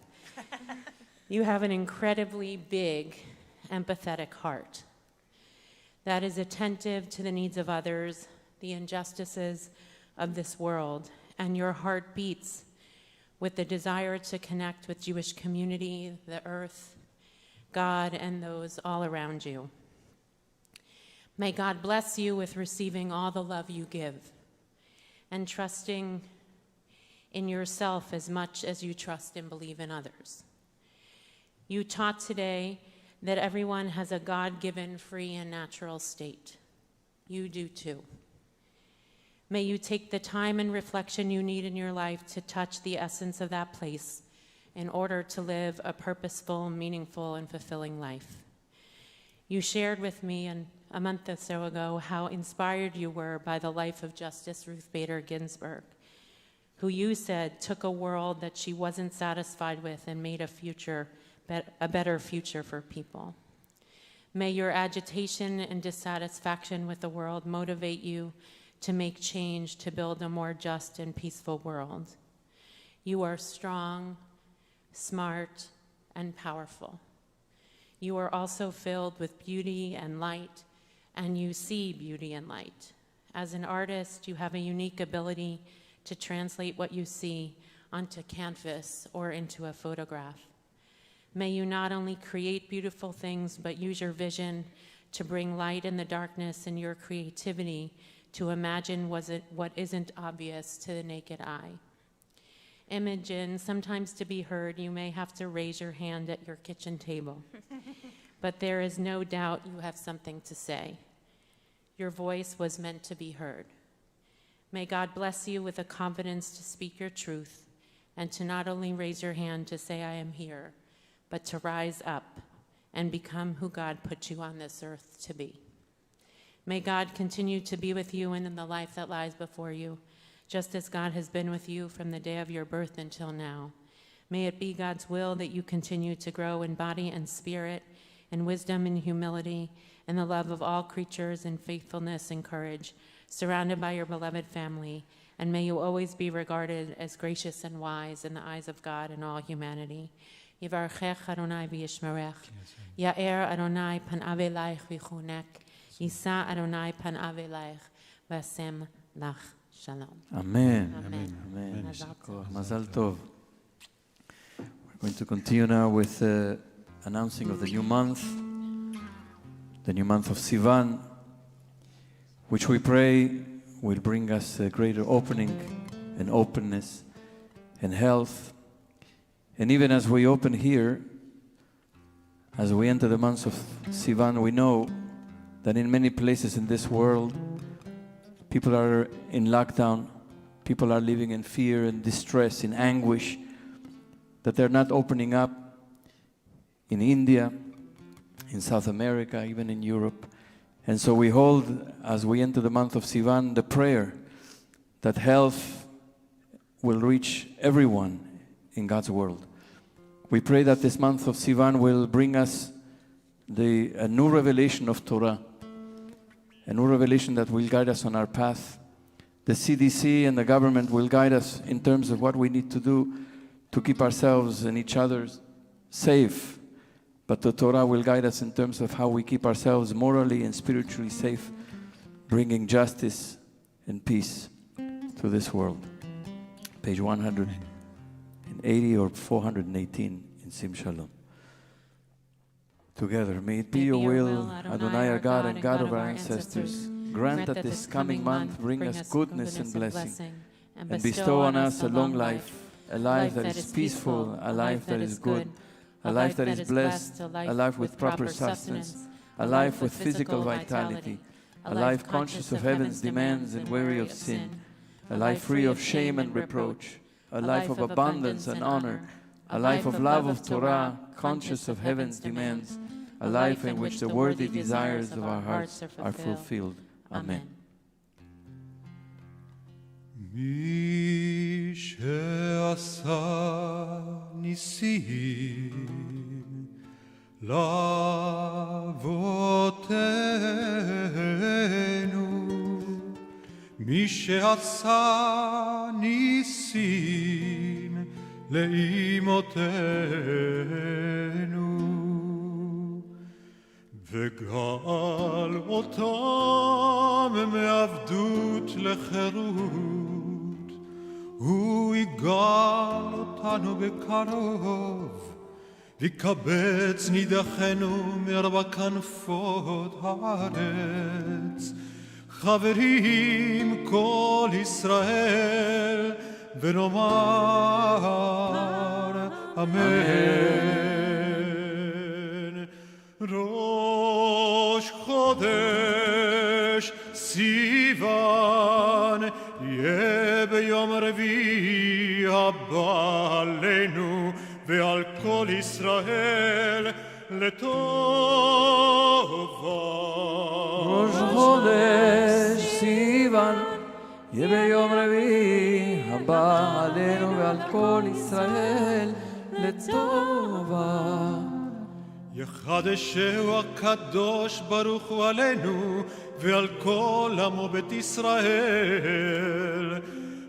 you have an incredibly big, empathetic heart that is attentive to the needs of others, the injustices of this world, and your heart beats with the desire to connect with Jewish community, the earth, God, and those all around you. May God bless you with receiving all the love you give and trusting in yourself as much as you trust and believe in others. You taught today that everyone has a God-given, free, and natural state. You do too. May you take the time and reflection you need in your life to touch the essence of that place in order to live a purposeful, meaningful, and fulfilling life. You shared with me a month or so ago how inspired you were by the life of Justice Ruth Bader Ginsburg, who you said took a world that she wasn't satisfied with and made a better future for people. May your agitation and dissatisfaction with the world motivate you to make change to build a more just and peaceful world. You are strong, smart, and powerful. You are also filled with beauty and light, and you see beauty and light. As an artist, you have a unique ability to translate what you see onto canvas or into a photograph. May you not only create beautiful things, but use your vision to bring light in the darkness and your creativity to imagine what isn't obvious to the naked eye. Imogen, sometimes to be heard, you may have to raise your hand at your kitchen table, but there is no doubt you have something to say. Your voice was meant to be heard. May God bless you with the confidence to speak your truth and to not only raise your hand to say, I am here, but to rise up and become who God put you on this earth to be. May God continue to be with you and in the life that lies before you, just as God has been with you from the day of your birth until now. May it be God's will that you continue to grow in body and spirit, in wisdom and humility, in the love of all creatures, in faithfulness and courage, surrounded by your beloved family, and may you always be regarded as gracious and wise in the eyes of God and all humanity. Yivarchech Adonai v'yishmerech, Ya'er Adonai panav eleich v'chunek, Yisa Adonai panav eleich v'asem lach shalom. Amen. Amen. Amen. Mazal Mazal tov. We're going to continue now with announcing of the new month of Sivan, which we pray will bring us a greater opening and openness and health. And even as we open here, as we enter the month of Sivan, we know that in many places in this world, people are in lockdown, people are living in fear and distress, in anguish, that they're not opening up in India, in South America, even in Europe. And so we hold, as we enter the month of Sivan, the prayer that health will reach everyone in God's world. We pray that this month of Sivan will bring us a new revelation of Torah, a new revelation that will guide us on our path. The CDC and the government will guide us in terms of what we need to do to keep ourselves and each other safe. But the Torah will guide us in terms of how we keep ourselves morally and spiritually safe, bringing justice and peace to this world. Page 180 or 418 in Sim Shalom. Together, may it be your will, Adonai our God and God of our ancestors, grant that this coming month bring us goodness and blessing, and bestow on us a long life, a life that is peaceful, a life that is good, a life that is blessed, a life with proper sustenance, a life with physical vitality, a life conscious of heaven's demands and weary of sin, a life free of shame and reproach, a life of abundance and honor, a life of love of Torah, conscious of heaven's demands, a life in which the worthy desires of our hearts are fulfilled. Amen. מי שעשה ניסים לאבותינו, מי שעשה ניסים לאמותינו, וגאל אותם מעבדות לחירות, הוא יגאל אותנו בקרוב, ויקבץ נידחנו מארבע כנפות הארץ. חברים כל ישראל, ונאמר אמן. ראש חודש סיוון יהיה ביום רביעי הבא עלינו ועל כל ישראל לטובה. ראש חודש סיוון יהיה ביום רביעי הבא עלינו ועל כל ישראל לטובה. יחדשהו הקדוש ברוך הוא עלינו ועל כל עמו בית ישראל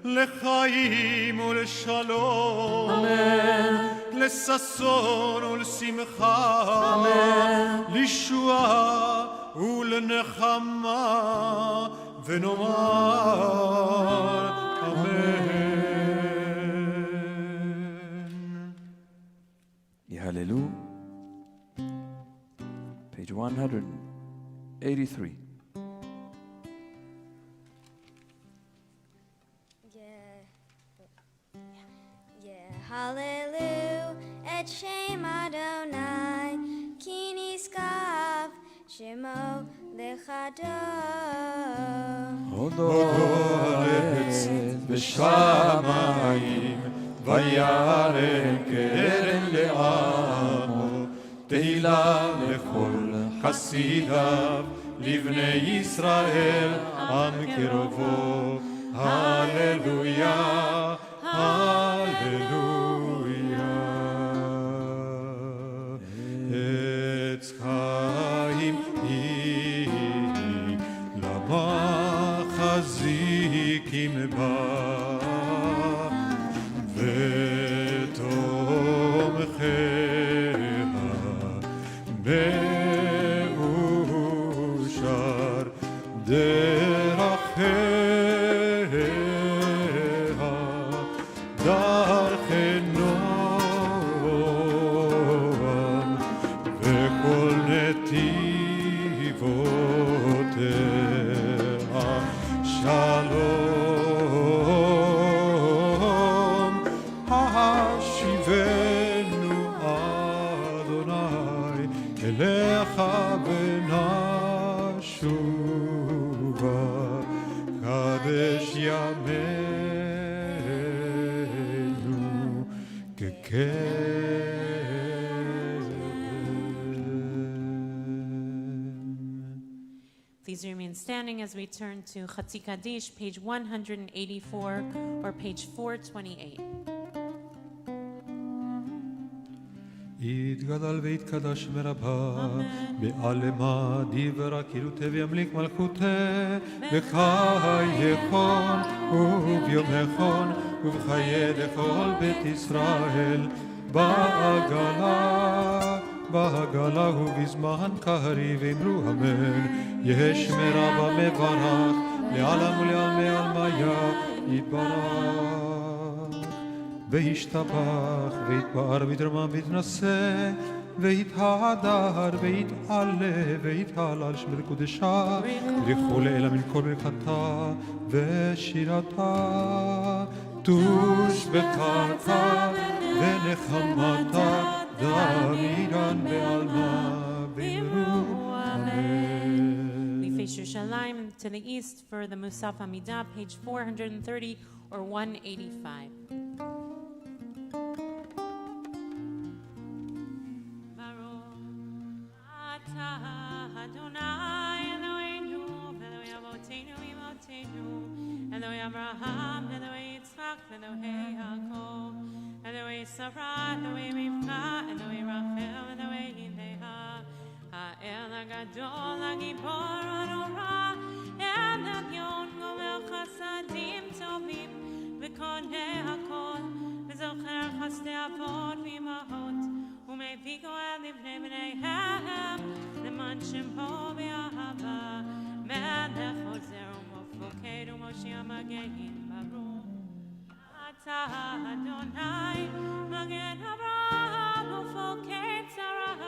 לחיים ולשלום, אמן. לששון ולשמחה, אמן. לישועה ולנחמה, ונאמר אמן. יהללו. Page 183. Hallelujah, et Shem Adonai, ki niskav shemo lechadom. הודו הארץ בשמיים, וירם קרן לעמו, תהילה לכל חסידיו, לבני ישראל, עם קרובו. הללויה, הללויה. עץ חיים היא, למה חזיקים בה, ותומכיה מאושר דרכיה. Please remain standing as we turn to Chatzi Kaddish, page 184 or page 428. יתגדל ויתקדש מרבה, בעלמה דיברה כאילו וימליק מלכותה, בחייכון וביומכון ובחיי לכל בית ישראל, בעגלה ובזמן קריב אמרו אמן. יש מרבה מברך לעלם ולעלמי עלמיה יתברך, וישתבח ויתפאר ויתרומם ויתנשא ויתהדר ויתעלה ויתהלל שמי קודשה, ברכו לאלה מן כל ברכתה ושירתה, תושבחתה ונחמתה, דמירן בעלמה ואמרו אמן. We face Yerushalayim to the east for the Musaf Amidah, page 430 or 185. Eloi Abraham, Eloi Yitzchak, Eloi Yaakov, Eloi Sarah, Eloi Rivka, Eloi Rachel, Eloi Leah, Ha'el HaGadol, HaGibor HaNorah, El Elyon, Gomel Chasadim Tovim, V'koneh HaKol, V'zocher Chasdei Avot V'imahot, U'mevii Goel Livnei Bneihem, Leman Shemo V'Ahava, Melech Ozer Mofoked U'Moshiach Magen Baruch Atah Adonai Magen Avraham Mofoked Sarah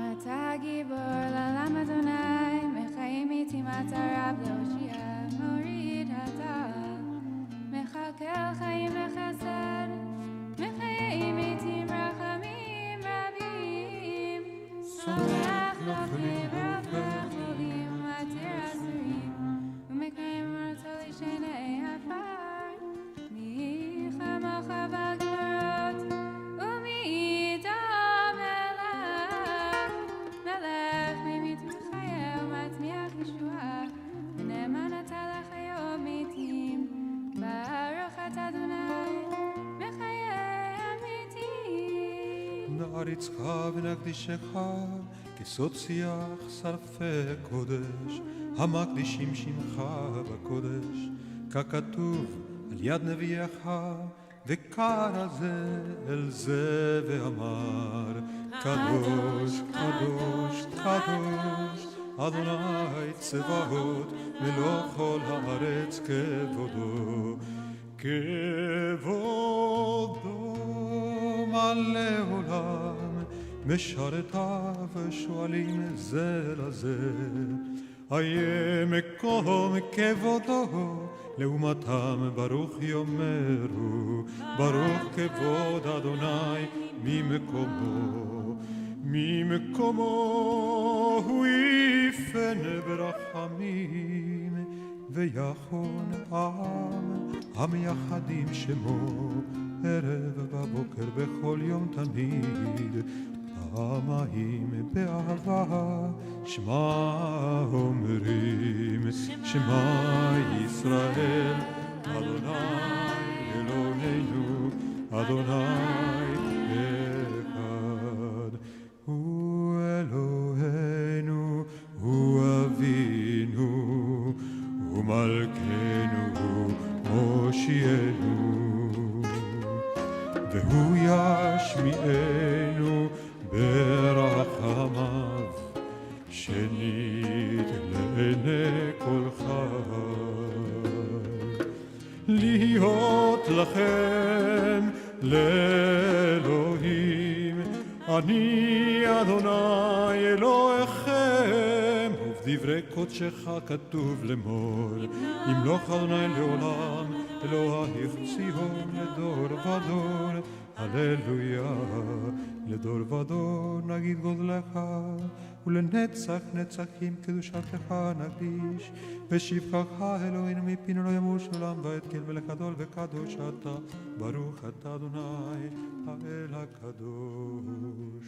Atah Gibor L'Olam Adonai Mechayim Iti Matarav L'Hoshia Morid Atah Mechalkel Chayim L'Chesed Mechayim Iti Rachamim Rabim Solach L'Cholim V'Cholim Matir Asurim Umekayim Martoli Shenei Afar Michamocha V'Gvorot U'Midam Melech Melech Mimit V'Chayel Matmiach Yeshua V'Ne'eman Ata L'Chayot Mitim Baruch Ata Adonai Mechayei Amitim נעריצך ונקדישך כסוד שיח שרפי קודש המקדישים שמך בקודש ככתוב על יד נביאך וקרא זה אל זה ואמר קדוש קדוש קדוש אדוני צבאות מלוא כל הארץ כבודו כבודו מלא עולם משרתיו שואלים זה לזה איה מקום כבודו לעומתם ברוך יאמרו ברוך כבוד אדוני ממקומו הוא יפנה ברחמים ויחון עם יחדים שמו ערב בבוקר בכל יום תמיד פעמיים באהבה שמע אומרים שמע ישראל אדוני אלוהינו אדוני אחד הוא אלוהינו הוא אבינו הוא מלכנו מושיענו והוא ישמיענו ברחמיו שנית לעיני כל חי להיות לכם לאלוהים אני אדוני אלוהיכם ובדברי קודשך כתוב לאמור ימלוך אדוני לעולם אלוהיך ציון לדור ודור הללויה לדור ודור נגיד גודלך ולנצח נצחים קדושתך נקדיש בשבחך אלוהינו מפינו לא ימוש עולם ועד כן מלך גדול וקדוש אתה ברוך אתה אדוני האל הקדוש.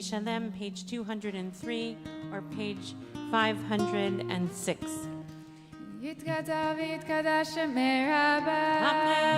Shalem, page 203 or page 506. יתגדל ויתקדש שמי רבה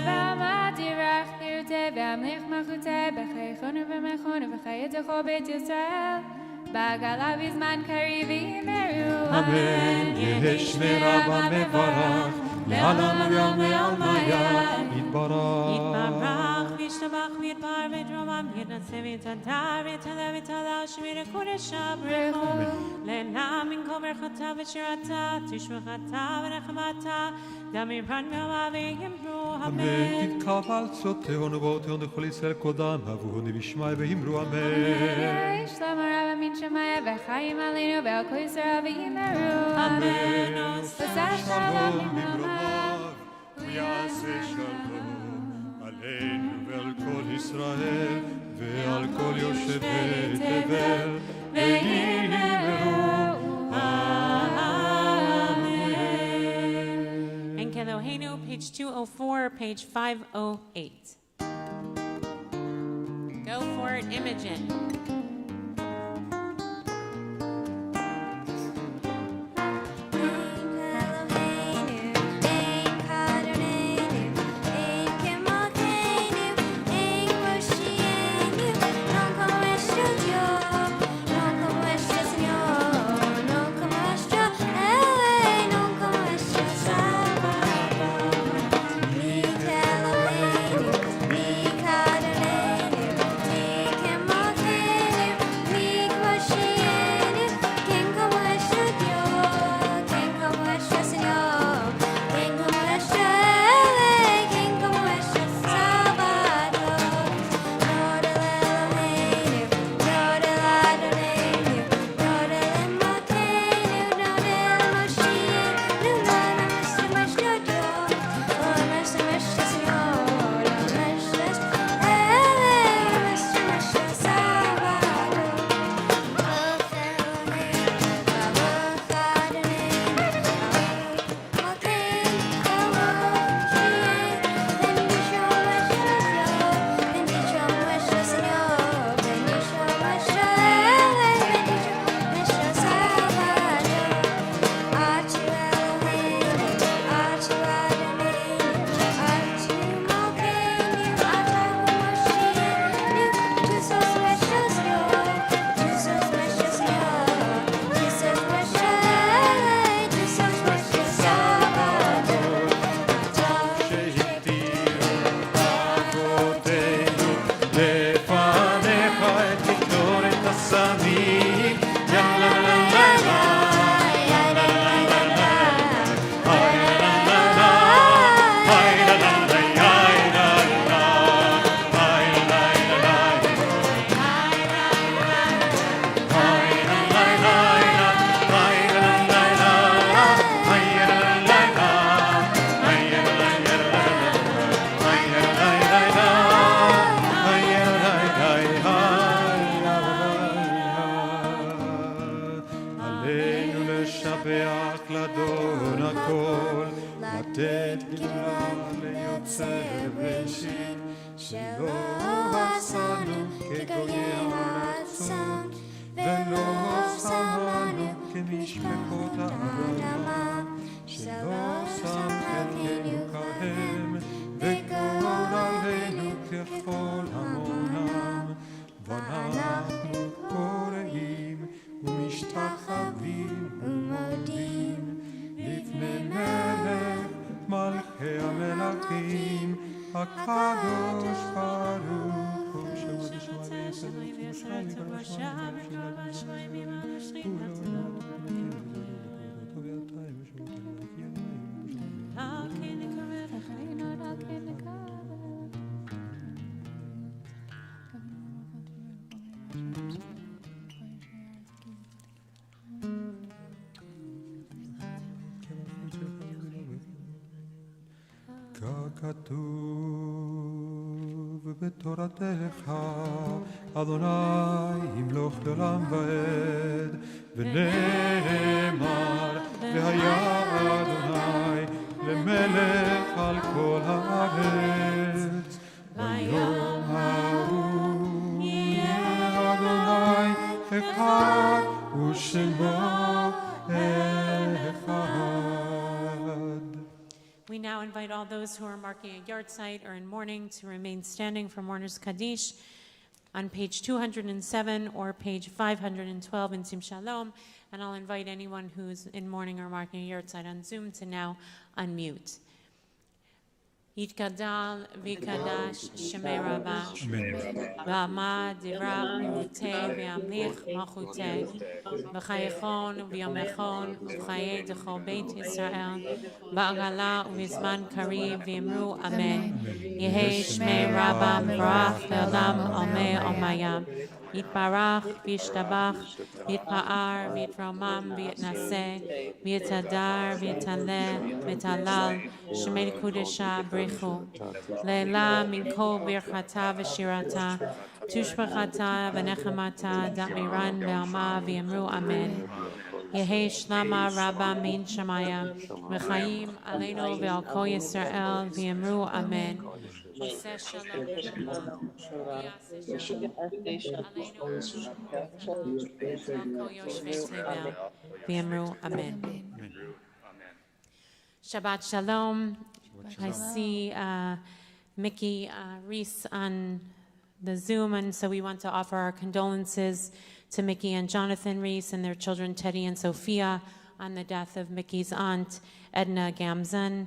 והמדירך נרתה והמליך מחותה בחייכונו ומחונו וחייתכו בית ישראל בגלה בזמן קריב ימרו אמן. יהי שמי רבה מברך לעולם ויום לעלמיה יתברך יתברך וישתבח ויתפאר ויתרומם יתנשא ויתהדר ויתעלה ויתעלה שמיר קודש ברכו לנעם מן כל ברכתה ושירתה תשבחתה ונחמתה דמירן ואוהבה ויאמרו אמן. תתקבל צאתינו ובאותינו לכל ישראל קודם אבוהו נבישמעי ויאמרו אמן. יהי שלום הרב מן שמיה וחיים עלינו ועל כל ישראל ויאמרו אמן. עושה שלום במרומיו ויעשה שלום עלינו ועל כל ישראל ועל כל יושבי תבל ויאמרו Eloheinu, page 204, page 508. Go for it, Imogen. כגויי הארצות, ולא שמענו כמשפחות האדמה, שלא שם חלקנו כהם, וגורלנו ככל המונם, ואנחנו קוראים ומשתחווים ומודים לפני מלך מלכי המלכים, הקדוש ברוך הוא שהוא בשמיים ויסד ובשמיים ככתוב בתורתך, אדוני ימלוך לעולם ועד, ונאמר והיה אדוני למלך על כל הארץ, ביום ההוא יהיה אדוני אחד ושמו אחד. We now invite all those who are marking a yard site or in mourning to remain standing for Mourners Kaddish on page 207 or page 512 in Sim Shalom. And I'll invite anyone who's in mourning or marking a yard site on Zoom to now unmute. Yitkadal v'kadash shemei Rabba v'amad dirach v'utei v'amlich malchutei v'chayechon v'yomechon v'chayei d'chol beit Yisrael v'agala v'zman karev v'yimru amen. Yehei shmei Rabba v'rach le'olam omei omayam. Yitbarach v'yishtabach v'yitpa'ar v'yitromam v'yitnaseh v'yitadar v'yitaleh v'yitalal shemei kudesha brichu le'ela min kol birchata v'shirata tushbachata v'nechamata da'miran ve'alma v'yamru amen. Yehei shlama rabba min shamaya v'chaim aleinu ve'al kol Yisrael v'yamru amen. Amen. Shabbat Shalom. I see Mickey Reese on the Zoom, and so we want to offer our condolences to Mickey and Jonathan Reese and their children Teddy and Sophia on the death of Mickey's aunt, Edna Gamzan.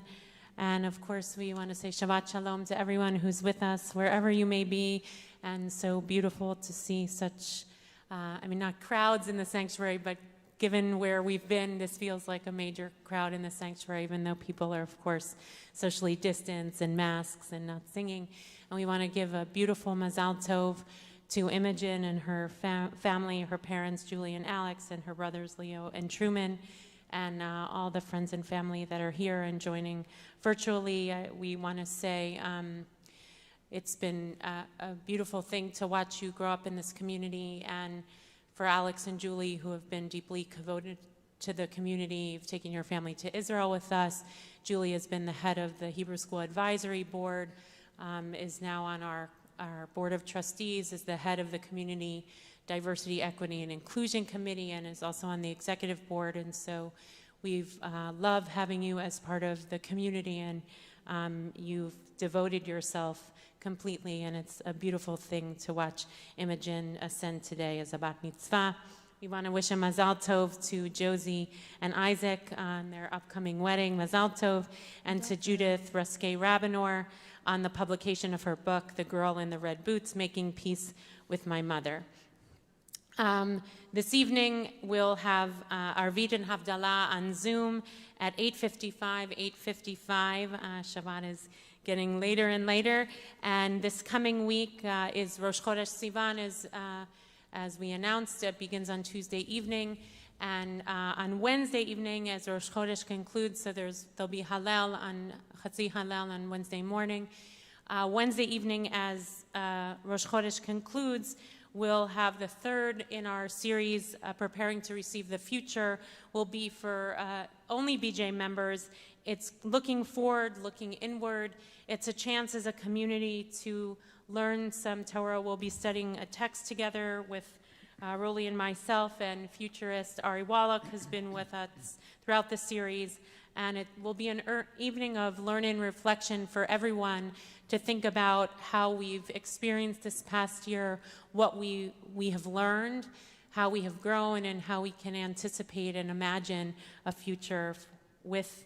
And of course, we want to say Shabbat Shalom to everyone who's with us, wherever you may be. And so beautiful to see such, not crowds in the sanctuary, but given where we've been, this feels like a major crowd in the sanctuary, even though people are, of course, socially distanced and masks and not singing. And we want to give a beautiful Mazal Tov to Imogen and her family, her parents, Julie and Alex, and her brothers, Leo and Truman, and all the friends and family that are here and joining virtually. We want to say it's been a beautiful thing to watch you grow up in this community, and for Alex and Julie, who have been deeply devoted to the community, you've taken your family to Israel with us. Julie has been the head of the Hebrew School Advisory Board, is now on our Board of Trustees, is the head of the Community Diversity, Equity, and Inclusion Committee, and is also on the Executive Board. And so we've loved having you as part of the community, and you've devoted yourself completely, and it's a beautiful thing to watch Imogen ascend today as a bat mitzvah. We want to wish a Mazal Tov to Josie and Isaac on their upcoming wedding, Mazal Tov, and to Judith Ruskay-Rabinor on the publication of her book, The Girl in the Red Boots, Making Peace with My Mother. This evening, we'll have our Arvit and Havdalah on Zoom at 8:55. Shabbat is getting later and later. And this coming week is Rosh Chodesh Sivan, as we announced. It begins on Tuesday evening. And on Wednesday evening, as Rosh Chodesh concludes, so there'll be Hallel on Chatzi Hallel on Wednesday morning. Wednesday evening, as Rosh Chodesh concludes, we'll have the third in our series, Preparing to Receive the Future, will be for only BJ members. It's looking forward, looking inward. It's a chance as a community to learn some Torah. We'll be studying a text together with Roly and myself, and futurist Ari Wallach has been with us throughout the series. And it will be an evening of learn and reflection for everyone to think about how we've experienced this past year, what we have learned, how we have grown, and how we can anticipate and imagine a future with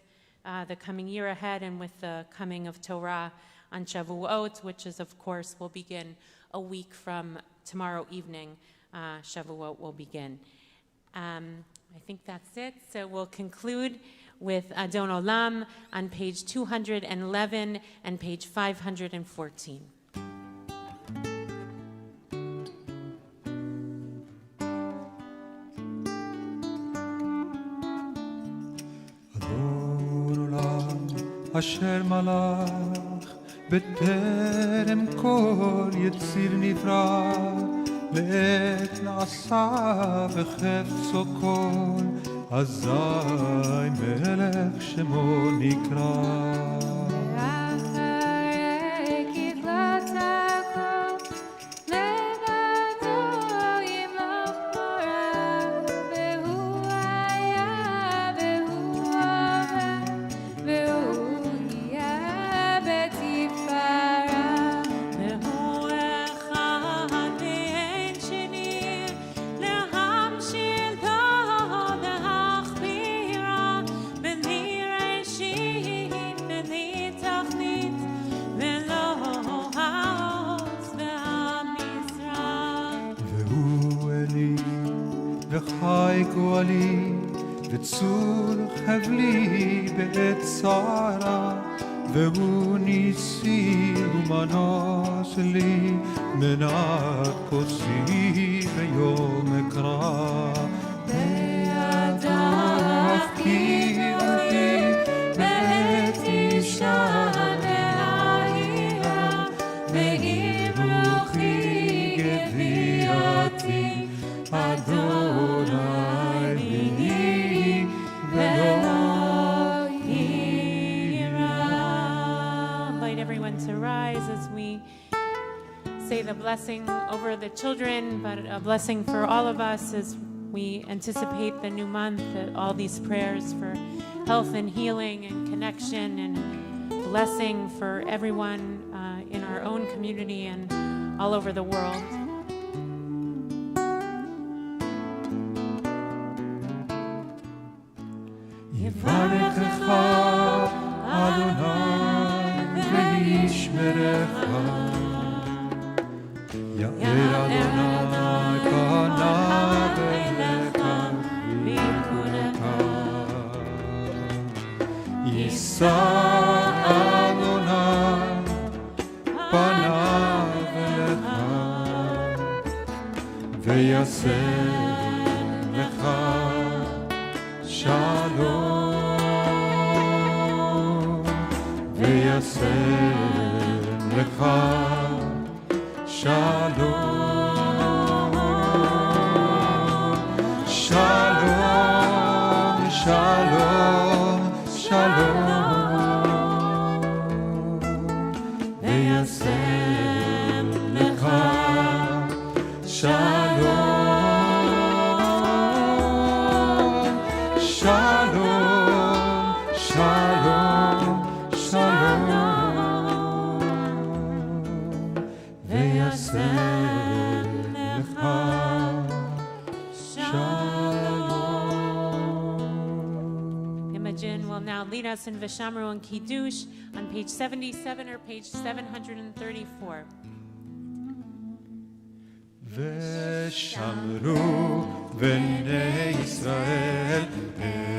the coming year ahead and with the coming of Torah on Shavuot, which is, of course, will begin a week from tomorrow evening. Shavuot will begin. I think that's it. So we'll conclude with Adon Olam on page 211 and page 514. Adon Olam Asher Malach B'terem Kol Yetzir Nivra Le'et Na'asa V'chefzo Kol אזי מלך שמו נקרא אחרי כתלות הכל לבדו ימלוך מורה והוא היה והוא הווה והוא יהיה בתפארה והוא אחד ואין שני להמשיל וחי גואלי וצור חבלי בעת צערה והוא ניסי ומנוס לי מנת כוסי ביום אקרא בידיו הפקיד אותי בעת אישה להעירה ועם רוחי גביעתי Adonai Bini Velo Yira. Invite everyone to rise as we say the blessing over the children, but a blessing for all of us as we anticipate the new month, all these prayers for health and healing and connection and blessing for everyone in our own community and all over the world. יברכך אדוני וישמרך יאר אדוני פניו אליך ויקרא יישא אדוני פניו אליך ויעשה לך שלום ויעשה לך שלום שלום שלום שלום ויעשה לך שלום Lead us in Vishamru and Kiddush on page 77 or page 734. ושמרו בני ישראל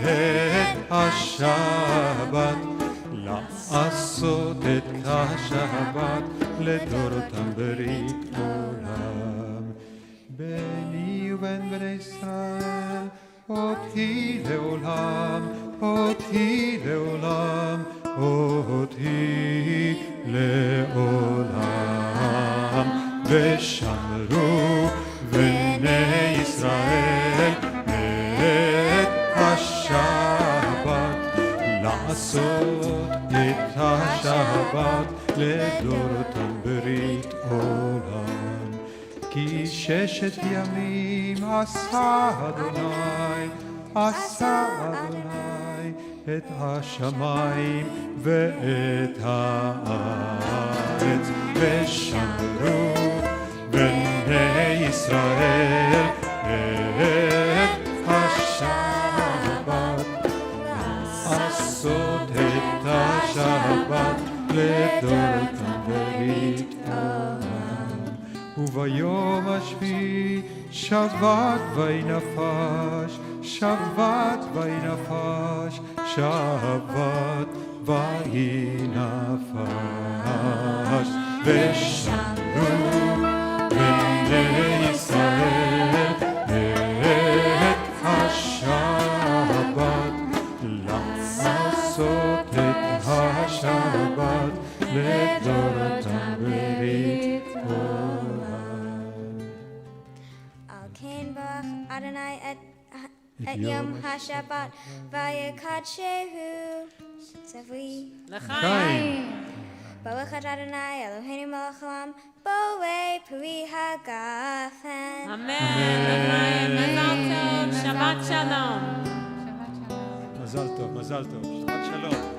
את השבת לעשות את השבת לדורותם ברית עולם ביני ובין בני ישראל אותי לעולם אותי לעולם אותי לעולם ושמרו בני ישראל את השבת לעשות את השבת לדורותם ברית עולם. כי ששת ימים עשה אדוני, עשה אדוני את השמיים ואת הארץ, ושמרו בני ישראל את השבת, לעשות את השבת לדורותם ברית עולם. וביום השביעי שבת וינפש, שבת וינפש, שבת וינפש. ושמרו בני ישראל את השבת, לעשות את השבת לדורותם ברית עולם. Al Kain Barach Adonai et Yom HaShabbat vayikadshehu Savui L'chaim. Baruch Adonai Eloheinu melech haolam bo'ei peri hagafen. Amen. L'chaim. Mazal tov. Shabbat shalom. מזל טוב, מזל טוב. שבת שלום.